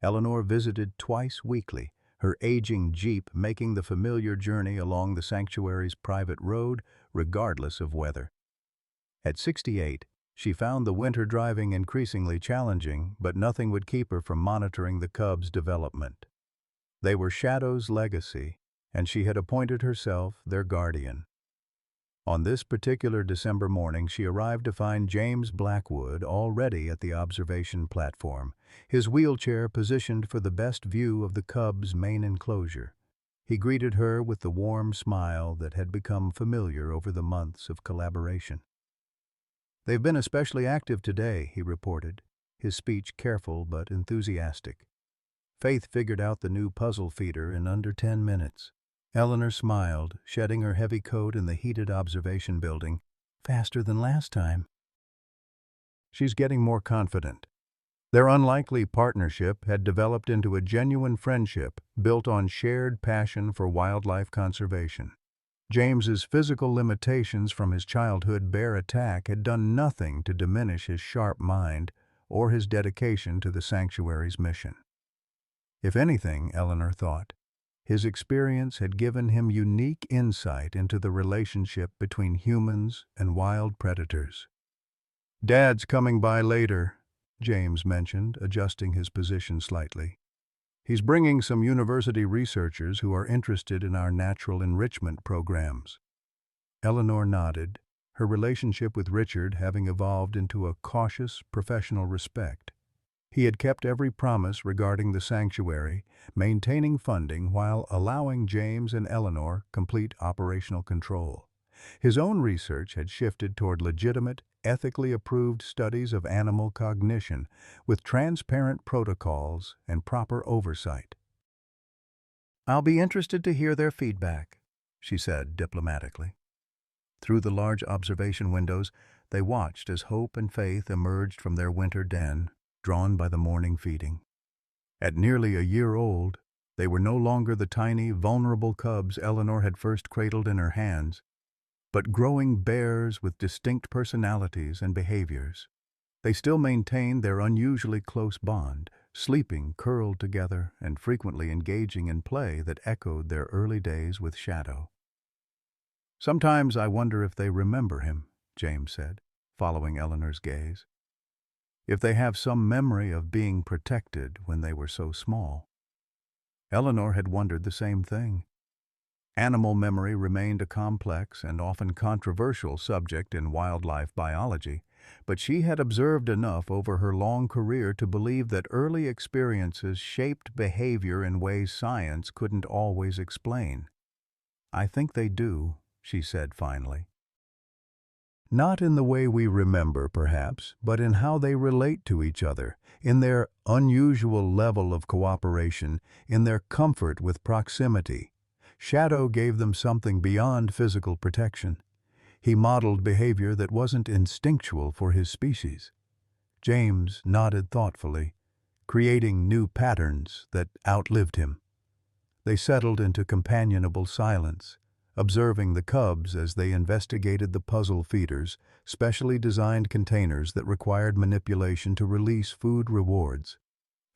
Eleanor visited twice weekly, her aging Jeep making the familiar journey along the sanctuary's private road, regardless of weather. At 68, she found the winter driving increasingly challenging, but nothing would keep her from monitoring the cubs' development. They were Shadow's legacy, and she had appointed herself their guardian. On this particular December morning, she arrived to find James Blackwood already at the observation platform, his wheelchair positioned for the best view of the cubs' main enclosure. He greeted her with the warm smile that had become familiar over the months of collaboration. "They've been especially active today," he reported, his speech careful but enthusiastic. Faith figured out the new puzzle feeder in under 10 minutes. Eleanor smiled, shedding her heavy coat in the heated observation building. "Faster than last time." She's getting more confident. Their unlikely partnership had developed into a genuine friendship built on shared passion for wildlife conservation. James's physical limitations from his childhood bear attack had done nothing to diminish his sharp mind or his dedication to the sanctuary's mission. If anything, Eleanor thought, his experience had given him unique insight into the relationship between humans and wild predators. "Dad's coming by later," James mentioned, adjusting his position slightly. "He's bringing some university researchers who are interested in our natural enrichment programs." Eleanor nodded, her relationship with Richard having evolved into a cautious, professional respect. He had kept every promise regarding the sanctuary, maintaining funding while allowing James and Eleanor complete operational control. His own research had shifted toward legitimate, ethically approved studies of animal cognition, with transparent protocols and proper oversight. "I'll be interested to hear their feedback," she said diplomatically. Through the large observation windows, they watched as Hope and Faith emerged from their winter den, drawn by the morning feeding. At nearly a year old, they were no longer the tiny, vulnerable cubs Eleanor had first cradled in her hands, but growing bears with distinct personalities and behaviors. They still maintained their unusually close bond, sleeping curled together and frequently engaging in play that echoed their early days with Shadow. "Sometimes I wonder if they remember him," James said, following Eleanor's gaze. "If they have some memory of being protected when they were so small." Eleanor had wondered the same thing. Animal memory remained a complex and often controversial subject in wildlife biology, but she had observed enough over her long career to believe that early experiences shaped behavior in ways science couldn't always explain. "I think they do," she said finally. "Not in the way we remember, perhaps, but in how they relate to each other, in their unusual level of cooperation, in their comfort with proximity." Shadow gave them something beyond physical protection. He modeled behavior that wasn't instinctual for his species. James nodded thoughtfully, creating new patterns that outlived him. They settled into companionable silence, observing the cubs as they investigated the puzzle feeders, specially designed containers that required manipulation to release food rewards.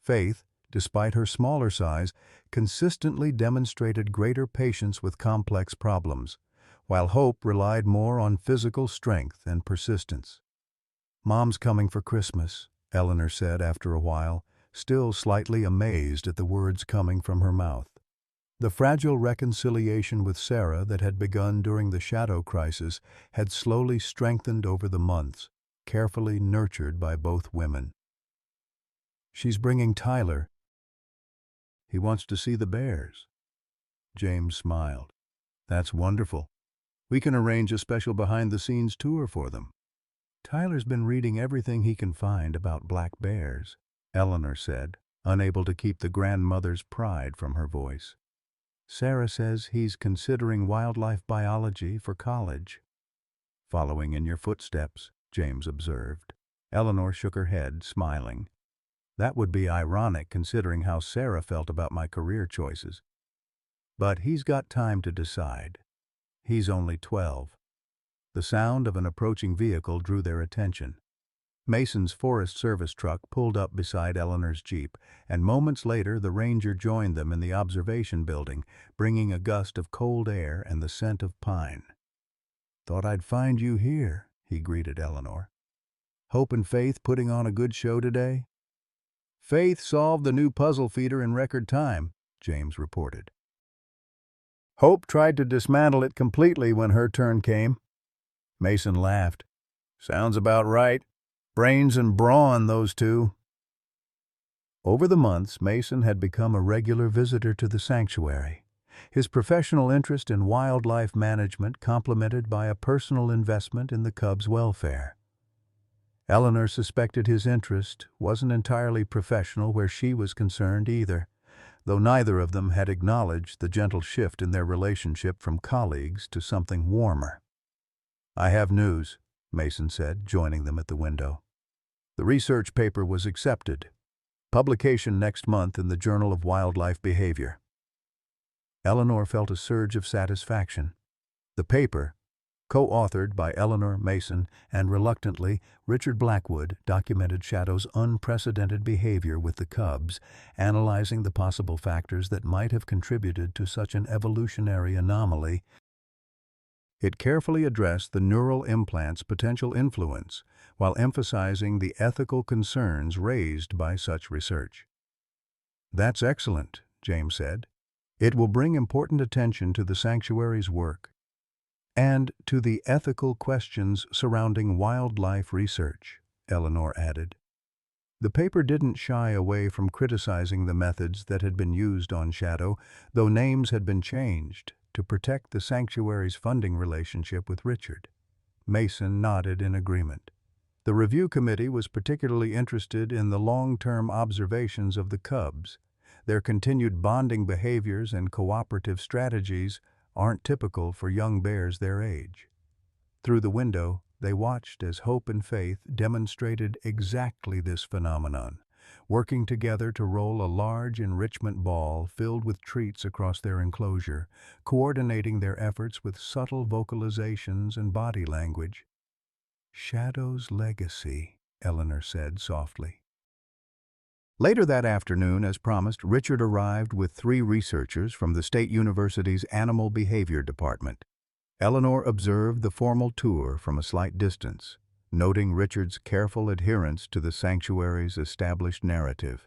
Faith, despite her smaller size, consistently demonstrated greater patience with complex problems, while Hope relied more on physical strength and persistence. "Mom's coming for Christmas," Eleanor said after a while, still slightly amazed at the words coming from her mouth. The fragile reconciliation with Sarah that had begun during the Shadow crisis had slowly strengthened over the months, carefully nurtured by both women. "She's bringing Tyler. He wants to see the bears." James smiled. "That's wonderful. We can arrange a special behind-the-scenes tour for them." "Tyler's been reading everything he can find about black bears," Eleanor said, unable to keep the grandmother's pride from her voice. "Sarah says he's considering wildlife biology for college." "Following in your footsteps," James observed. Eleanor shook her head, smiling. "That would be ironic considering how Sarah felt about my career choices. But he's got time to decide. He's only 12. The sound of an approaching vehicle drew their attention. Mason's Forest Service truck pulled up beside Eleanor's Jeep, and moments later the ranger joined them in the observation building, bringing a gust of cold air and the scent of pine. "Thought I'd find you here," he greeted Eleanor. "Hope and Faith putting on a good show today?" "Faith solved the new puzzle feeder in record time," James reported. "Hope tried to dismantle it completely when her turn came." Mason laughed. "Sounds about right. Brains and brawn, those two." Over the months, Mason had become a regular visitor to the sanctuary, his professional interest in wildlife management complemented by a personal investment in the cubs' welfare. Eleanor suspected his interest wasn't entirely professional where she was concerned either, though neither of them had acknowledged the gentle shift in their relationship from colleagues to something warmer. "I have news," Mason said, joining them at the window. "The research paper was accepted. Publication next month in the Journal of Wildlife Behavior." Eleanor felt a surge of satisfaction. The paper, co-authored by Eleanor, Mason, and reluctantly Richard Blackwood, documented Shadow's unprecedented behavior with the cubs, analyzing the possible factors that might have contributed to such an evolutionary anomaly. It carefully addressed the neural implant's potential influence, while emphasizing the ethical concerns raised by such research. "That's excellent," James said. "It will bring important attention to the sanctuary's work and to the ethical questions surrounding wildlife research," Eleanor added. The paper didn't shy away from criticizing the methods that had been used on Shadow, though names had been changed to protect the sanctuary's funding relationship with Richard. Mason nodded in agreement. The review committee was particularly interested in the long-term observations of the cubs. Their continued bonding behaviors and cooperative strategies aren't typical for young bears their age. Through the window, they watched as Hope and Faith demonstrated exactly this phenomenon, working together to roll a large enrichment ball filled with treats across their enclosure, coordinating their efforts with subtle vocalizations and body language. "Shadow's legacy," Eleanor said softly. Later that afternoon, as promised, Richard arrived with 3 researchers from the State University's Animal Behavior Department. Eleanor observed the formal tour from a slight distance, noting Richard's careful adherence to the sanctuary's established narrative.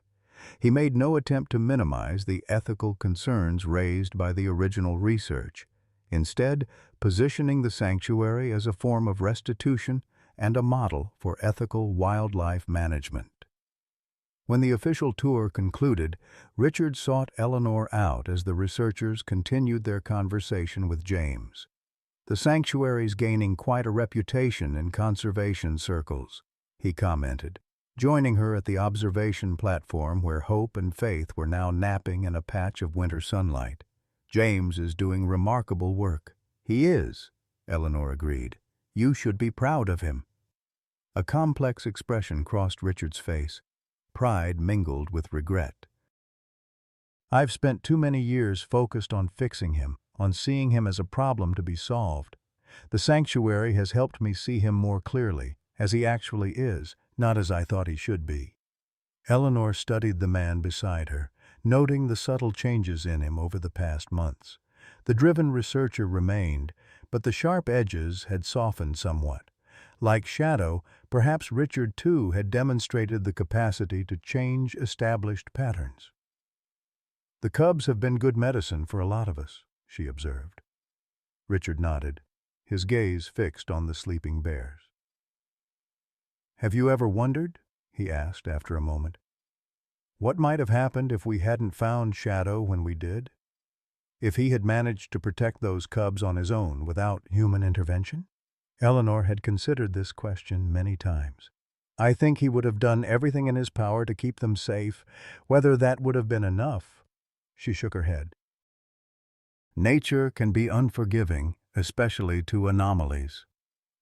He made no attempt to minimize the ethical concerns raised by the original research, instead positioning the sanctuary as a form of restitution and a model for ethical wildlife management. When the official tour concluded, Richard sought Eleanor out as the researchers continued their conversation with James. "The sanctuary's gaining quite a reputation in conservation circles," he commented, joining her at the observation platform where Hope and Faith were now napping in a patch of winter sunlight. James is doing remarkable work. He is, Eleanor agreed. You should be proud of him. A complex expression crossed Richard's face. Pride mingled with regret. I've spent too many years focused on fixing him, on seeing him as a problem to be solved. The sanctuary has helped me see him more clearly, as he actually is, not as I thought he should be. Eleanor studied the man beside her, noting the subtle changes in him over the past months. The driven researcher remained, but the sharp edges had softened somewhat. Like Shadow, perhaps Richard too had demonstrated the capacity to change established patterns. The cubs have been good medicine for a lot of us, she observed. Richard nodded, his gaze fixed on the sleeping bears. Have you ever wondered, he asked after a moment, what might have happened if we hadn't found Shadow when we did? If he had managed to protect those cubs on his own without human intervention? Eleanor had considered this question many times. I think he would have done everything in his power to keep them safe. Whether that would have been enough, she shook her head. Nature can be unforgiving, especially to anomalies.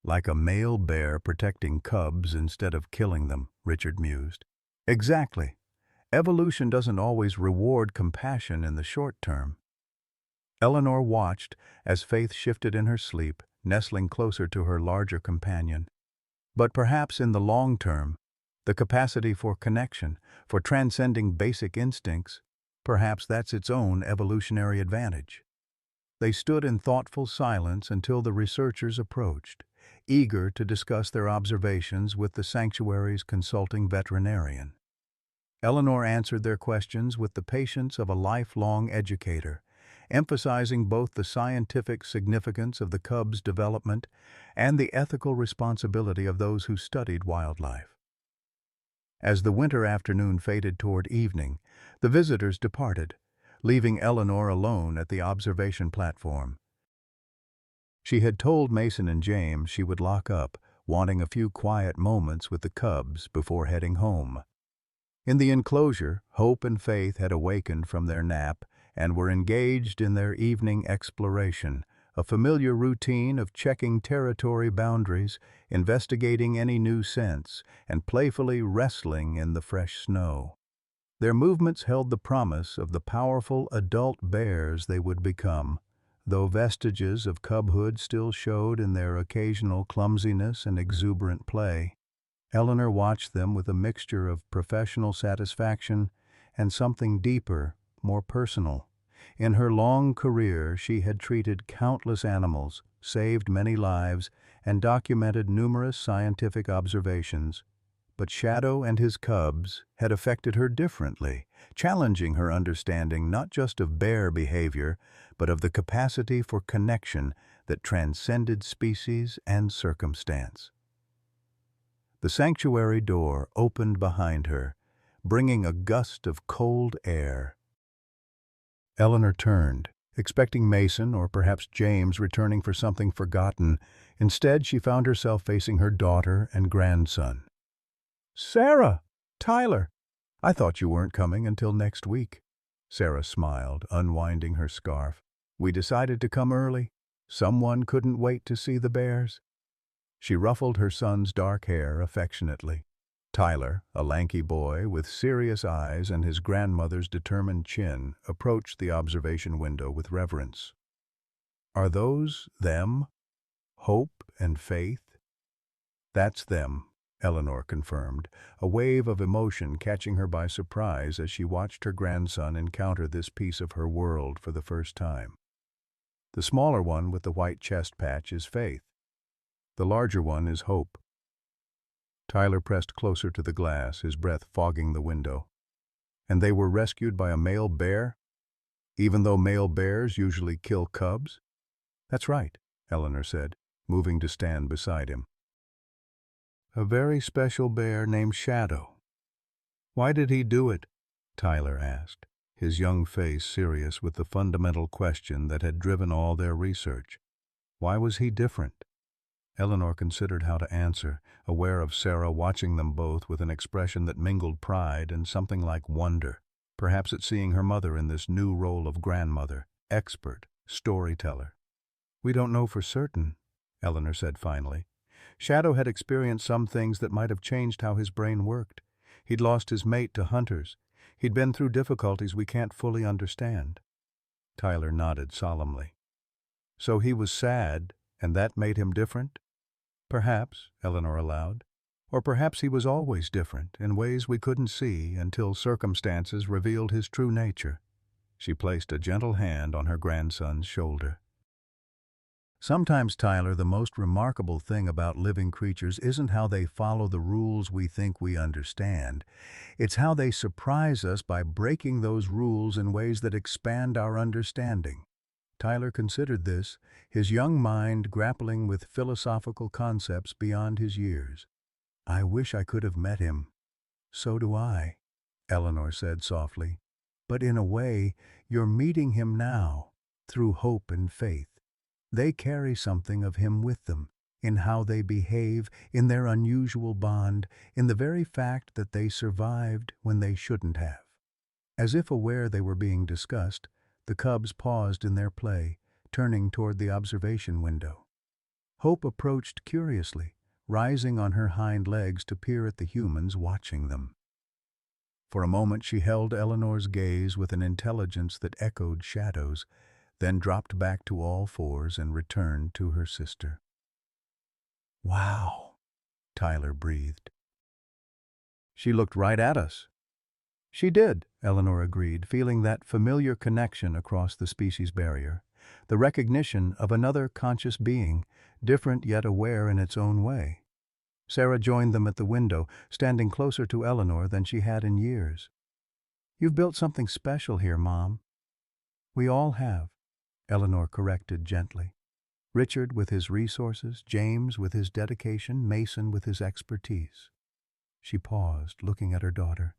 Like a male bear protecting cubs instead of killing them, Richard mused. Exactly. Evolution doesn't always reward compassion in the short term. Eleanor watched as Faith shifted in her sleep, nestling closer to her larger companion. But perhaps in the long term, the capacity for connection, for transcending basic instincts, perhaps that's its own evolutionary advantage. They stood in thoughtful silence until the researchers approached, eager to discuss their observations with the sanctuary's consulting veterinarian. Eleanor answered their questions with the patience of a lifelong educator, emphasizing both the scientific significance of the cubs' development and the ethical responsibility of those who studied wildlife. As the winter afternoon faded toward evening, the visitors departed, leaving Eleanor alone at the observation platform. She had told Mason and James she would lock up, wanting a few quiet moments with the cubs before heading home. In the enclosure, Hope and Faith had awakened from their nap and were engaged in their evening exploration, a familiar routine of checking territory boundaries, investigating any new scents, and playfully wrestling in the fresh snow. Their movements held the promise of the powerful adult bears they would become, though vestiges of cubhood still showed in their occasional clumsiness and exuberant play. Eleanor watched them with a mixture of professional satisfaction and something deeper, more personal. In her long career, she had treated countless animals, saved many lives, and documented numerous scientific observations. But Shadow and his cubs had affected her differently, challenging her understanding not just of bear behavior, but of the capacity for connection that transcended species and circumstance. The sanctuary door opened behind her, bringing a gust of cold air. Eleanor turned, expecting Mason or perhaps James returning for something forgotten. Instead, she found herself facing her daughter and grandson. "Sarah! Tyler! I thought you weren't coming until next week." Sarah smiled, unwinding her scarf. "We decided to come early. Someone couldn't wait to see the bears." She ruffled her son's dark hair affectionately. Tyler, a lanky boy with serious eyes and his grandmother's determined chin, approached the observation window with reverence. "Are those them? Hope and Faith?" "That's them," Eleanor confirmed, a wave of emotion catching her by surprise as she watched her grandson encounter this piece of her world for the first time. The smaller one with the white chest patch is Faith. The larger one is Hope. Tyler pressed closer to the glass, his breath fogging the window. "And they were rescued by a male bear? Even though male bears usually kill cubs?" "That's right," Eleanor said, moving to stand beside him. "A very special bear named Shadow." "Why did he do it?" Tyler asked, his young face serious with the fundamental question that had driven all their research. Why was he different? Eleanor considered how to answer, aware of Sarah watching them both with an expression that mingled pride and something like wonder, perhaps at seeing her mother in this new role of grandmother. expert, storyteller. We don't know for certain, Eleanor said finally. Shadow had experienced some things that might have changed how his brain worked. He'd lost his mate to hunters. He'd been through difficulties we can't fully understand. Tyler nodded solemnly. So he was sad, and that made him different? Perhaps, Eleanor allowed. Or perhaps he was always different, in ways we couldn't see until circumstances revealed his true nature. She placed a gentle hand on her grandson's shoulder. Sometimes, Tyler, the most remarkable thing about living creatures isn't how they follow the rules we think we understand. It's how they surprise us by breaking those rules in ways that expand our understanding. Tyler considered this, his young mind grappling with philosophical concepts beyond his years. I wish I could have met him. So do I, Eleanor said softly. But in a way, you're meeting him now, through hope and faith. They carry something of him with them, in how they behave, in their unusual bond, in the very fact that they survived when they shouldn't have. As if aware they were being discussed, the cubs paused in their play, turning toward the observation window. Hope approached curiously, rising on her hind legs to peer at the humans watching them. For a moment she held Eleanor's gaze with an intelligence that echoed Shadow's, then dropped back to all fours and returned to her sister. Wow, Tyler breathed. She looked right at us. She did, Eleanor agreed, feeling that familiar connection across the species barrier, the recognition of another conscious being, different yet aware in its own way. Sarah joined them at the window, standing closer to Eleanor than she had in years. You've built something special here, Mom. We all have, Eleanor corrected gently. Richard with his resources, James with his dedication, Mason with his expertise. She paused, looking at her daughter.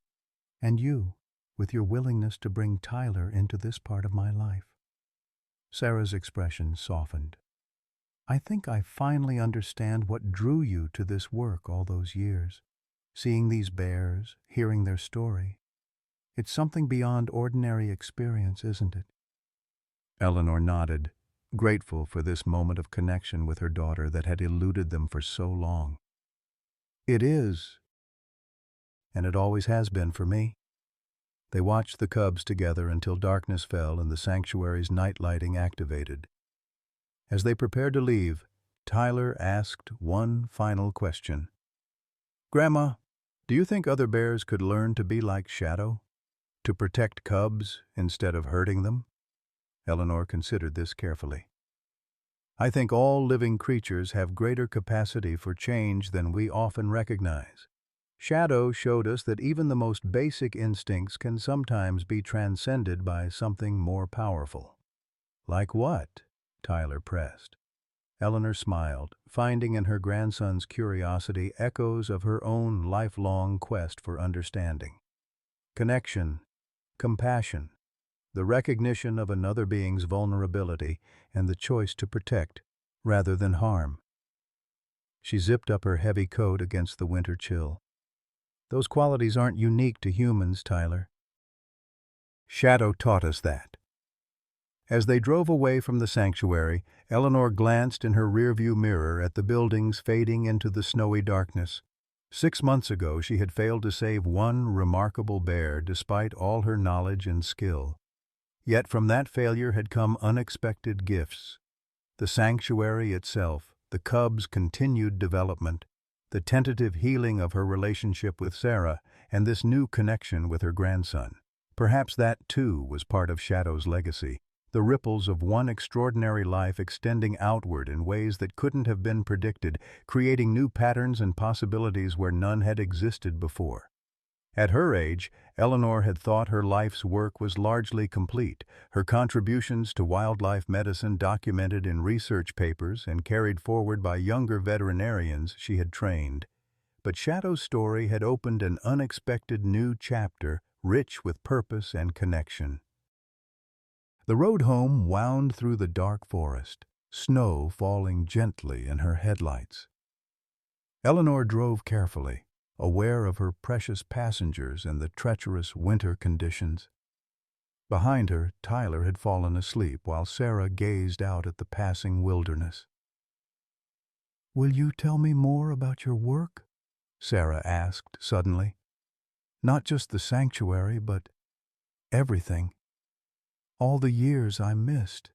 And you, with your willingness to bring Tyler into this part of my life. Sarah's expression softened. I think I finally understand what drew you to this work all those years. Seeing these bears, hearing their story. It's something beyond ordinary experience, isn't it? Eleanor nodded, grateful for this moment of connection with her daughter that had eluded them for so long. It is, and it always has been for me. They watched the cubs together until darkness fell and the sanctuary's night lighting activated. As they prepared to leave, Tyler asked one final question. Grandma, do you think other bears could learn to be like Shadow? To protect cubs instead of hurting them? Eleanor considered this carefully. I think all living creatures have greater capacity for change than we often recognize. Shadow showed us that even the most basic instincts can sometimes be transcended by something more powerful. Like what? Tyler pressed. Eleanor smiled, finding in her grandson's curiosity echoes of her own lifelong quest for understanding. Connection, compassion, the recognition of another being's vulnerability, and the choice to protect rather than harm. She zipped up her heavy coat against the winter chill. Those qualities aren't unique to humans, Tyler. Shadow taught us that. As they drove away from the sanctuary, Eleanor glanced in her rearview mirror at the buildings fading into the snowy darkness. 6 months ago she had failed to save one remarkable bear despite all her knowledge and skill. Yet from that failure had come unexpected gifts. The sanctuary itself, the cubs' continued development, the tentative healing of her relationship with Sarah, and this new connection with her grandson. Perhaps that, too, was part of Shadow's legacy, the ripples of one extraordinary life extending outward in ways that couldn't have been predicted, creating new patterns and possibilities where none had existed before. At her age, Eleanor had thought her life's work was largely complete, her contributions to wildlife medicine documented in research papers and carried forward by younger veterinarians she had trained. But Shadow's story had opened an unexpected new chapter, rich with purpose and connection. The road home wound through the dark forest, snow falling gently in her headlights. Eleanor drove carefully, aware of her precious passengers and the treacherous winter conditions. Behind her, Tyler had fallen asleep while Sarah gazed out at the passing wilderness. "Will you tell me more about your work?" Sarah asked suddenly. "Not just the sanctuary, but everything. All the years I missed."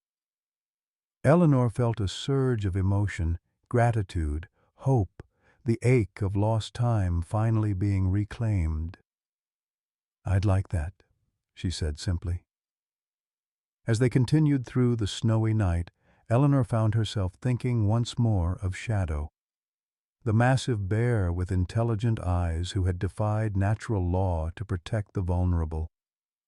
Eleanor felt a surge of emotion, gratitude, hope, the ache of lost time finally being reclaimed. "I'd like that," she said simply. As they continued through the snowy night, Eleanor found herself thinking once more of Shadow, the massive bear with intelligent eyes who had defied natural law to protect the vulnerable,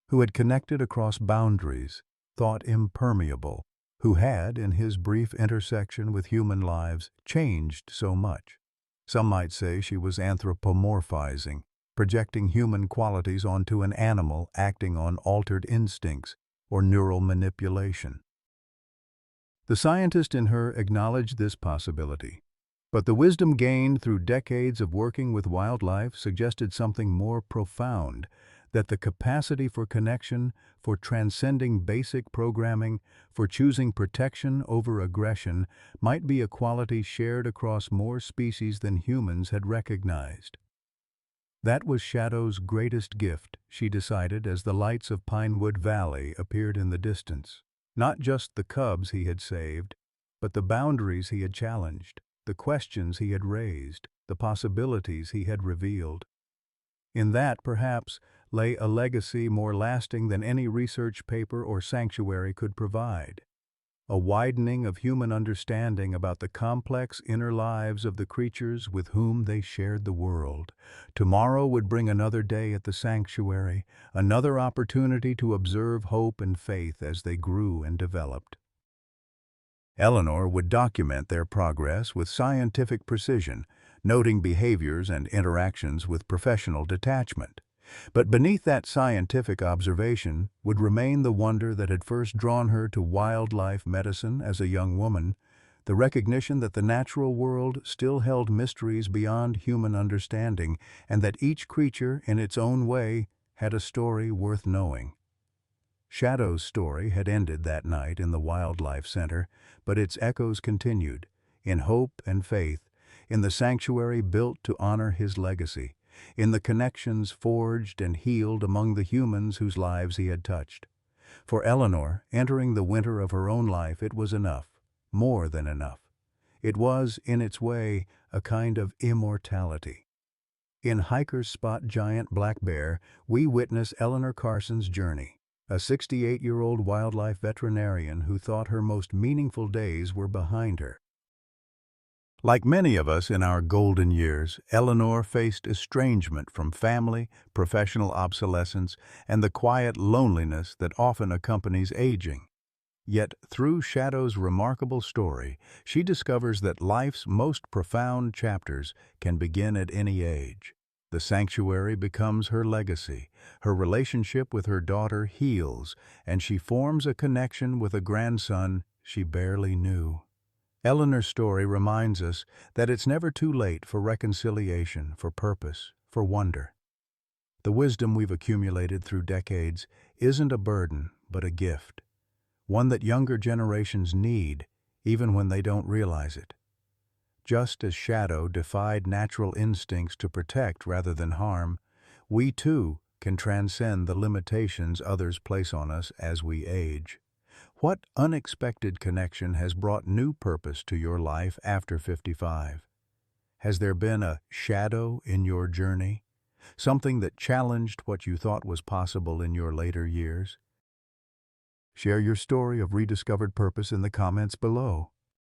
who had connected across boundaries, thought impermeable, who had, in his brief intersection with human lives, changed so much. Some might say she was anthropomorphizing, projecting human qualities onto an animal acting on altered instincts or neural manipulation. The scientist in her acknowledged this possibility, but the wisdom gained through decades of working with wildlife suggested something more profound, that the capacity for connection, for transcending basic programming, for choosing protection over aggression, might be a quality shared across more species than humans had recognized. That was Shadow's greatest gift, she decided as the lights of Pinewood Valley appeared in the distance. Not just the cubs he had saved, but the boundaries he had challenged, the questions he had raised, the possibilities he had revealed. In that, perhaps, lay a legacy more lasting than any research paper or sanctuary could provide. A widening of human understanding about the complex inner lives of the creatures with whom they shared the world. Tomorrow would bring another day at the sanctuary, another opportunity to observe hope and faith as they grew and developed. Eleanor would document their progress with scientific precision, noting behaviors and interactions with professional detachment. But beneath that scientific observation would remain the wonder that had first drawn her to wildlife medicine as a young woman, the recognition that the natural world still held mysteries beyond human understanding, and that each creature, in its own way, had a story worth knowing. Shadow's story had ended that night in the Wildlife Center, but its echoes continued, in hope and faith, in the sanctuary built to honor his legacy, in the connections forged and healed among the humans whose lives he had touched. For Eleanor, entering the winter of her own life, it was enough, more than enough. It was, in its way, a kind of immortality. In Hiker's Spot Giant Black Bear, we witness Eleanor Carson's journey, a 68-year-old wildlife veterinarian who thought her most meaningful days were behind her. Like many of us in our golden years, Eleanor faced estrangement from family, professional obsolescence, and the quiet loneliness that often accompanies aging. Yet, through Shadow's remarkable story, she discovers that life's most profound chapters can begin at any age. The sanctuary becomes her legacy, her relationship with her daughter heals, and she forms a connection with a grandson she barely knew. Eleanor's story reminds us that it's never too late for reconciliation, for purpose, for wonder. The wisdom we've accumulated through decades isn't a burden, but a gift, one that younger generations need, even when they don't realize it. Just as Shadow defied natural instincts to protect rather than harm, we too can transcend the limitations others place on us as we age. What unexpected connection has brought new purpose to your life after 55? Has there been a shadow in your journey? Something that challenged what you thought was possible in your later years? Share your story of rediscovered purpose in the comments below.